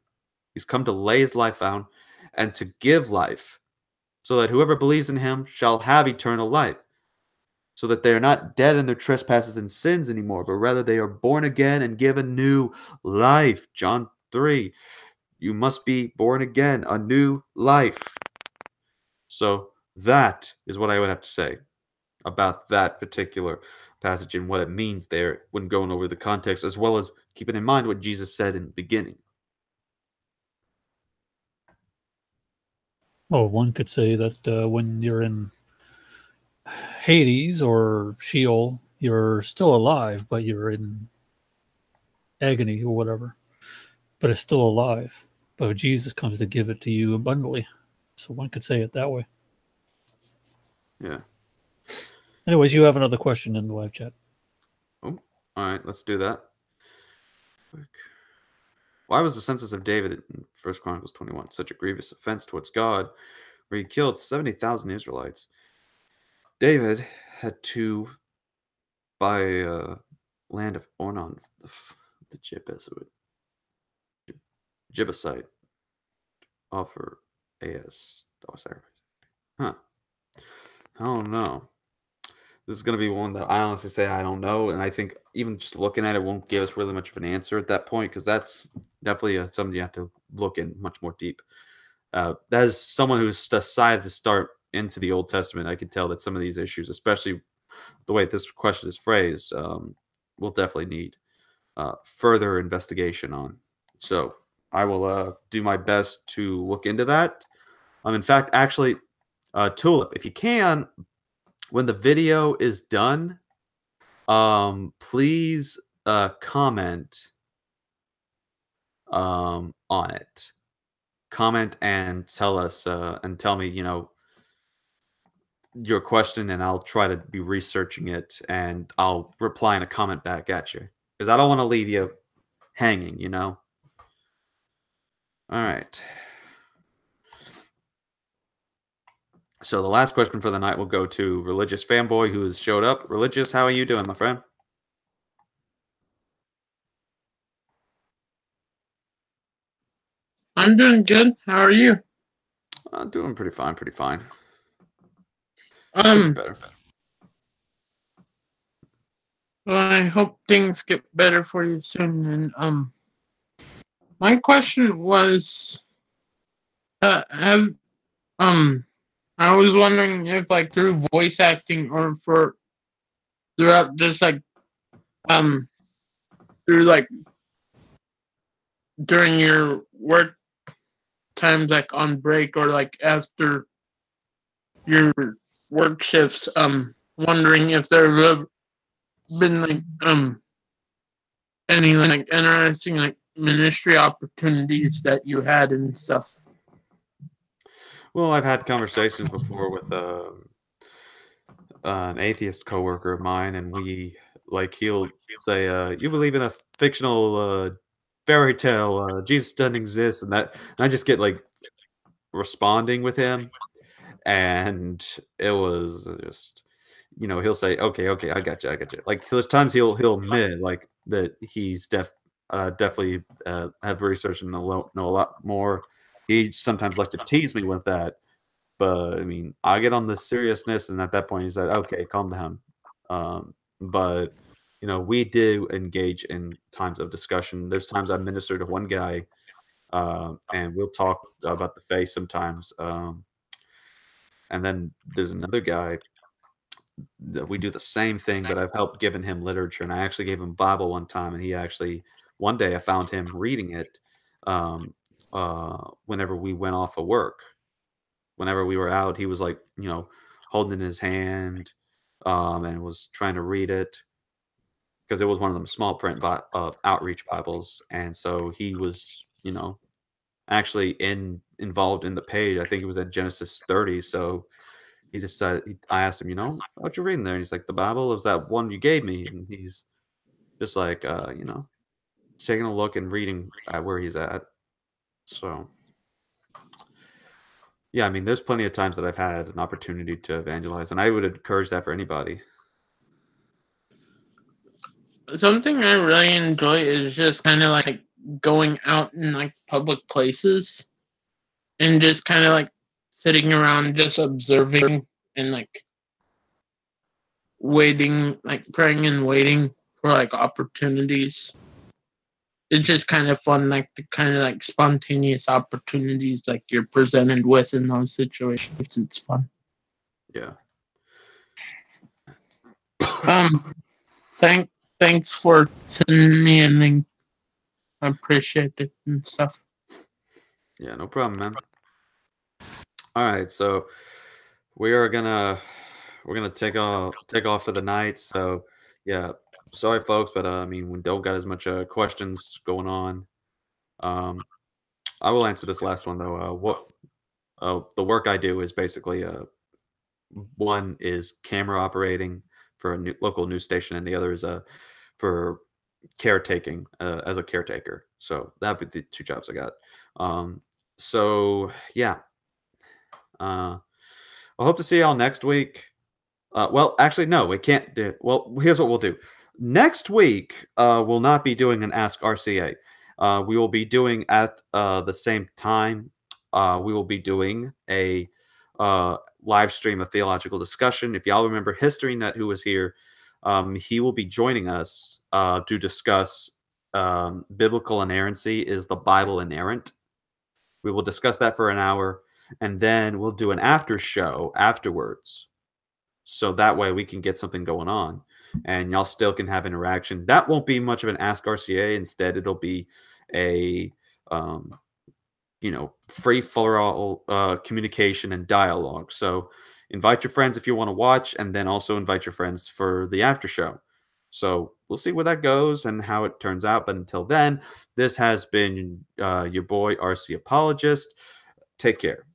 He's come to lay his life down and to give life, so that whoever believes in him shall have eternal life, so that they are not dead in their trespasses and sins anymore, but rather they are born again and given new life. John 3, you must be born again, a new life. So that is what I would have to say. about that particular passage and what it means there when going over the context, as well as keeping in mind what Jesus said in the beginning. Well, one could say that when you're in Hades or Sheol, you're still alive, but you're in agony or whatever. But it's still alive. But Jesus comes to give it to you abundantly. So one could say it that way. Yeah. Anyways, you have another question in the live chat. Oh, all right, let's do that. Why was the census of David in 1 Chronicles 21 such a grievous offense towards God, where he killed 70,000 Israelites? David had to buy land of Ornan, the Jebusite, offer as sacrifice. Huh. I don't know. This is going to be one that I honestly say I don't know, and I think even just looking at it won't give us really much of an answer at that point, because that's definitely something you have to look in much more deep. As someone who's decided to start into the Old Testament, I can tell that some of these issues, especially the way this question is phrased, will definitely need further investigation on. So I will do my best to look into that. In fact, actually, Tulip, if you can, when the video is done, please comment on it. Comment and tell us and tell me, your question, and I'll try to be researching it, and I'll reply in a comment back at you, because I don't want to leave you hanging. All right. So the last question for the night will go to Religious Fanboy, who has showed up. Religious, how are you doing, my friend? I'm doing good. How are you? I'm doing pretty fine, pretty fine. Better. Well, I hope things get better for you soon. And my question was, I was wondering if, like, through voice acting or throughout this, through, like, during your work times, like on break or like after your work shifts, wondering if there have been like any like interesting like ministry opportunities that you had and stuff. Well, I've had conversations before with an atheist coworker of mine, and he'll say, "You believe in a fictional fairy tale? Jesus doesn't exist," and I just get like responding with him, and it was just, he'll say, "Okay, I got you. Like there's times he'll admit like that he's definitely have researched and know a lot more. He sometimes like to tease me with that. But I mean, I get on the seriousness, and at that point, he said, "Okay, calm down." But we do engage in times of discussion. There's times I minister to one guy, and we'll talk about the faith sometimes. And then there's another guy that we do the same thing, but I've helped given him literature, and I actually gave him Bible one time, and he actually one day I found him reading it whenever we went off of work. Whenever we were out, he was like, holding in his hand, and was trying to read it, because it was one of them small print outreach Bibles, and so he was, actually involved in the page. I think it was at Genesis 30. So he decided. I asked him, what you reading there? And he's like, the Bible is that one you gave me, and he's just like, taking a look and reading at where he's at. So. Yeah, I mean, there's plenty of times that I've had an opportunity to evangelize, and I would encourage that for anybody. Something I really enjoy is just kind of like going out in like public places and just kind of like sitting around just observing and like waiting, like praying and waiting for like opportunities. It's just kind of fun, like the kind of like spontaneous opportunities like you're presented with in those situations. It's fun. Yeah. Thanks for sending me a link. I appreciate it and stuff. Yeah, no problem, man. All right, so we're gonna take off for the night. So yeah, sorry folks, but I mean, we don't got as much questions going on. I will answer this last one though. The work I do is basically one is camera operating for a local news station, and the other is for caretaking as a caretaker. So that'd be the two jobs I got. So yeah, I hope to see y'all next week. Well, actually, no, we can't do. Well, here's what we'll do. Next week, we'll not be doing an Ask RCA. We will be doing at the same time. We will be doing a live stream of theological discussion. If y'all remember HistoryNet, who was here, he will be joining us to discuss biblical inerrancy. Is the Bible inerrant? We will discuss that for an hour, and then we'll do an after show afterwards. So that way we can get something going on and y'all still can have interaction. That won't be much of an Ask RCA. Instead, it'll be a, free for all communication and dialogue. So invite your friends if you want to watch, and then also invite your friends for the after show. So we'll see where that goes and how it turns out. But until then, this has been your boy, RC Apologist. Take care.